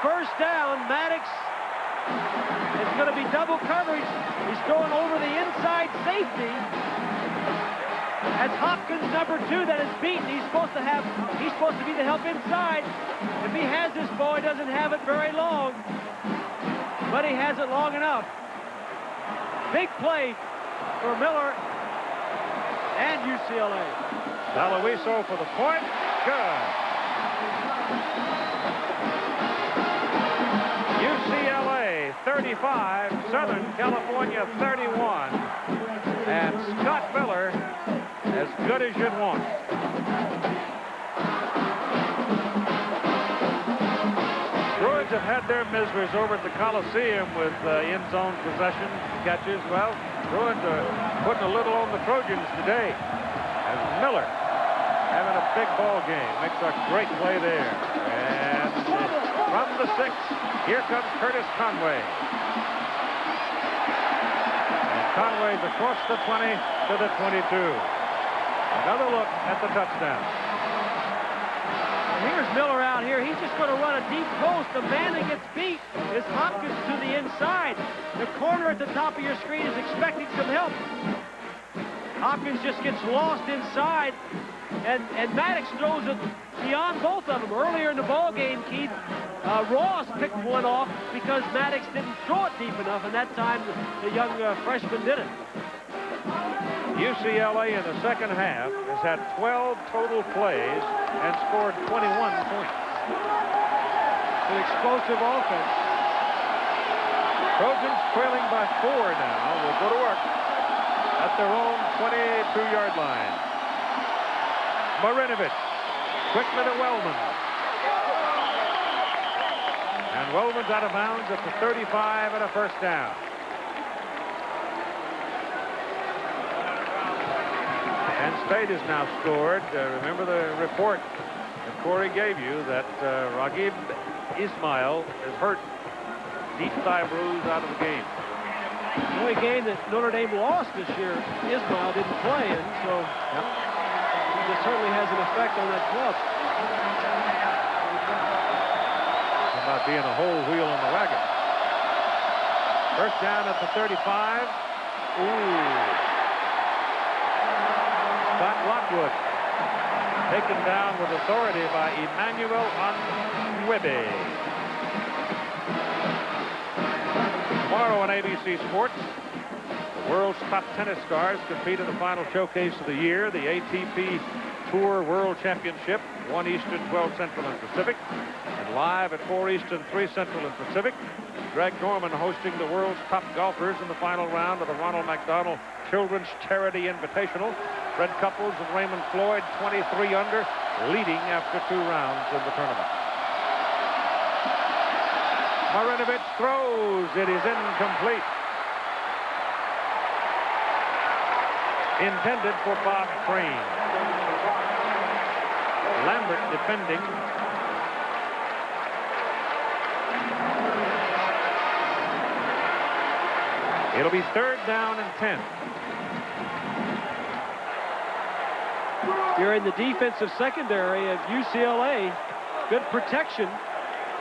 First down, Maddox. It's going to be double coverage. He's throwing over the inside safety. That's Hopkins, number 2, that is beaten. He's supposed to be the help inside. If he has this ball, he doesn't have it very long. But he has it long enough. Big play for Miller and UCLA. Salawiso for the point. Good. UCLA 35, Southern California 31, and Scott Miller as good as you'd want. Bruins have had their miseries over at the Coliseum with end zone possession catches. Well, Bruins are putting a little on the Trojans today as Miller having a big ball game. Makes a great play there. And from the 6, here comes Curtis Conway. And Conway's across the 20 to the 22. Another look at the touchdown. Here's Miller out here. He's just going to run a deep post. The man that gets beat is Hopkins to the inside. The corner at the top of your screen is expecting some help. Hopkins just gets lost inside, and Maddox throws it beyond both of them. Earlier in the ball game, Keith, Ross picked one off because Maddox didn't throw it deep enough, and that time the young freshman did it. UCLA in the second half has had 12 total plays and scored 21 points. An explosive offense. Trojans trailing by 4 now. Will go to work at their own 22-yard line. Marinovich quickly to Wellman. And Wellman's out of bounds at the 35 and a first down. And Spade is now scored. Remember the report that Corey gave you that Raghib Ismail is hurt. Deep thigh bruise out of the game. The only game that Notre Dame lost this year, Ismail didn't play in, so it certainly has an effect on that club. About being a whole wheel on the wagon. First down at the 35. Ooh. Scott Lockwood taken down with authority by Emmanuel Onwebe. Tomorrow on ABC Sports, the world's top tennis stars compete in the final showcase of the year, the ATP Tour World Championship, 1 Eastern, 12 Central and Pacific. And live at 4 Eastern, 3 Central and Pacific, Greg Norman hosting the world's top golfers in the final round of the Ronald McDonald Children's Charity Invitational. Fred Couples and Raymond Floyd, 23 under, leading after 2 rounds in the tournament. Marinovich throws. It is incomplete. Intended for Bob Crane. Lambert defending. It'll be 3rd down and 10. You're in the defensive secondary of UCLA. Good protection.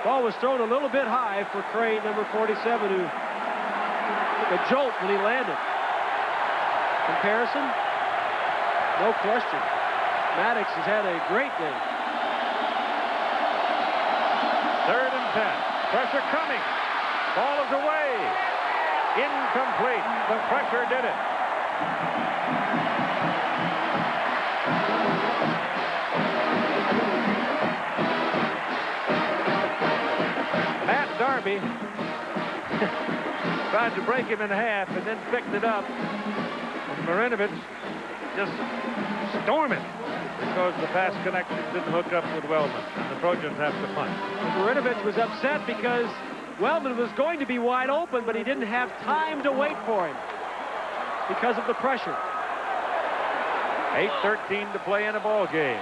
Ball was thrown a little bit high for Crane, number 47, who took a jolt when he landed. Comparison? No question. Maddox has had a great day. 3rd and 10. Pressure coming. Ball is away. Incomplete. The pressure did it. Darby tried to break him in half and then picked it up. And Marinovich just stormed it because the pass connection didn't hook up with Wellman. And the Trojans have to punt. Marinovich was upset because Wellman was going to be wide open, but he didn't have time to wait for him because of the pressure. 8:13 to play in a ball game.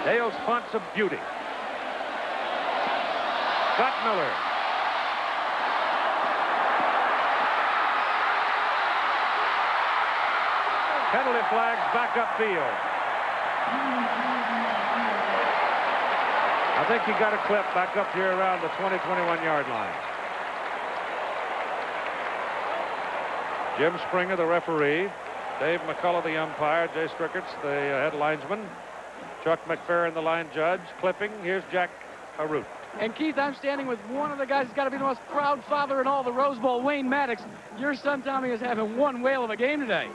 Dale's punt's a beauty. Scott Miller. Penalty flags back upfield. I think he got a clip back up here around the 21-yard line. Jim Springer, the referee. Dave McCullough, the umpire. Jay Strickerts, the head linesman. Chuck McFerrin, the line judge. Clipping. Here's Jack Harut. And Keith, I'm standing with one of the guys who's got to be the most proud father in all the Rose Bowl, Wayne Maddox. Your son, Tommy, is having one whale of a game today.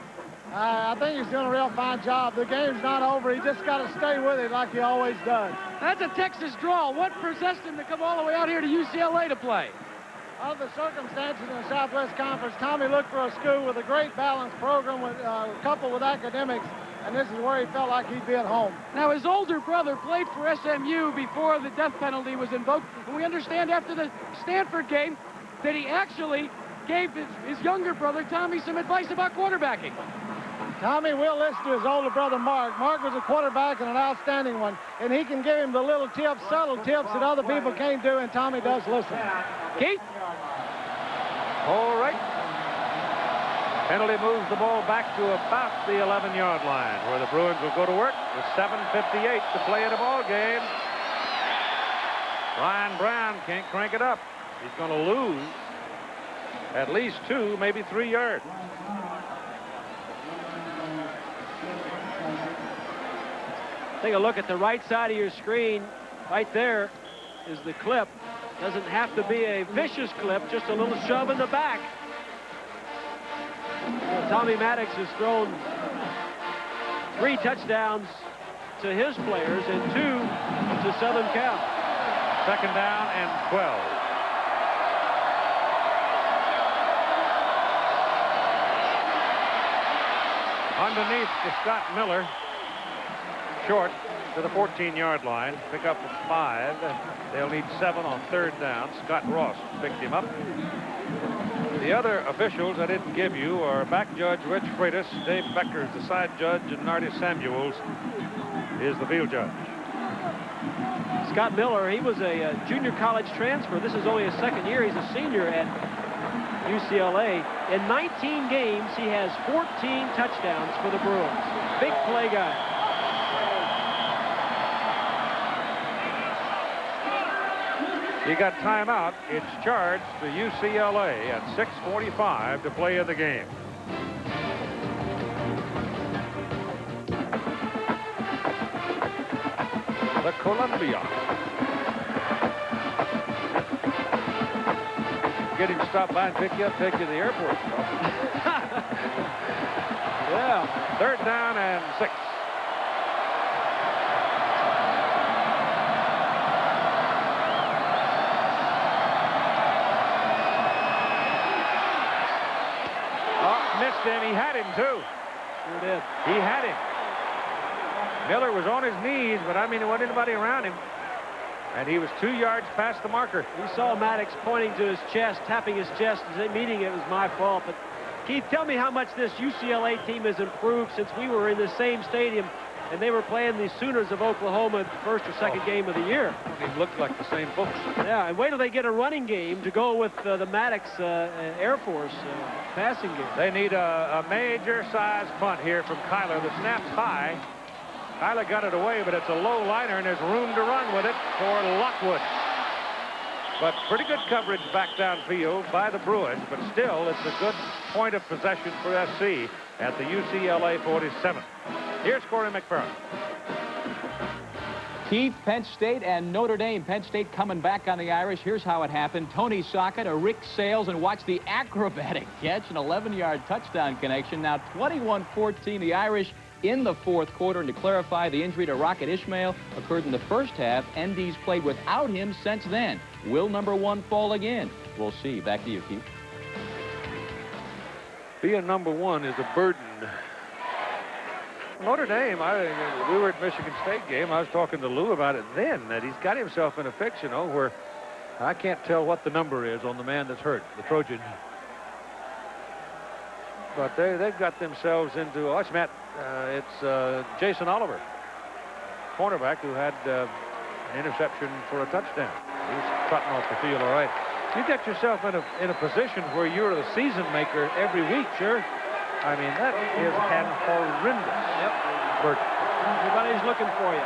I think he's doing a real fine job. The game's not over. He just got to stay with it like he always does. That's a Texas draw. What possessed him to come all the way out here to UCLA to play? Out of the circumstances in the Southwest Conference, Tommy looked for a school with a great balanced program with, coupled with academics, and this is where he felt like he'd be at home. Now, his older brother played for SMU before the death penalty was invoked, and we understand after the Stanford game that he actually gave his younger brother, Tommy, some advice about quarterbacking. Tommy will listen to his older brother, Mark. Mark was a quarterback and an outstanding one, and he can give him the little tips, subtle tips that other people can't do, and Tommy does listen. Keith? All right. Penalty moves the ball back to about the 11-yard line, where the Bruins will go to work with 7:58 to play in a ball game. Ryan Brown can't crank it up. He's going to lose at least 2, maybe 3 yards. Take a look at the right side of your screen. Right there is the clip. Doesn't have to be a vicious clip, just a little shove in the back. Well, Tommy Maddox has thrown 3 touchdowns to his players and 2 to Southern Cal. 2nd down and 12. Underneath to Scott Miller. Short to the 14-yard line. Pick up 5. They'll need 7 on 3rd down. Scott Ross picked him up. The other officials I didn't give you are back judge Rich Freitas, Dave Beckers, the side judge, and Nardi Samuels is the field judge. Scott Miller, he was a junior college transfer. This is only his 2nd year. He's a senior at UCLA. In 19 games, he has 14 touchdowns for the Bruins. Big play guy. He got timeout. It's charged to UCLA at 6:45 to play in the game. The Columbia. Get him to stop by and pick you up, take you to the airport. Yeah. 3rd down and 6. Missed him. He had him, too. Sure did. He had him. Miller was on his knees, but I mean, there wasn't anybody around him. And he was 2 yards past the marker. We saw Maddox pointing to his chest, tapping his chest, meaning it was my fault. But, Keith, tell me how much this UCLA team has improved since we were in the same stadium and they were playing the Sooners of Oklahoma the 1st or 2nd game of the year. They looked like the same folks. Yeah, and wait till they get a running game to go with the Maddox Air Force passing game. They need a major size punt here from Kyler. The snap's high. Kyler got it away, but it's a low liner, and there's room to run with it for Lockwood. But pretty good coverage back downfield by the Bruins, but still, it's a good point of possession for SC at the UCLA 47. Here's Corey McFerrin. Keith, Penn State and Notre Dame. Penn State coming back on the Irish. Here's how it happened. Tony Sockett, a Rick Sales, and watch the acrobatic catch, an 11-yard touchdown connection. Now 21-14, the Irish in the 4th quarter. And to clarify, the injury to Rocket Ismail occurred in the 1st half. ND's played without him since then. Will number 1 fall again? We'll see. Back to you, Keith. Being number 1 is a burden. Notre Dame, we were at Michigan State game. I was talking to Lou about it then, that he's got himself in a fix, you know, where I can't tell what the number is on the man that's hurt, the Trojan. But they've got themselves into, oh, it's Matt, it's Jason Oliver, cornerback, who had an interception for a touchdown. He's trotting off the field all right. You get yourself in a position where you're the season maker every week, sure. I mean, that is an horrendous burden. Everybody's looking for you.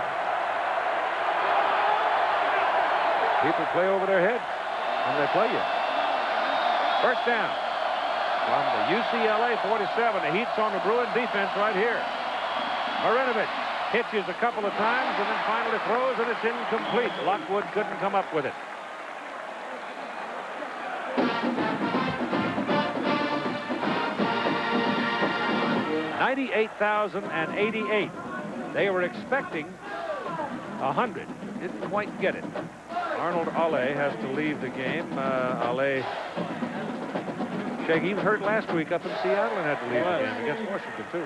People play over their heads when they play you. 1st down from the UCLA 47. The heat's on the Bruin defense right here. Marinovich hitches a couple of times and then finally throws, and it's incomplete. Lockwood couldn't come up with it. 98,088. They were expecting 100. Didn't quite get it. Arnold Ale has to leave the game. Ale, he was hurt last week up in Seattle and had to leave the game against Washington too.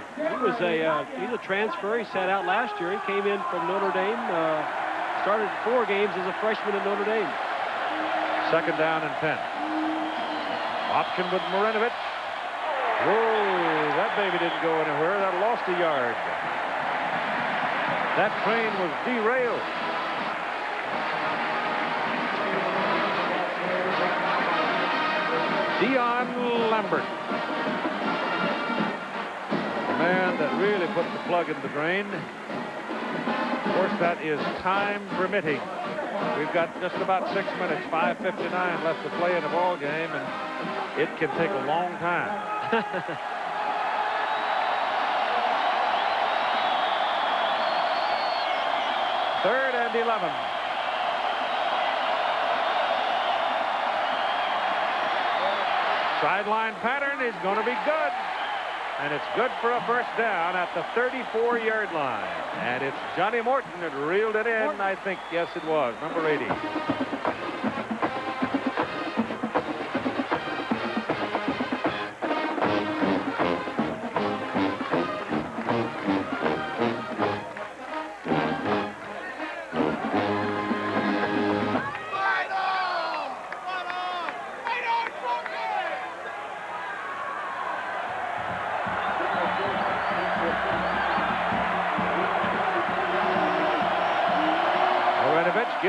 He's a transfer. He sat out last year. He came in from Notre Dame. Started 4 games as a freshman at Notre Dame. 2nd down and 10. Option with Marinovich. Whoa, that baby didn't go anywhere. That lost a yard. That train was derailed. Dion Lambert. The man that really put the plug in the drain. Of course, that is time permitting. We've got just about 6 minutes, 5:59 left to play in the ball game, and it can take a long time. 3rd and 11. Sideline pattern is going to be good. And it's good for a 1st down at the 34-yard line. And it's Johnny Morton that reeled it in, I think. Yes, it was. Number 80.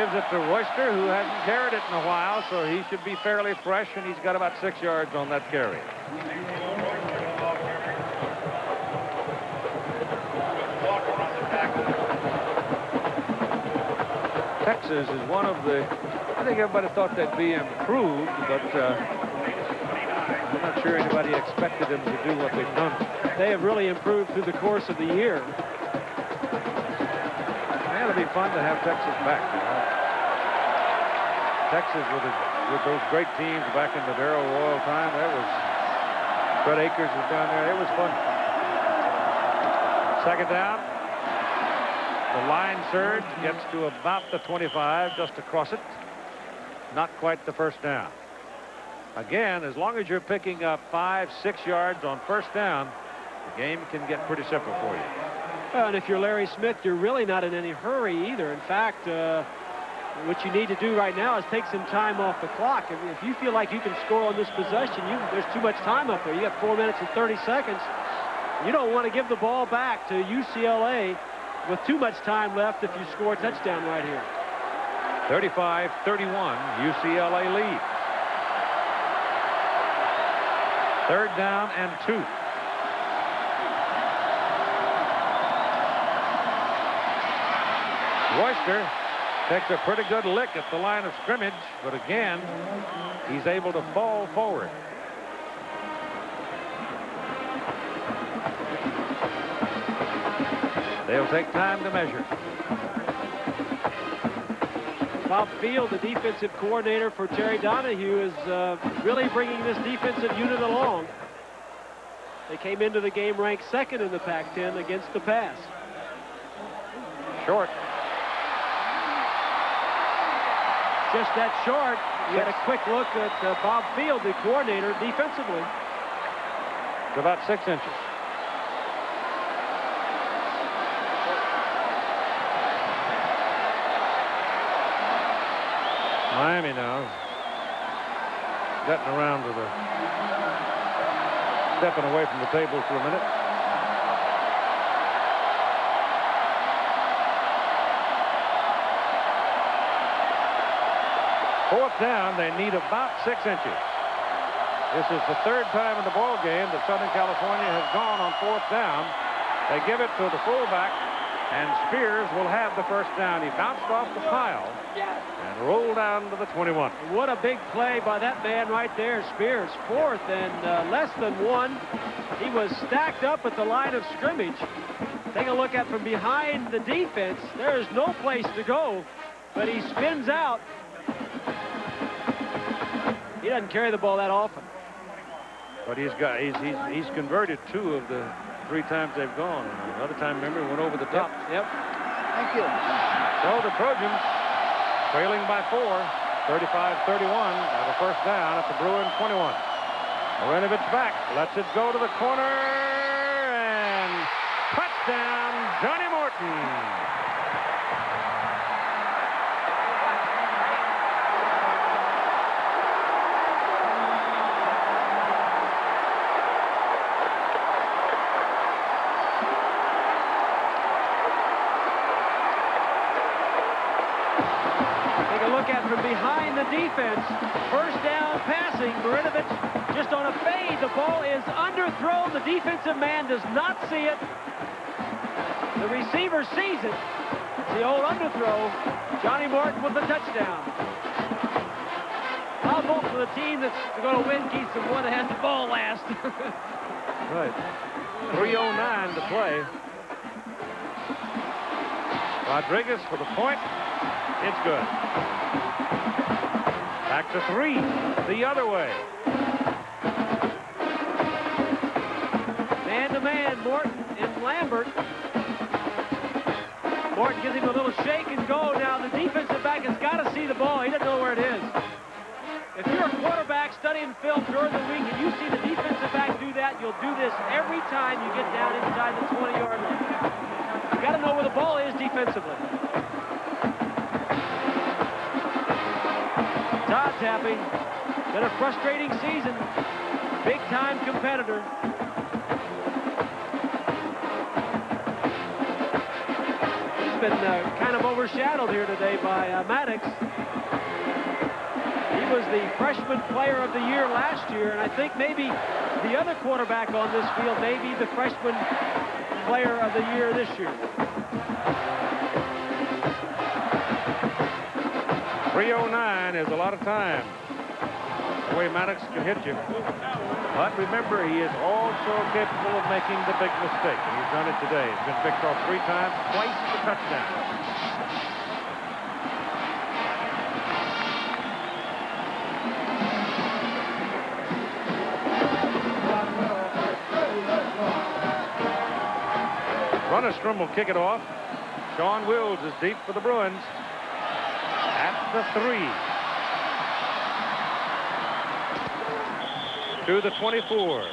gives it to Royster, who hasn't carried it in a while, so he should be fairly fresh, and he's got about 6 yards on that carry. Texas is one of the, I think everybody thought they'd be improved, but I'm not sure anybody expected them to do what they've done. They have really improved through the course of the year. Man, it'll be fun to have Texas back. You know? Texas with those great teams back in the Darrell Royal time, that was, Fred Akers was down there. It was fun. Second down. The line surge gets to about the 25, just across it. Not quite the first down. Again, as long as you're picking up 5, 6 yards on first down, the game can get pretty simple for you. Well, and if you're Larry Smith, you're really not in any hurry either. In fact, what you need to do right now is take some time off the clock. If you feel like you can score on this possession, there's too much time up there. You got 4 minutes and 30 seconds. You don't want to give the ball back to UCLA with too much time left if you score a touchdown right here. 35-31, UCLA lead. Third down and 2. Royster takes a pretty good lick at the line of scrimmage, but again, he's able to fall forward. They'll take time to measure. Bob Field, the defensive coordinator for Terry Donahue, is really bringing this defensive unit along. They came into the game ranked second in the Pac-10 against the pass. Short. Just that short. You had a quick look at Bob Field, the coordinator, defensively. It's about 6 inches. Miami now getting around to the stepping away from the table for a minute. Fourth down, they need about 6 inches. This is the third time in the ball game that Southern California has gone on fourth down. They give it to the fullback, and Spears will have the first down. He bounced off the pile and rolled down to the 21. What a big play by that man right there, Spears. Fourth and less than 1. He was stacked up at the line of scrimmage. Take a look at from behind the defense. There is no place to go, but he spins out. He doesn't carry the ball that often. But he's converted 2 of the 3 times they've gone. Another time, remember, went over the top. Yep. Thank you. So the Trojans trailing by 4, 35-31, have a first down at the Bruin 21. Marinovich back, lets it go to the corner, and touchdown, Johnny Morton. From behind the defense, first down passing. Marinovich just on a fade. The ball is underthrown. The defensive man does not see it. The receiver sees it. It's the old underthrow. Johnny Morton with the touchdown. I'll vote for the team that's going to win, Keith, the one that has the ball last. Right. 3:09 to play. Rodriguez for the point. It's good. Back to 3, the other way. Man-to-man, Morton and Lambert. Morton gives him a little shake and go. Now the defensive back has got to see the ball. He doesn't know where it is. If you're a quarterback studying film during the week and you see the defensive back do that, you'll do this every time you get down inside the 20-yard line. You got to know where the ball is defensively. Todd Tapping, been a frustrating season. Big-time competitor. been kind of overshadowed here today by Maddox. He was the freshman player of the year last year, and I think maybe the other quarterback on this field may be the freshman player of the year this year. 3:09 is a lot of time. The way Maddox can hit you. But remember, he is also capable of making the big mistake, and he's done it today. He's been picked off 3 times, twice for touchdown. Runestrom will kick it off. Sean Wills is deep for the Bruins. At the 3. To the 24.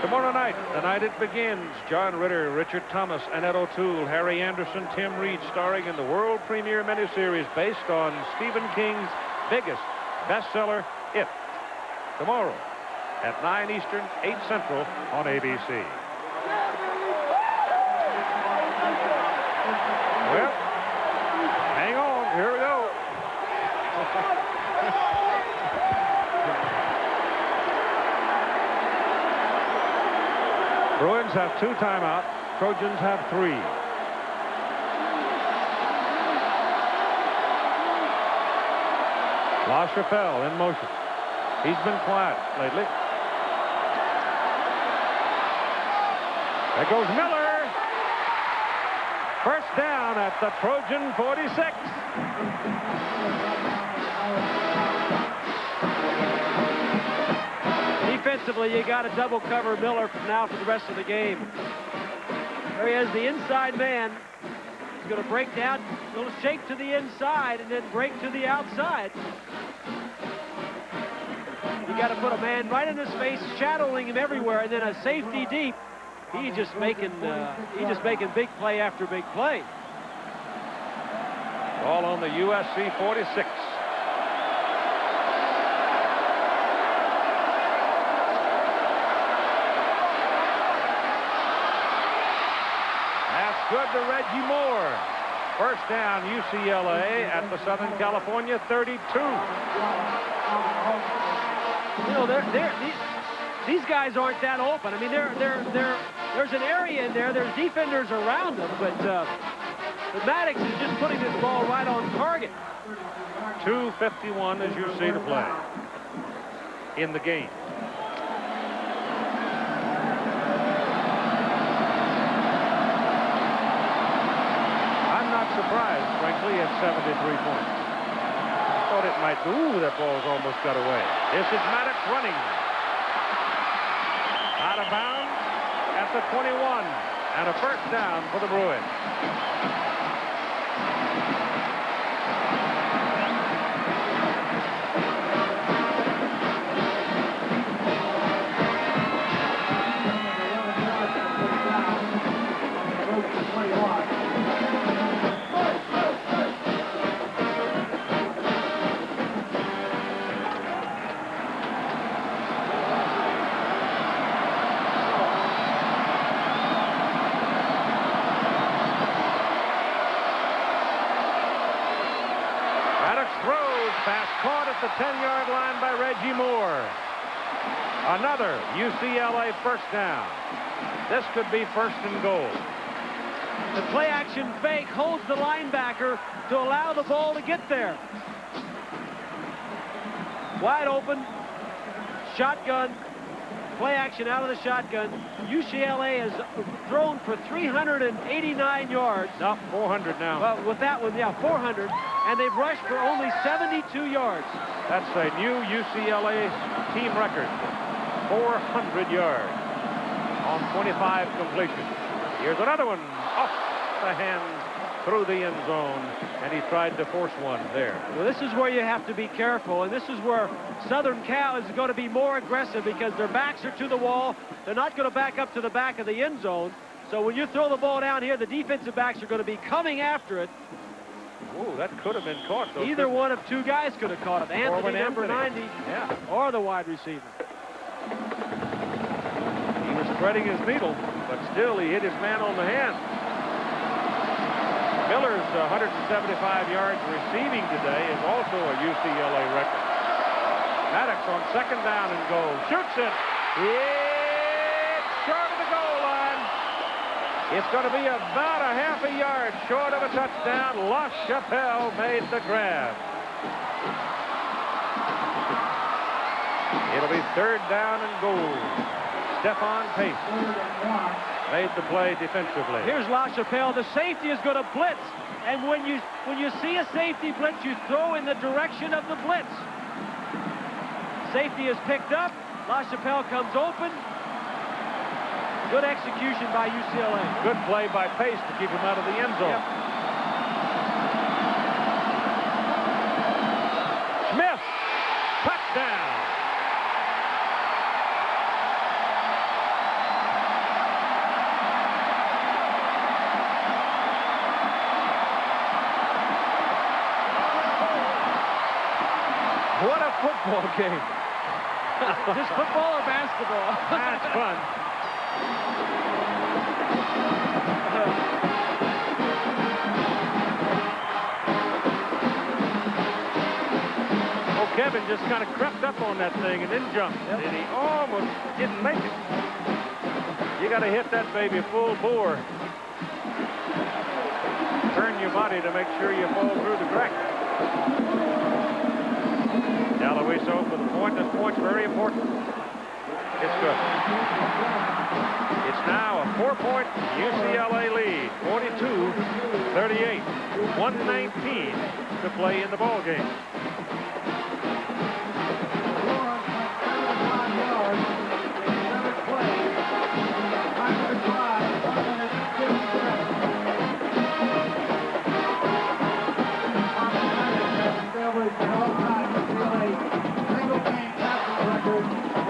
Tomorrow night, the night it begins, John Ritter, Richard Thomas, Annette O'Toole, Harry Anderson, Tim Reed, starring in the world premiere miniseries based on Stephen King's biggest bestseller, It. Tomorrow at 9 Eastern, 8 Central on ABC. Well, hang on. Here we go. Bruins have 2 timeouts. Trojans have 3. LaChapelle in motion. He's been quiet lately. There goes Miller. First down at the Trojan 46. Defensively, you got to double cover Miller from now for the rest of the game. There he is, the inside man. He's going to break down, a little shake to the inside, and then break to the outside. You got to put a man right in his face, shadowing him everywhere, and then a safety deep. He's just making big play after big play. Ball on the USC 46. That's good to Reggie Moore. First down, UCLA at the Southern California 32. You know, these guys aren't that open. I mean, there's an area in there. There's defenders around them, but Maddox is just putting this ball right on target. 2:51 as you see to play in the game. I'm not surprised, frankly, at 73 points. Thought it might go. Ooh, that ball's almost got away. This is Maddox running. Out of bounds at the 21. And a first down for the Bruins. The 10-yard line by Reggie Moore. Another UCLA first down. This could be first and goal. The play action fake holds the linebacker to allow the ball to get there. Wide open. Shotgun. Play action out of the shotgun. UCLA has thrown for 389 yards. No, 400 now. Well, with that one, yeah, 400. And they've rushed for only 72 yards. That's a new UCLA team record. 400 yards on 25 completions. Here's another one off the hand through the end zone, and he tried to force one there. Well, this is where you have to be careful, and this is where Southern Cal is going to be more aggressive because their backs are to the wall. They're not going to back up to the back of the end zone. So when you throw the ball down here, the defensive backs are going to be coming after it. Ooh, that could have been caught. Though, either one of 2 guys could have caught it. Anthony, number 90, yeah, or the wide receiver. He was threading his needle, but still he hit his man on the hand. Miller's 175 yards receiving today is also a UCLA record. Maddox on second down and goal. Shoots it. It's short of the goal line. It's going to be about a half a yard short of a touchdown. LaChapelle made the grab. It'll be third down and goal. Stephon Pace made the play defensively. Here's LaChapelle. The safety is going to blitz. And when you see a safety blitz, you throw in the direction of the blitz. Safety is picked up. LaChapelle comes open. Good execution by UCLA. Good play by Pace to keep him out of the end zone. Yep. Smith, touchdown. What a football game. Just football or basketball? That's fun. Oh, Kevin just kind of crept up on that thing and then jumped. Yep. And he almost didn't make it. You got to hit that baby full bore. Turn your body to make sure you fall through the crack. Aloiso for the point. This point's very important. It's good. It's now a 4-point UCLA lead. 42-38. 1:19 to play in the ball game.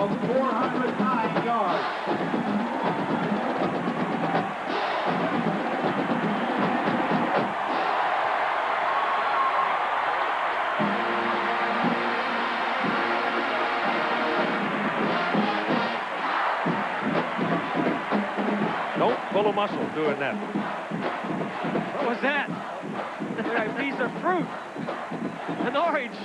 Of 409 yards. Don't pull a muscle doing that. What was that? A piece of fruit. An orange.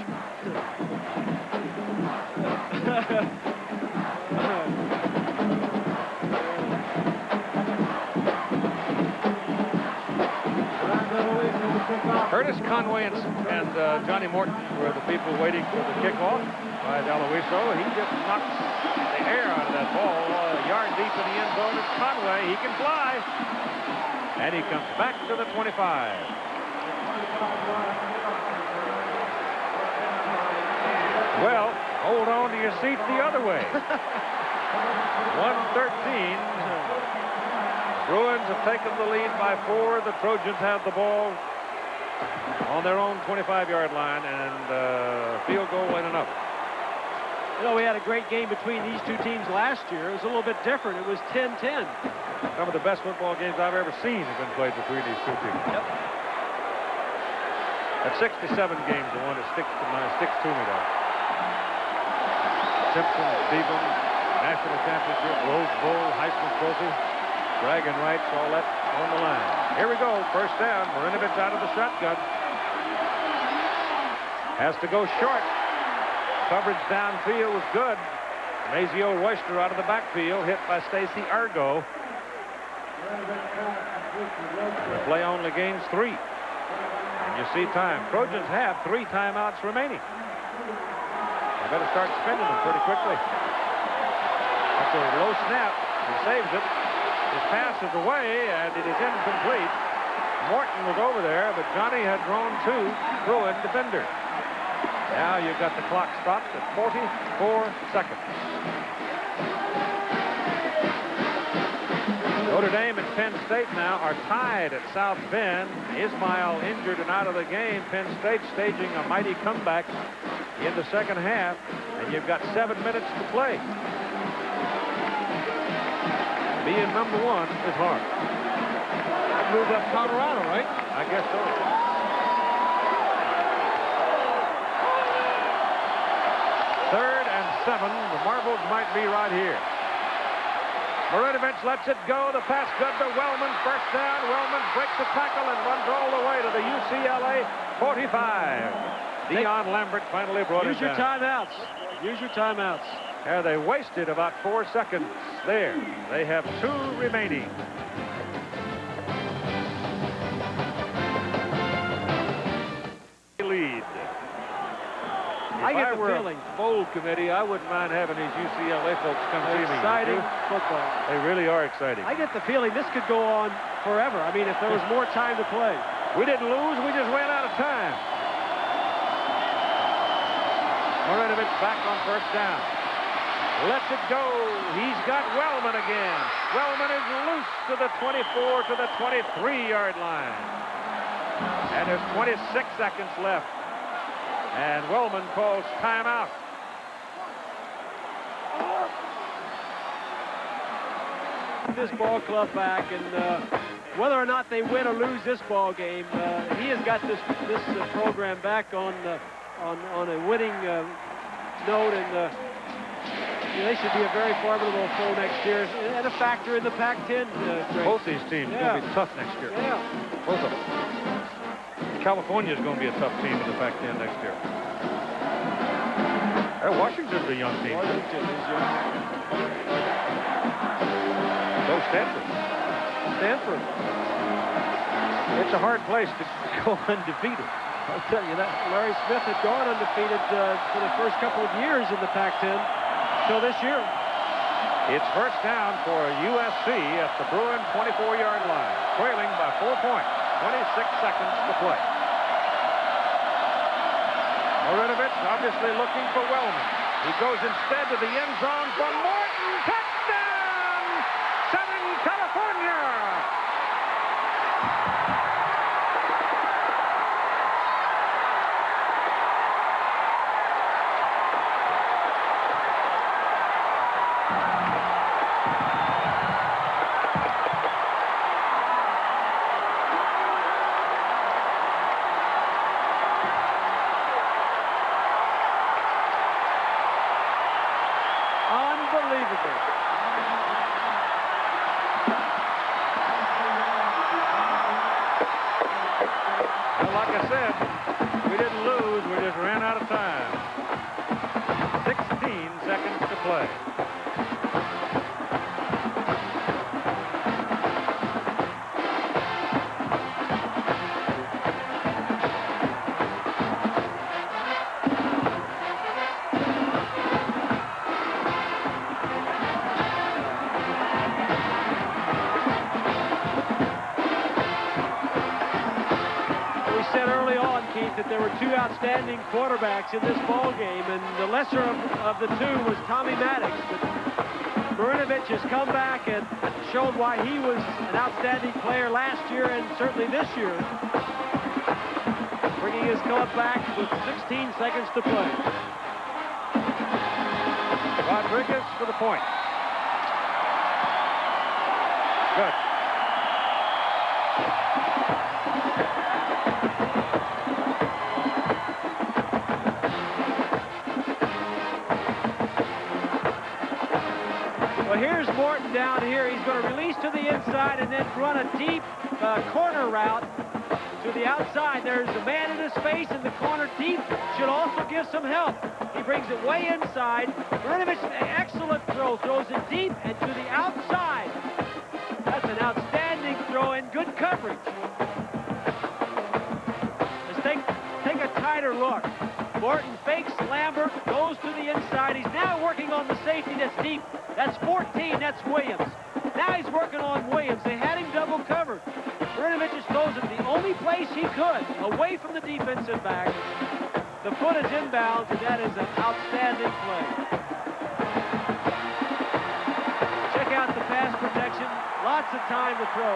Curtis Conway and Johnny Morton were the people waiting for the kickoff by Aloiso. He just knocks the air out of that ball a yard deep in the end zone. It's Conway. He can fly. And he comes back to the 25. Well, hold on to your seat the other way. 1:13. Bruins have taken the lead by 4. The Trojans have the ball on their own 25-yard line, and field goal ain't enough. You know, we had a great game between these two teams last year. It was a little bit different. It was 10-10. Some of the best football games I've ever seen have been played between these two teams. Yep. At 67 games, the one that sticks to me, though. Simpson, Stevens, National Championship, Rose Bowl, Heisman Trophy, bragging rights, all that on the line. Here we go, first down. Marinovich out of the shotgun. Has to go short. Coverage downfield was good. Mazio Royster out of the backfield, hit by Stacy Argo. The play only gains 3. And you see time. Trojans have 3 timeouts remaining. They better start spending them pretty quickly. After a low snap, he saves it. His pass is away, and it is incomplete. Morton was over there, but Johnny had drawn 2 Bruin defenders. Now you've got the clock stopped at 44 seconds. Notre Dame and Penn State now are tied at South Bend. Ismail injured and out of the game. Penn State staging a mighty comeback in the second half, and you've got 7 minutes to play. Being number 1 is hard. That moved up Colorado, right? I guess so. Third and 7. The marbles might be right here. Marinovich lets it go. The pass good to Wellman. First down. Wellman breaks the tackle and runs all the way to the UCLA 45. Dion Lambert finally brought it down. Use your timeouts. Use your timeouts. Yeah, they wasted about 4 seconds there. They have 2 remaining. Lead. I If get I the were feeling. a bowl committee, I wouldn't mind having these UCLA folks come see me. Exciting football. They really are exciting. I get the feeling this could go on forever. I mean, if there was more time to play. We didn't lose, we just ran out of time. Marinovich back on first down. Lets it go. He's got Wellman again. Wellman is loose to the 24 to the 23-yard line. And there's 26 seconds left. And Wellman calls timeout. This ball club back, and whether or not they win or lose this ball game, he has got this program back on a winning note, and they should be a very formidable foe next year and a factor in the Pac-10. Both these teams are going to be tough next year. Yeah. Both of them. California is going to be a tough team in the Pac-10 next year. Washington's a young team. Washington is young. So Stanford. Stanford. It's a hard place to go undefeated. I'll tell you that. Larry Smith had gone undefeated for the first couple of years in the Pac-10 till this year. It's first down for USC at the Bruin 24-yard line, trailing by 4 points. 26 seconds to play. Marinovich obviously looking for Wellman. He goes instead to the end zone for Morton. Touchdown! Southern California! That there were 2 outstanding quarterbacks in this ball game, and the lesser of the 2 was Tommy Maddox. But Marinovich has come back and showed why he was an outstanding player last year and certainly this year, bringing his club back with 16 seconds to play. Rodriguez for the point. Good. Here's Morton down here. He's going to release to the inside and then run a deep corner route to the outside. There's a man in his face in the corner deep. Should also give some help. He brings it way inside. Marinovich, excellent throw. Throws it deep and to the outside. That's an outstanding throw and good coverage. Let's take a tighter look. Morton fakes Lambert, goes to the inside. He's now working on the safety that's deep. That's 14, that's Williams. Now he's working on Williams. They had him double covered. Marinovich just throws it the only place he could, away from the defensive back. The foot is inbounds, and that is an outstanding play. Check out the pass protection. Lots of time to throw.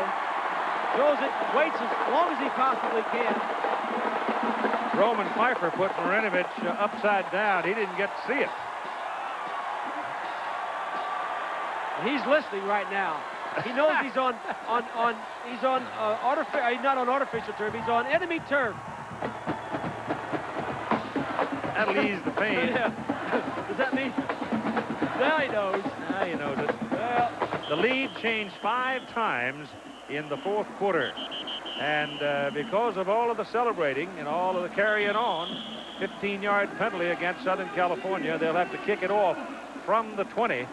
Throws it, waits as long as he possibly can. Roman Pfeiffer put Marinovich upside down. He didn't get to see it. He's listening right now. He knows he's not on artificial turf. He's on enemy turf. That'll ease the pain. Yeah. Does that mean? Now he knows. Now he knows it. Well, The lead changed 5 times in the 4th quarter. And because of all of the celebrating and all of the carrying on, 15-yard penalty against Southern California, they'll have to kick it off from the 20,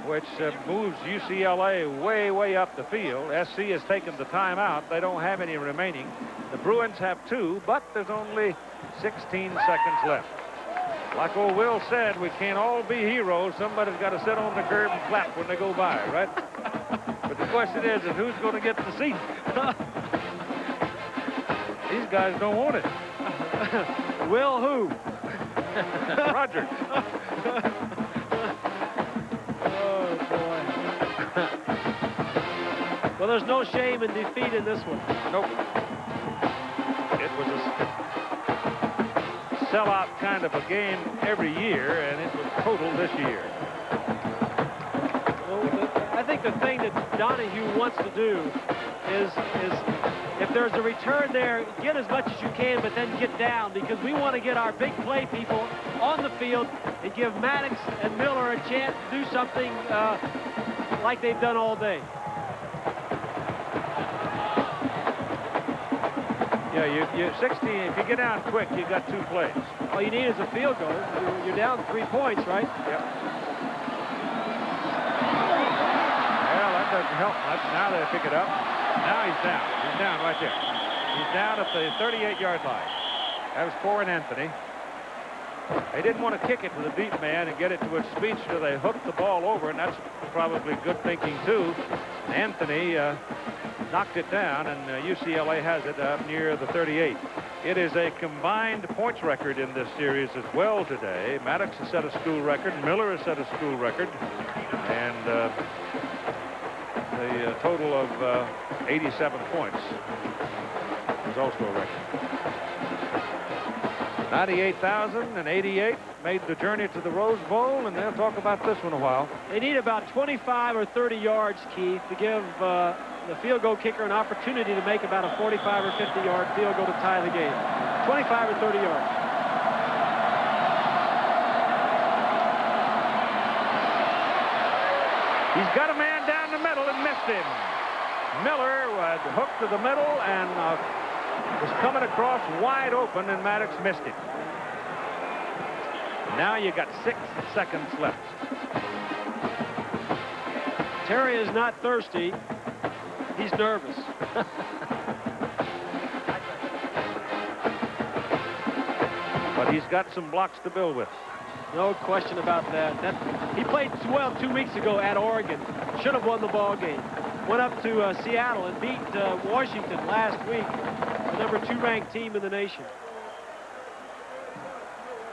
which moves UCLA way, way up the field. SC has taken the timeout. They don't have any remaining. The Bruins have 2, but there's only 16 seconds left. Like old Will said, we can't all be heroes. Somebody's got to sit on the curb and clap when they go by, right? But the question is who's going to get the seat? These guys don't want it. Will who? Roger. Oh, boy. Well, there's no shame in defeat in this one. Nope. It was a sellout kind of a game every year, and it was total this year. Well, I think the thing that Donahue wants to do is if there's a return there, get as much as you can, but then get down, because we want to get our big play people on the field and give Maddox and Miller a chance to do something like they've done all day. Yeah, you 16. If you get down quick, you got 2 plays. All you need is a field goal. You're down 3 points, right? Yep. Well, that doesn't help much. Now they pick it up. Now he's down. He's down right there. He's down at the 38-yard line. That was Corin Anthony. They didn't want to kick it to the deep man and get it to its speed, so they hooked the ball over, and that's probably good thinking, too. Anthony knocked it down, and UCLA has it up near the 38. It is a combined points record in this series as well today. Maddox has set a school record. Miller has set a school record. And the total of 87 points is also a record. 98,088 made the journey to the Rose Bowl, and they'll talk about this one a while. They need about 25 or 30 yards, Keith, to give the field goal kicker an opportunity to make about a 45 or 50-yard field goal to tie the game. 25 or 30 yards. He's got a man down the middle and missed him. Miller had hooked to the middle and was coming across wide open, and Maddox missed him. Now you got 6 seconds left. Terry is not thirsty. He's nervous. But he's got some blocks to build with. No question about that. He played well 2 weeks ago at Oregon. Should have won the ball game. Went up to Seattle and beat Washington last week, the number 2 ranked team in the nation.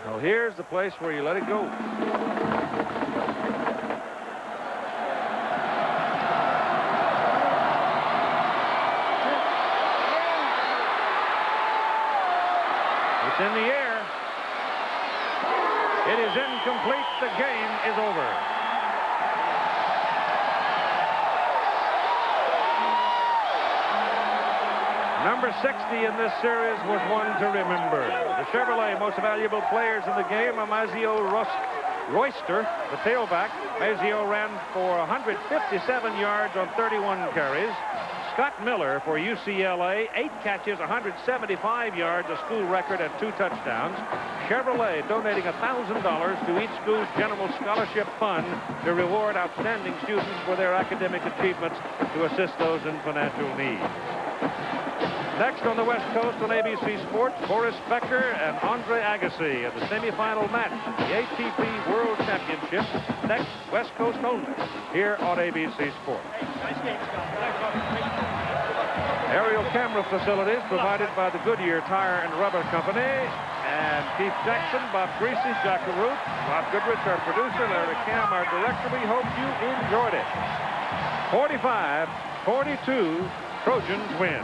Well, here's the place where you let it go. It's in the air. It is incomplete. The game is over. Number 60 in this series was one to remember. The Chevrolet most valuable players in the game are Mazio Royster, the tailback. Mazio ran for 157 yards on 31 carries. Scott Miller for UCLA, 8 catches, 175 yards, a school record and 2 touchdowns. Chevrolet donating $1,000 to each school's general scholarship fund to reward outstanding students for their academic achievements to assist those in financial need. Next on the West Coast on ABC Sports, Boris Becker and Andre Agassi in the semifinal match, the ATP World Championship, next West Coast only, here on ABC Sports. Aerial camera facilities provided by the Goodyear Tire and Rubber Company. And Keith Jackson, Bob Greasy, Jack LaRoute, Bob Goodrich, our producer, Larry Cam, our director. We hope you enjoyed it. 45-42, Trojans win.